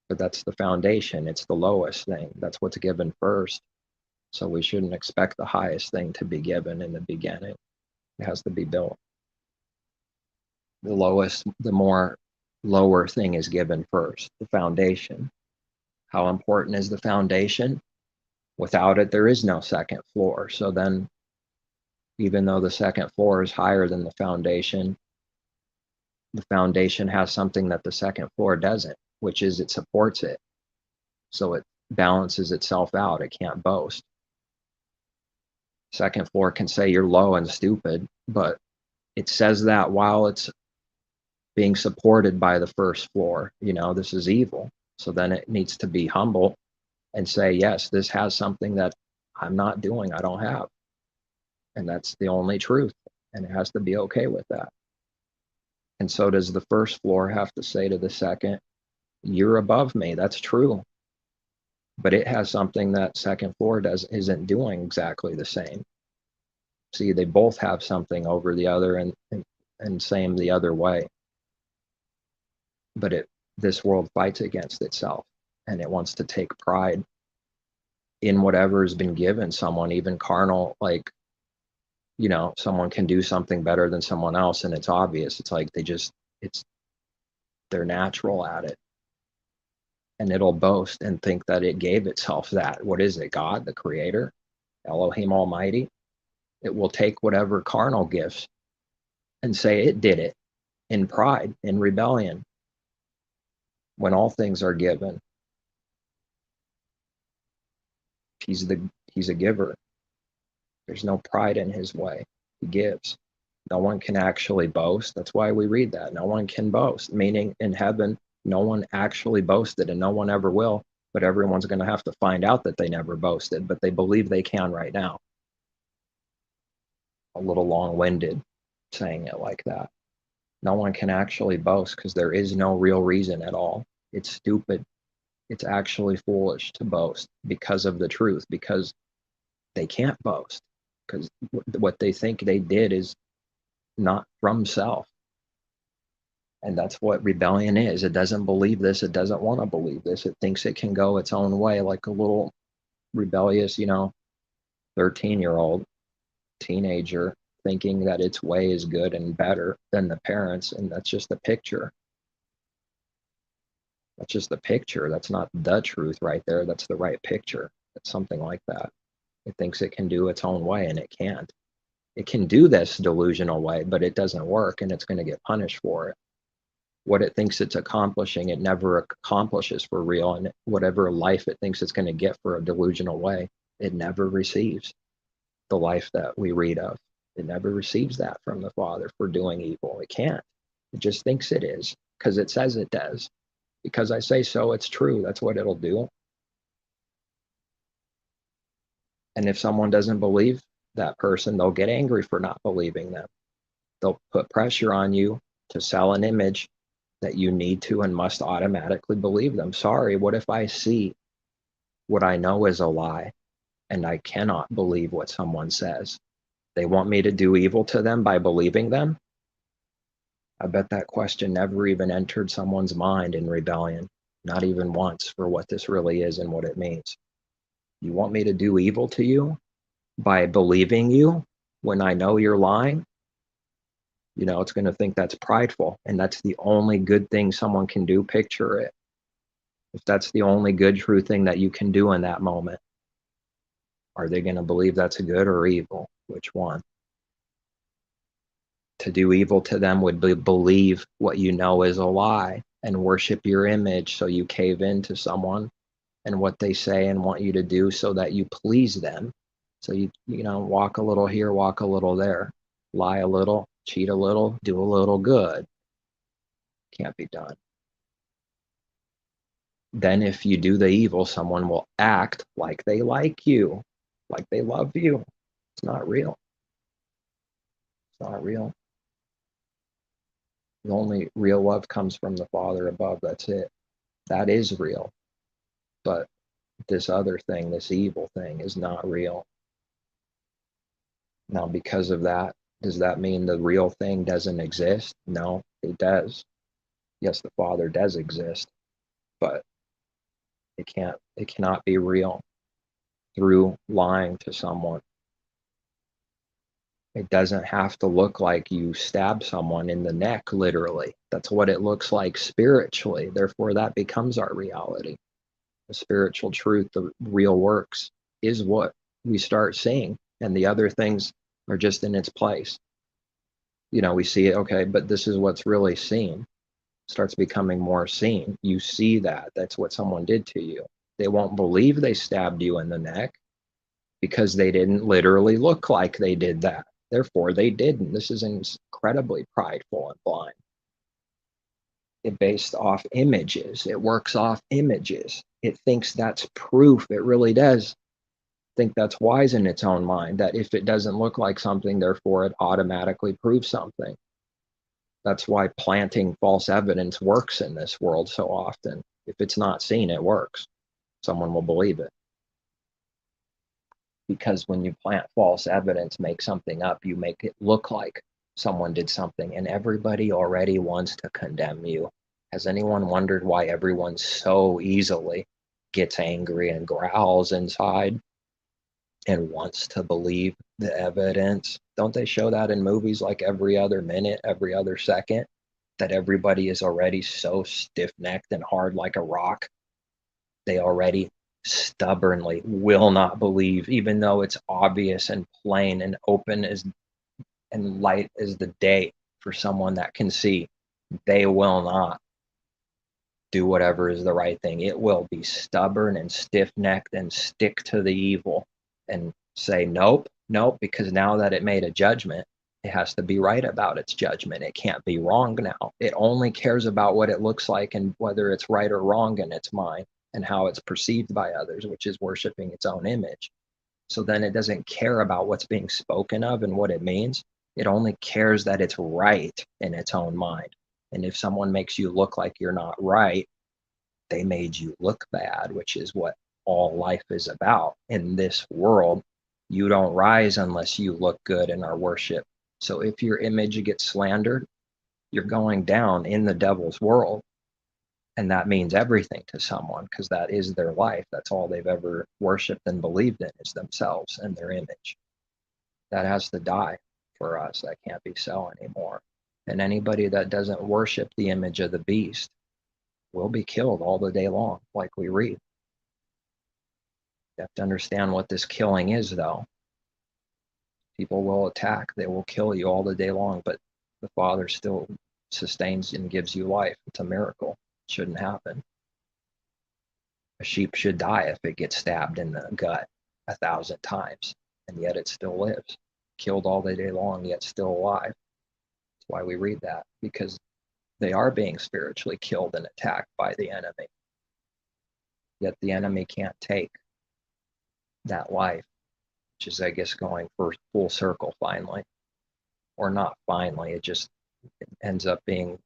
But that's the foundation. It's the lowest thing. That's what's given first. So we shouldn't expect the highest thing to be given in the beginning. It has to be built. The more lower thing is given first, the foundation. How important is the foundation? Without it, there is no second floor. So then, even though the second floor is higher than the foundation has something that the second floor doesn't, which is it supports it. So it balances itself out. It can't boast. Second floor can say you're low and stupid, but it says that while it's being supported by the first floor. This is evil. So then it needs to be humble and say, yes, this has something that I'm not doing, I don't have. And that's the only truth. And it has to be okay with that. And so does the first floor have to say to the second, you're above me. That's true. But it has something that second floor isn't doing exactly the same. See, they both have something over the other and same the other way. But this world fights against itself, and it wants to take pride in whatever has been given someone, even carnal, like, someone can do something better than someone else, and it's obvious. It's like they're natural at it. And it'll boast and think that it gave itself that. What is it, God, the creator? Elohim Almighty, it will take whatever carnal gifts and say it did it in pride, in rebellion, when all things are given. He's a giver. There's no pride in his way. He gives. No one can actually boast. That's why we read that. No one can boast, meaning in heaven, no one actually boasted and no one ever will, but everyone's going to have to find out that they never boasted, but they believe they can right now. A little long-winded saying it like that. No one can actually boast because there is no real reason at all. It's stupid. It's actually foolish to boast because of the truth, because they can't boast, because what they think they did is not from self. And that's what rebellion is. It doesn't believe this. It doesn't want to believe this. It thinks it can go its own way, like a little rebellious, 13-year-old teenager thinking that its way is good and better than the parents. And that's just a picture. That's just the picture. That's not the truth right there. That's the right picture. It's something like that. It thinks it can do its own way and it can't. It can do this delusional way, but it doesn't work and it's going to get punished for it. What it thinks it's accomplishing, it never accomplishes for real. And whatever life it thinks it's going to get for a delusional way, it never receives the life that we read of. It never receives that from the Father for doing evil. It can't. It just thinks it is because it says it does. Because I say so, it's true. That's what it'll do. And if someone doesn't believe that person, they'll get angry for not believing them. They'll put pressure on you to sell an image that you need to and must automatically believe them. Sorry, what if I see what I know is a lie and I cannot believe what someone says? They want me to do evil to them by believing them? I bet that question never even entered someone's mind in rebellion, not even once, for what this really is and what it means. You want me to do evil to you by believing you when I know you're lying? It's going to think that's prideful, and that's the only good thing someone can do. Picture it. If that's the only good, true thing that you can do in that moment, are they going to believe that's a good or evil? Which one? To do evil to them would believe what you know is a lie and worship your image, so you cave into someone and what they say and want you to do so that you please them. So you walk a little here, walk a little there, lie a little, cheat a little, do a little good. Can't be done. Then if you do the evil, someone will act like they like you, like they love you. It's not real. It's not real. The only real love comes from the Father above. That's it. That is real. But this other thing, this evil thing, is not real. Now, because of that, does that mean the real thing doesn't exist? No, it does. Yes, the Father does exist, but it cannot be real through lying to someone. It doesn't have to look like you stab someone in the neck, literally. That's what it looks like spiritually. Therefore, that becomes our reality. The spiritual truth, the real works, is what we start seeing, and the other things are just in its place. We see it, okay, but this is what's really seen. Starts becoming more seen. You see that. That's what someone did to you. They won't believe they stabbed you in the neck because they didn't literally look like they did that. Therefore, they didn't. This is incredibly prideful and blind. It based off images. It works off images. It thinks that's proof. It really does think that's wise in its own mind, that if it doesn't look like something, therefore it automatically proves something. That's why planting false evidence works in this world so often. If it's not seen, it works. Someone will believe it. Because when you plant false evidence, make something up, you make it look like someone did something, and everybody already wants to condemn you. Has anyone wondered why everyone so easily gets angry and growls inside and wants to believe the evidence? Don't they show that in movies like every other minute, every other second, that everybody is already so stiff-necked and hard like a rock? They already stubbornly will not believe, even though it's obvious and plain and open as and light as the day for someone that can see. They will not do whatever is the right thing. It will be stubborn and stiff-necked and stick to the evil and say, nope, nope, because now that it made a judgment, it has to be right about its judgment. It can't be wrong now. It only cares about what it looks like and whether it's right or wrong in its mind and how it's perceived by others, which is worshiping its own image. So then it doesn't care about what's being spoken of and what it means. It only cares that it's right in its own mind. And if someone makes you look like you're not right, they made you look bad, which is what all life is about. In this world, you don't rise unless you look good and are worshiped. So if your image gets slandered, you're going down in the devil's world. And that means everything to someone because that is their life. That's all they've ever worshiped and believed in is themselves and their image. That has to die for us. That can't be so anymore. And anybody that doesn't worship the image of the beast will be killed all the day long, like we read. You have to understand what this killing is, though. People will attack, they will kill you all the day long, but the Father still sustains and gives you life. It's a miracle. It shouldn't happen. A sheep should die if it gets stabbed in the gut 1,000 times, and yet it still lives. Killed all the day long, yet still alive. That's why we read that, because they are being spiritually killed and attacked by the enemy. Yet the enemy can't take that life, which is, I guess, going for full circle finally. Or not finally, it ends up being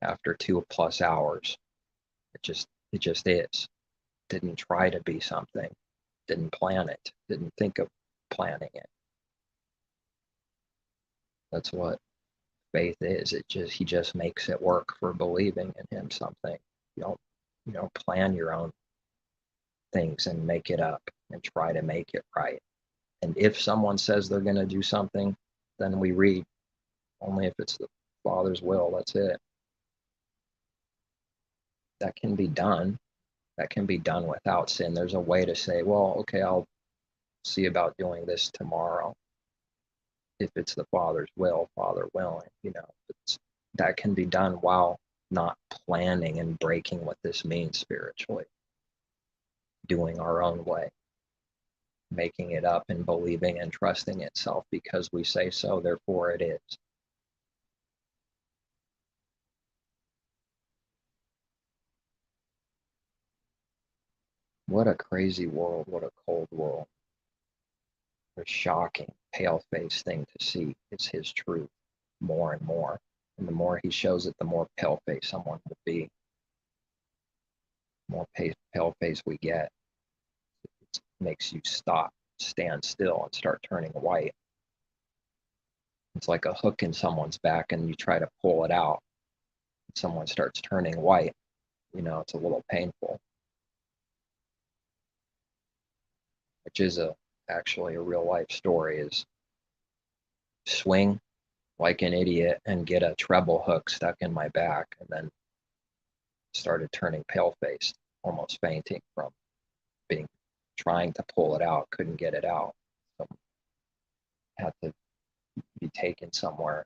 after 2+ hours. It just is. Didn't try to be something. Didn't plan it. Didn't think of planning it. That's what faith is. He just makes it work for believing in him something. You don't plan your own things and make it up and try to make it right. And if someone says they're going to do something, then we read only if it's the Father's will. That's it. That can be done. That can be done without sin. There's a way to say, well, okay, I'll see about doing this tomorrow. If it's the Father's will, Father willing, that can be done while not planning and breaking what this means spiritually. Doing our own way. Making it up and believing and trusting itself because we say so, therefore it is. What a crazy world, what a cold world. What a shocking, pale-faced thing to see is his truth more and more. And the more he shows it, the more pale-faced someone will be. The more pale-faced we get, it makes you stop, stand still, and start turning white. It's like a hook in someone's back and you try to pull it out. Someone starts turning white, it's a little painful. Which is actually a real life story, is swing like an idiot and get a treble hook stuck in my back, and then started turning pale-faced, almost fainting from trying to pull it out, couldn't get it out. So had to be taken somewhere,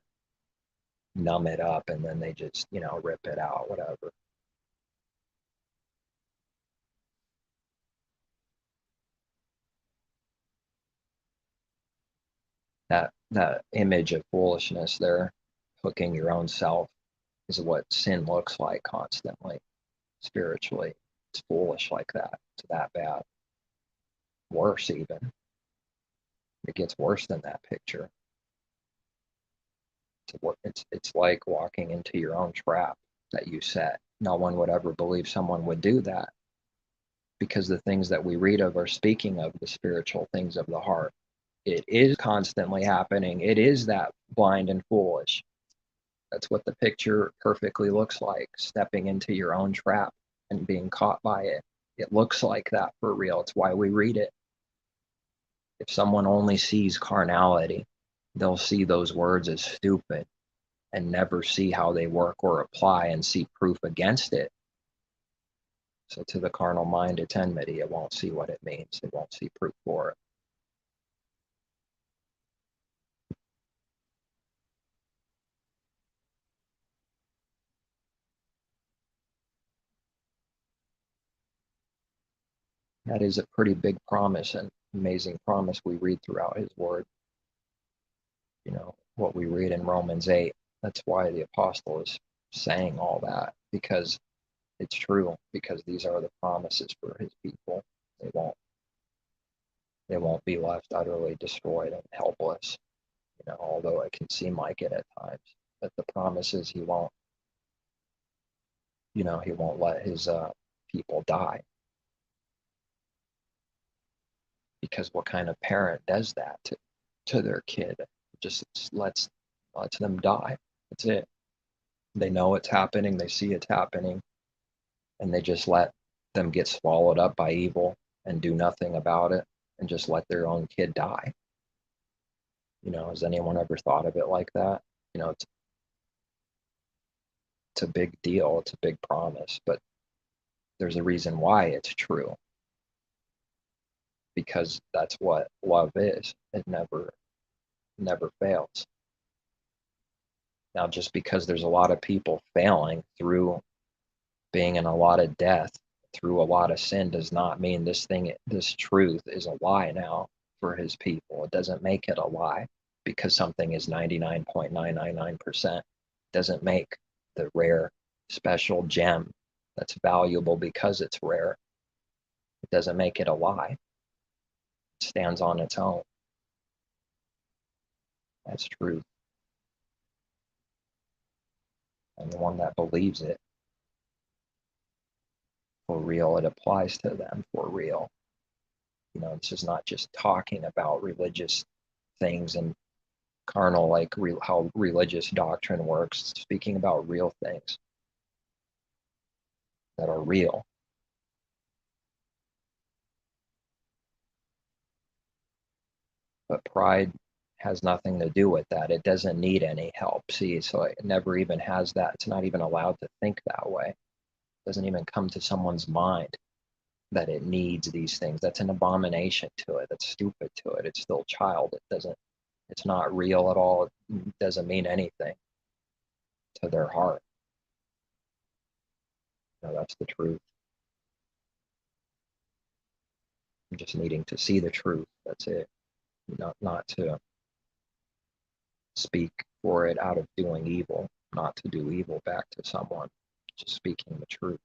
numb it up, and then they just, rip it out, whatever. That image of foolishness there, hooking your own self, is what sin looks like constantly, spiritually. It's foolish like that. It's that bad. Worse even. It gets worse than that picture. It's like walking into your own trap that you set. No one would ever believe someone would do that, because the things that we read of are speaking of the spiritual things of the heart. It is constantly happening. It is that blind and foolish. That's what the picture perfectly looks like, stepping into your own trap and being caught by it. It looks like that for real. It's why we read it. If someone only sees carnality, they'll see those words as stupid and never see how they work or apply and see proof against it. So to the carnal mind, it's enmity. It won't see what it means. It won't see proof for it. That is a pretty big promise and amazing promise we read throughout his word. You know, what we read in Romans 8, that's why the apostle is saying all that, because it's true, because these are the promises for his people. They won't be left utterly destroyed and helpless, you know, although it can seem like it at times. But the promise is he won't let his people die. Because what kind of parent does that to their kid? Just lets them die. That's it. They know it's happening, they see it's happening, and they just let them get swallowed up by evil and do nothing about it and just let their own kid die. You know, has anyone ever thought of it like that? You know, it's a big deal, it's a big promise, but there's a reason why it's true. Because that's what love is. It never fails. Now, just because there's a lot of people failing through being in a lot of death, through a lot of sin, does not mean this truth is a lie now for his people. It doesn't make it a lie because something is 99.999%. Doesn't make the rare, special gem that's valuable because it's rare. It doesn't make it a lie. It stands on its own. That's truth. And the one that believes it for real, it applies to them for real. You know, this is not just talking about religious things and carnal, like how religious doctrine works. It's speaking about real things that are real. But pride has nothing to do with that. It doesn't need any help. See, so it never even has that. It's not even allowed to think that way. It doesn't even come to someone's mind that it needs these things. That's an abomination to it. That's stupid to it. It's still child. It's not real at all. It doesn't mean anything to their heart. You know, that's the truth. I'm just needing to see the truth. That's it. Not to speak for it out of doing evil, not to do evil back to someone, just speaking the truth.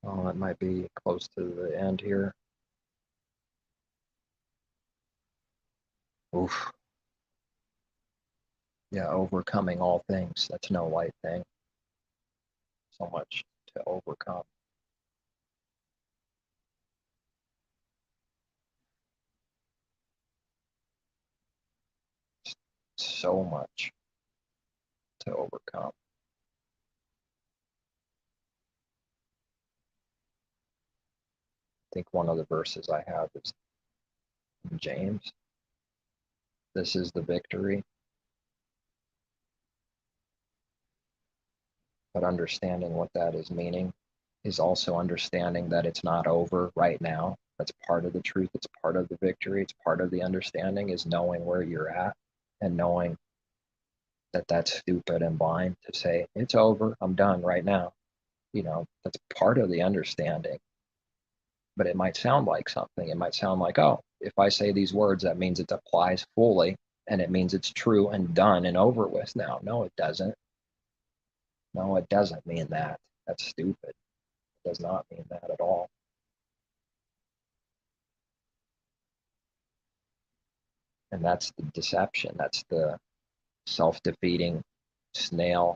Oh, it might be close to the end here. Oof. Yeah, overcoming all things. That's no light thing. So much to overcome. So much to overcome. I think one of the verses I have is in James. This is the victory. But understanding what that is meaning is also understanding that it's not over right now. That's part of the truth. It's part of the victory. It's part of the understanding is knowing where you're at and knowing that that's stupid and blind to say, it's over, I'm done right now. You know, that's part of the understanding. But it might sound like something. It might sound like, oh, if I say these words, that means it applies fully and it means it's true and done and over with now. No, it doesn't. No, it doesn't mean that. That's stupid. It does not mean that at all. And that's the deception. That's the self-defeating snail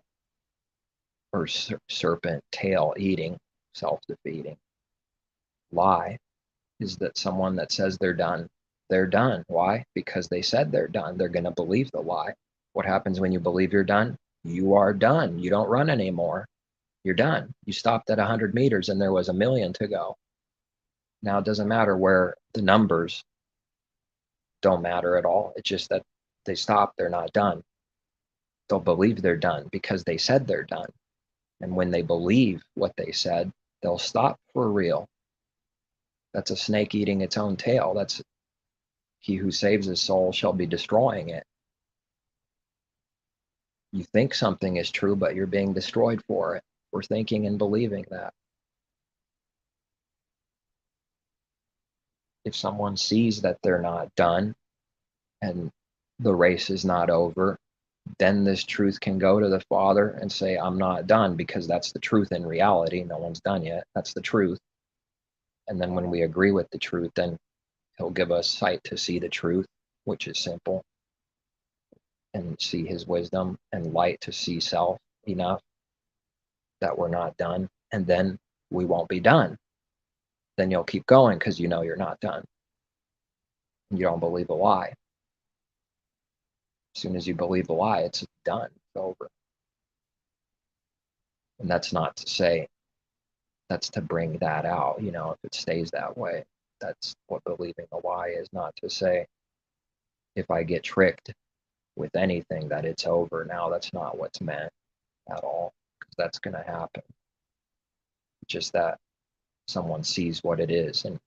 or serpent tail eating, self-defeating lie is that someone that says they're done, they're done. Why? Because they said they're done. They're going to believe the lie. What happens when you believe you're done? You are done. You don't run anymore. You're done. You stopped at 100 meters and there was a million to go. Now, it doesn't matter where the numbers don't matter at all. It's just that they stop, they're not done. They'll believe they're done because they said they're done. And when they believe what they said, they'll stop for real. That's a snake eating its own tail. That's he who saves his soul shall be destroying it. You think something is true, but you're being destroyed for it, for thinking and believing that. If someone sees that they're not done and the race is not over, then this truth can go to the Father and say, I'm not done, because that's the truth in reality. No one's done yet. That's the truth. And then when we agree with the truth, then he'll give us sight to see the truth, which is simple, and see his wisdom, and light to see self enough that we're not done. And then we won't be done. Then you'll keep going because you know you're not done. You don't believe a lie. As soon as you believe a lie, it's done. It's over. And that's not to say, that's to bring that out, if it stays that way. That's what believing a lie is, not to say if I get tricked with anything that it's over. Now, that's not what's meant at all, because that's going to happen. Just that someone sees what it is and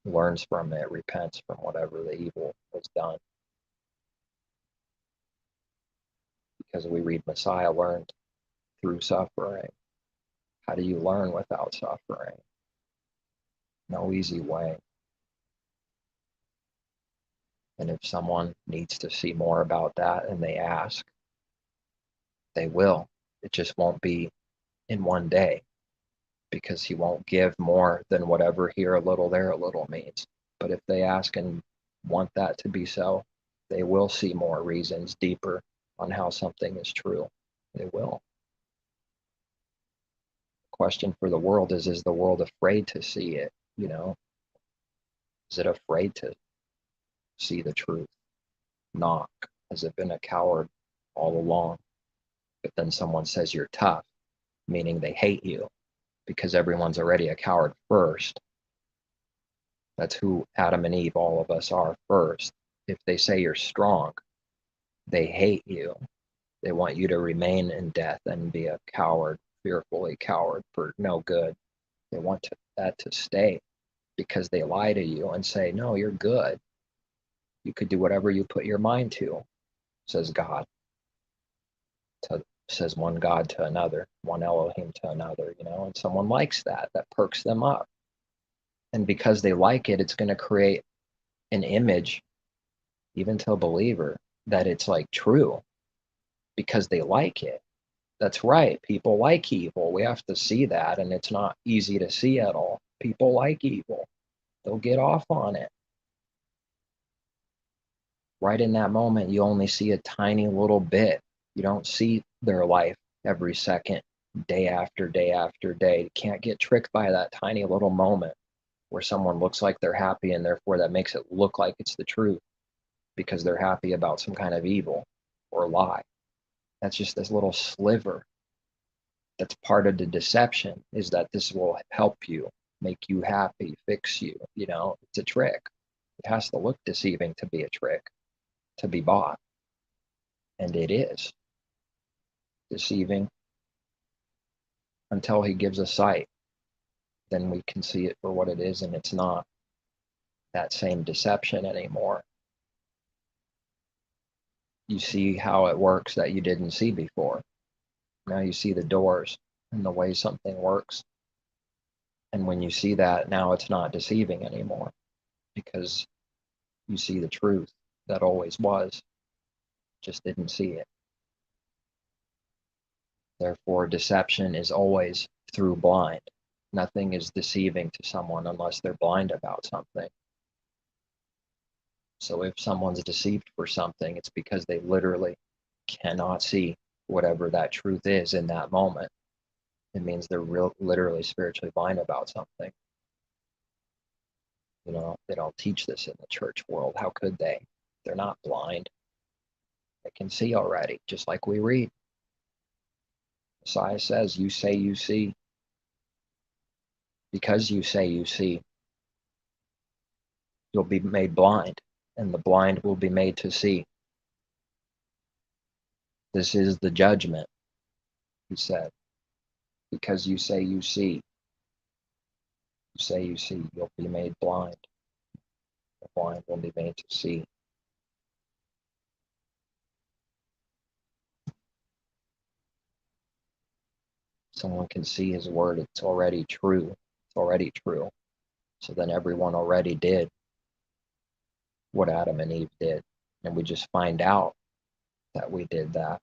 learns from it, repents from whatever the evil was done. Because we read Messiah learned through suffering. How do you learn without suffering? No easy way. And if someone needs to see more about that and they ask, they will. It just won't be in one day, because he won't give more than whatever here a little, there a little means. But if they ask and want that to be so, they will see more reasons deeper on how something is true. They will. The question for the world is the world afraid to see it? Is it afraid to see the truth? Knock. Has it been a coward all along? But then someone says you're tough, meaning they hate you, because everyone's already a coward first. That's who Adam and Eve, all of us, are first. If they say you're strong, they hate you. They want you to remain in death and be a coward, fearfully coward for no good. They want that to stay, because they lie to you and say, no, you're good. You could do whatever you put your mind to, says God. Says one God to another, one Elohim to another, and someone likes that. That perks them up. And because they like it, it's going to create an image, even to a believer, that it's like true, because they like it. That's right. People like evil. We have to see that, and it's not easy to see at all. People like evil. They'll get off on it. Right in that moment, you only see a tiny little bit. You don't see their life every second, day after day after day. You can't get tricked by that tiny little moment where someone looks like they're happy, and therefore that makes it look like it's the truth, because they're happy about some kind of evil or lie. That's just this little sliver. That's part of the deception, is that this will help you, make you happy, fix you. It's a trick. It has to look deceiving to be a trick, to be bought. And it is deceiving until he gives us sight. Then we can see it for what it is, and it's not that same deception anymore. You see how it works that you didn't see before. Now you see the doors and the way something works. And when you see that, now it's not deceiving anymore, because you see the truth that always was, just didn't see it. Therefore, deception is always through blind. Nothing is deceiving to someone unless they're blind about something. So if someone's deceived for something, it's because they literally cannot see whatever that truth is in that moment. It means they're literally spiritually blind about something. They don't teach this in the church world. How could they? They're not blind. They can see already, just like we read. Messiah says, you say you see. Because you say you see, you'll be made blind, and the blind will be made to see. This is the judgment, he said. Because you say you see, you'll be made blind. The blind will be made to see. Someone can see his word, it's already true. It's already true. So then everyone already did what Adam and Eve did. And we just find out that we did that.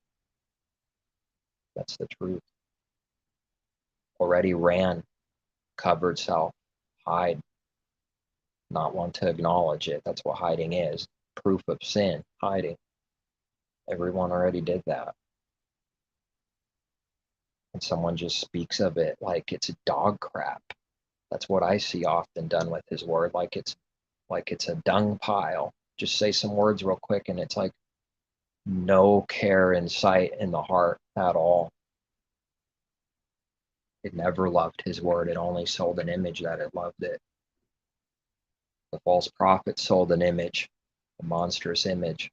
That's the truth. Already ran, covered self, hide, not want to acknowledge it. That's what hiding is. Proof of sin, hiding. Everyone already did that. And someone just speaks of it like it's dog crap. That's what I see often done with his word, like it's a dung pile. Just say some words real quick and it's like no care in sight in the heart at all. It never loved his word. It only sold an image that it loved it. The false prophet sold an image, a monstrous image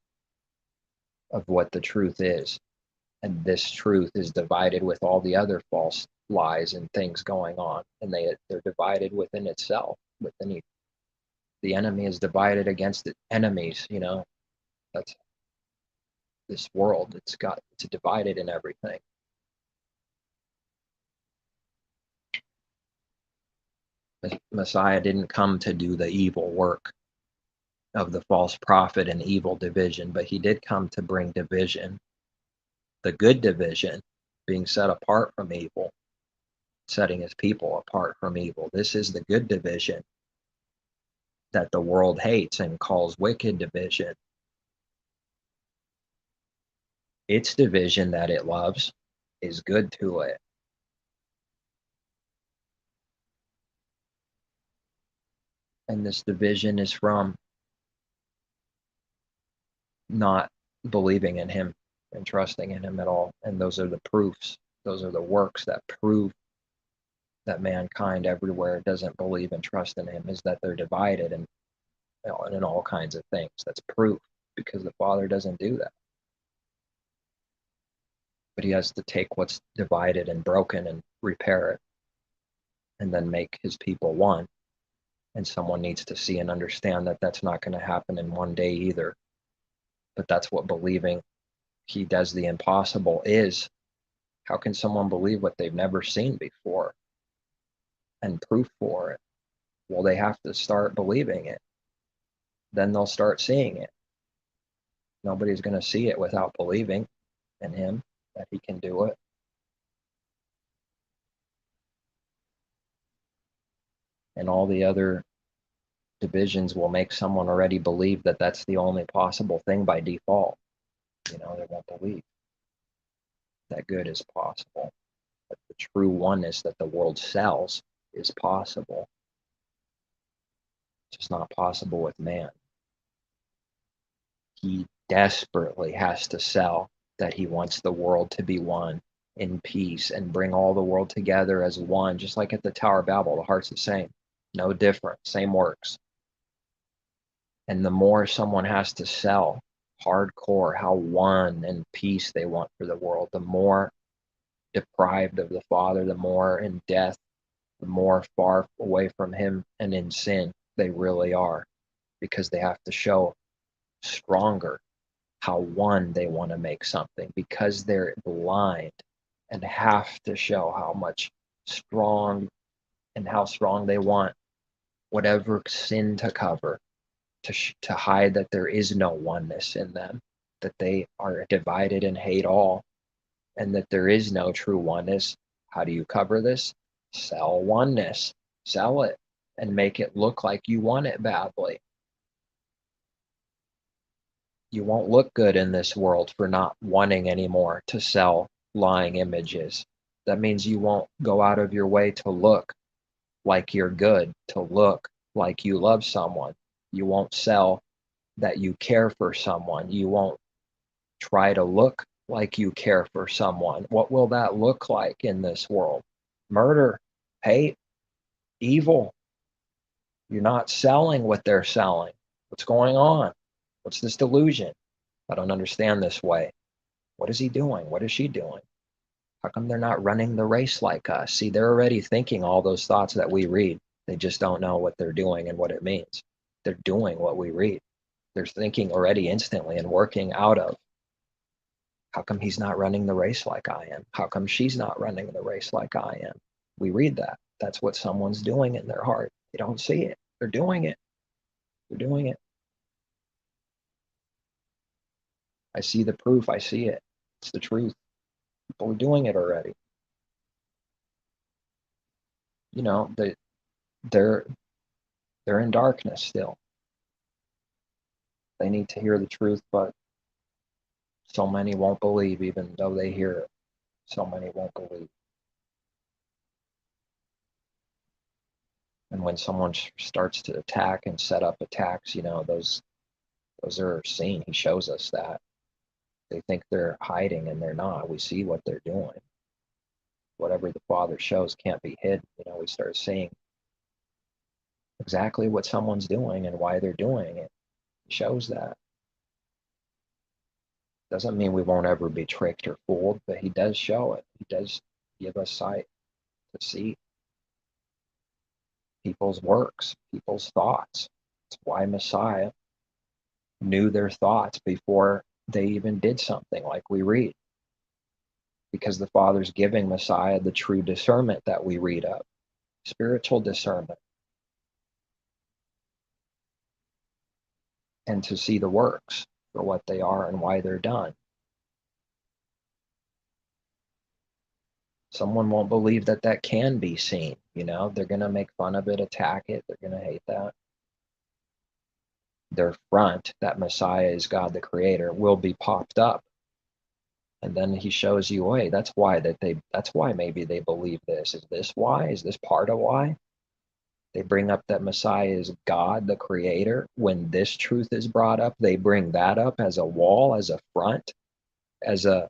of what the truth is. And this truth is divided with all the other false lies and things going on. And they're divided within itself. The enemy is divided against its enemies, That's this world. It's divided in everything. Messiah didn't come to do the evil work of the false prophet and evil division, but he did come to bring division, the good division, being set apart from evil, setting his people apart from evil. This is the good division that the world hates and calls wicked division. Its division that it loves is good to it. And this division is from not believing in him and trusting in him at all. And those are the proofs. Those are the works that prove that mankind everywhere doesn't believe and trust in him, is that they're divided and in all kinds of things. That's proof, because the Father doesn't do that. But he has to take what's divided and broken and repair it, and then make his people one. And someone needs to see and understand that that's not going to happen in one day either. But that's what believing he does the impossible is. How can someone believe what they've never seen before and proof for it? Well, they have to start believing it. Then they'll start seeing it. Nobody's going to see it without believing in him, that he can do it. And all the other divisions will make someone already believe that that's the only possible thing by default. They won't believe that good is possible, that the true oneness that the world sells is possible. It's just not possible with man. He desperately has to sell that he wants the world to be one in peace and bring all the world together as one, just like at the Tower of Babel. The heart's the same, no different, same works. And the more someone has to sell hardcore how one and peace they want for the world, the more deprived of the Father, the more in death, the more far away from him and in sin they really are, because they have to show stronger how one they want to make something, because they're blind and have to show how much strong and how strong they want whatever sin to cover, to hide that there is no oneness in them, that they are divided and hate all, and that there is no true oneness. How do you cover this? Sell oneness. Sell it and make it look like you want it badly. You won't look good in this world for not wanting anymore to sell lying images. That means you won't go out of your way to look like you're good, to look like you love someone. You won't sell that you care for someone. You won't try to look like you care for someone. What will that look like in this world? Murder, hate, evil. You're not selling what they're selling. What's going on? What's this delusion? I don't understand this way. What is he doing? What is she doing? How come they're not running the race like us? See, they're already thinking all those thoughts that we read. They just don't know what they're doing and what it means. They're doing what we read. They're thinking already instantly and working out of. How come he's not running the race like I am? How come she's not running the race like I am? We read that. That's what someone's doing in their heart. They don't see it. They're doing it. They're doing it. I see the proof. I see it. It's the truth. People are doing it already. You know, they're in darkness still. They need to hear the truth, but so many won't believe, even though they hear it. So many won't believe. And when someone starts to attack and set up attacks, you know, those are seen. He shows us that. They think they're hiding and they're not. We see what they're doing. Whatever the Father shows can't be hidden. You know, we start seeing exactly what someone's doing and why they're doing it. He shows that. Doesn't mean we won't ever be tricked or fooled, but he does show it. He does give us sight to see people's works, people's thoughts. That's why Messiah knew their thoughts before they even did something, like we read. Because the Father's giving Messiah the true discernment that we read of, spiritual discernment, and to see the works for what they are and why they're done. Someone won't believe that that can be seen. You know, they're going to make fun of it, attack it. They're going to hate that. Their front, that Messiah is God the Creator, will be popped up. And then he shows you, hey, that's why maybe they believe this. Is this why? Is this part of why? They bring up that Messiah is God the Creator. When this truth is brought up, they bring that up as a wall, as a front, as a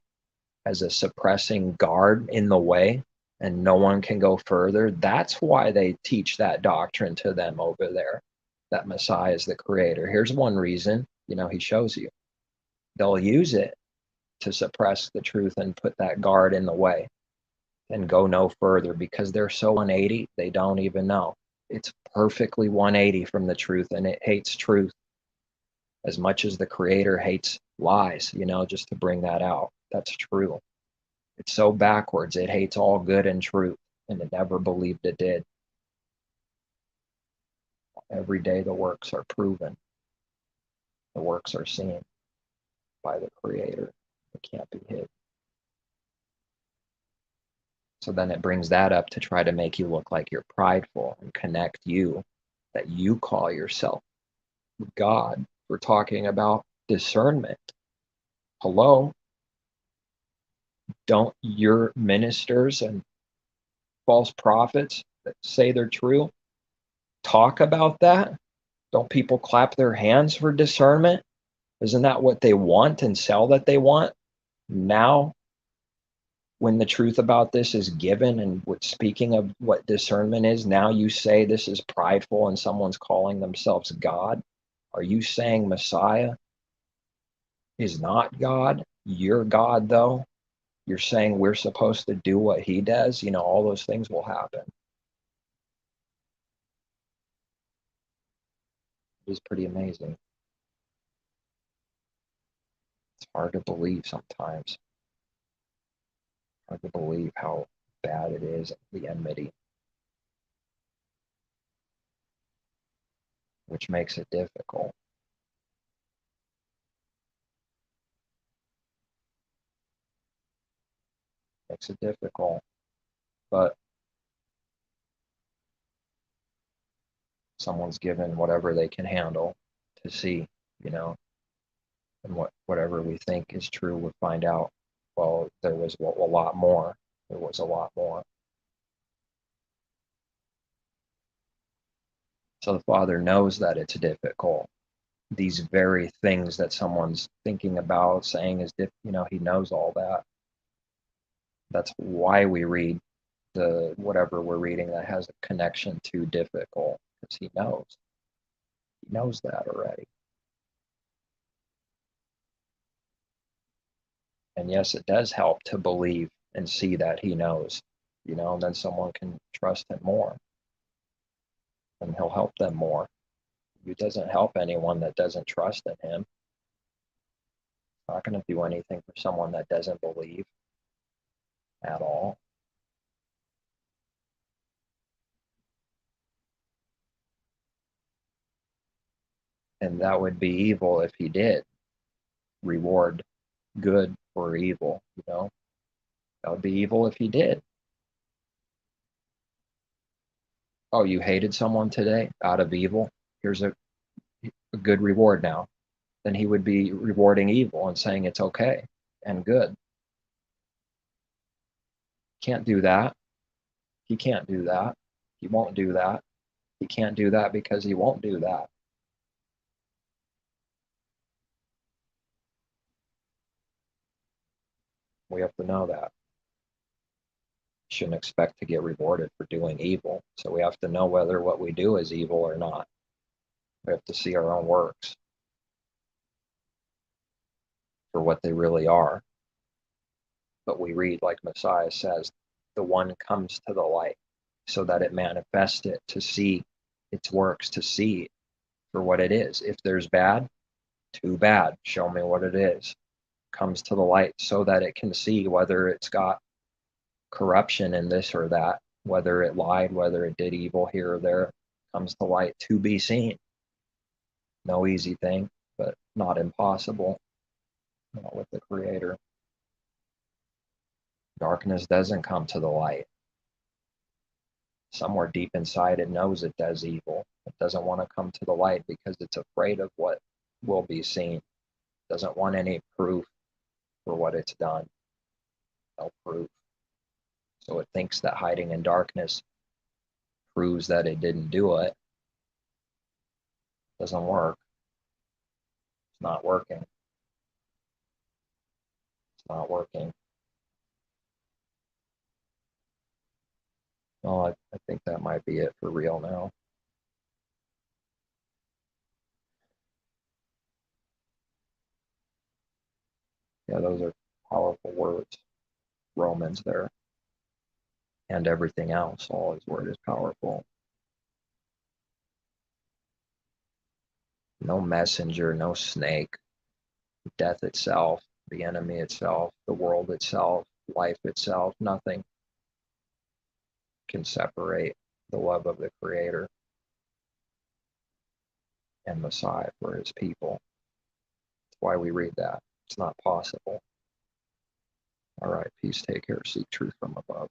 suppressing guard in the way, and no one can go further. That's why they teach that doctrine to them over there, that Messiah is the Creator. Here's one reason, you know, he shows you. They'll use it to suppress the truth and put that guard in the way and go no further because they're so 180, they don't even know. It's perfectly 180 from the truth, and it hates truth as much as the Creator hates lies, you know, just to bring that out. That's true. It's so backwards. It hates all good and truth, and it never believed it did. Every day the works are proven. The works are seen by the Creator. It can't be hid. So then it brings that up to try to make you look like you're prideful and connect you, that you call yourself God. We're talking about discernment. Hello? Don't your ministers and false prophets that say they're true talk about that? Don't people clap their hands for discernment? Isn't that what they want and sell that they want? Now, when the truth about this is given, and speaking of what discernment is, now you say this is prideful and someone's calling themselves God. Are you saying Messiah is not God? You're God, though. You're saying we're supposed to do what he does. You know, all those things will happen. It is pretty amazing. It's hard to believe sometimes. Hard to believe how bad it is, the enmity, which makes it difficult. Makes it difficult. But someone's given whatever they can handle to see, you know, and whatever we think is true, we'll find out, well, there was a lot more. There was a lot more. So the Father knows that it's difficult. These very things that someone's thinking about, saying is, you know, he knows all that. That's why we read the whatever we're reading that has a connection too difficult, because he knows that already. And yes, it does help to believe and see that he knows, and then someone can trust him more and he'll help them more. He doesn't help anyone that doesn't trust in him. He's not going to do anything for someone that doesn't believe at all. And that would be evil if he did reward good for evil, That would be evil if he did. Oh, you hated someone today out of evil? Here's a good reward now. Then he would be rewarding evil and saying it's okay and good. Can't do that. He can't do that. He won't do that. He can't do that because he won't do that. We have to know that. Shouldn't expect to get rewarded for doing evil. So we have to know whether what we do is evil or not. We have to see our own works for what they really are. But we read, like Messiah says, the one comes to the light so that it manifests it, to see its works, to see for what it is. If there's bad, too bad. Show me what it is. Comes to the light so that it can see whether it's got corruption in this or that, whether it lied, whether it did evil here or there. Comes to light to be seen. No easy thing, but not impossible, with the Creator. Darkness doesn't come to the light. Somewhere deep inside it knows it does evil. It doesn't want to come to the light because it's afraid of what will be seen. It doesn't want any proof for what it's done. No proof. So it thinks that hiding in darkness proves that it didn't do it. It doesn't work. It's not working. It's not working. Well, I think that might be it for real now. Yeah, those are powerful words. Romans there. And everything else, all his word is powerful. No messenger, no snake, death itself, the enemy itself, the world itself, life itself, nothing can separate the love of the Creator and Messiah for his people. That's why we read that. It's not possible. All right, peace, take care, seek truth from above.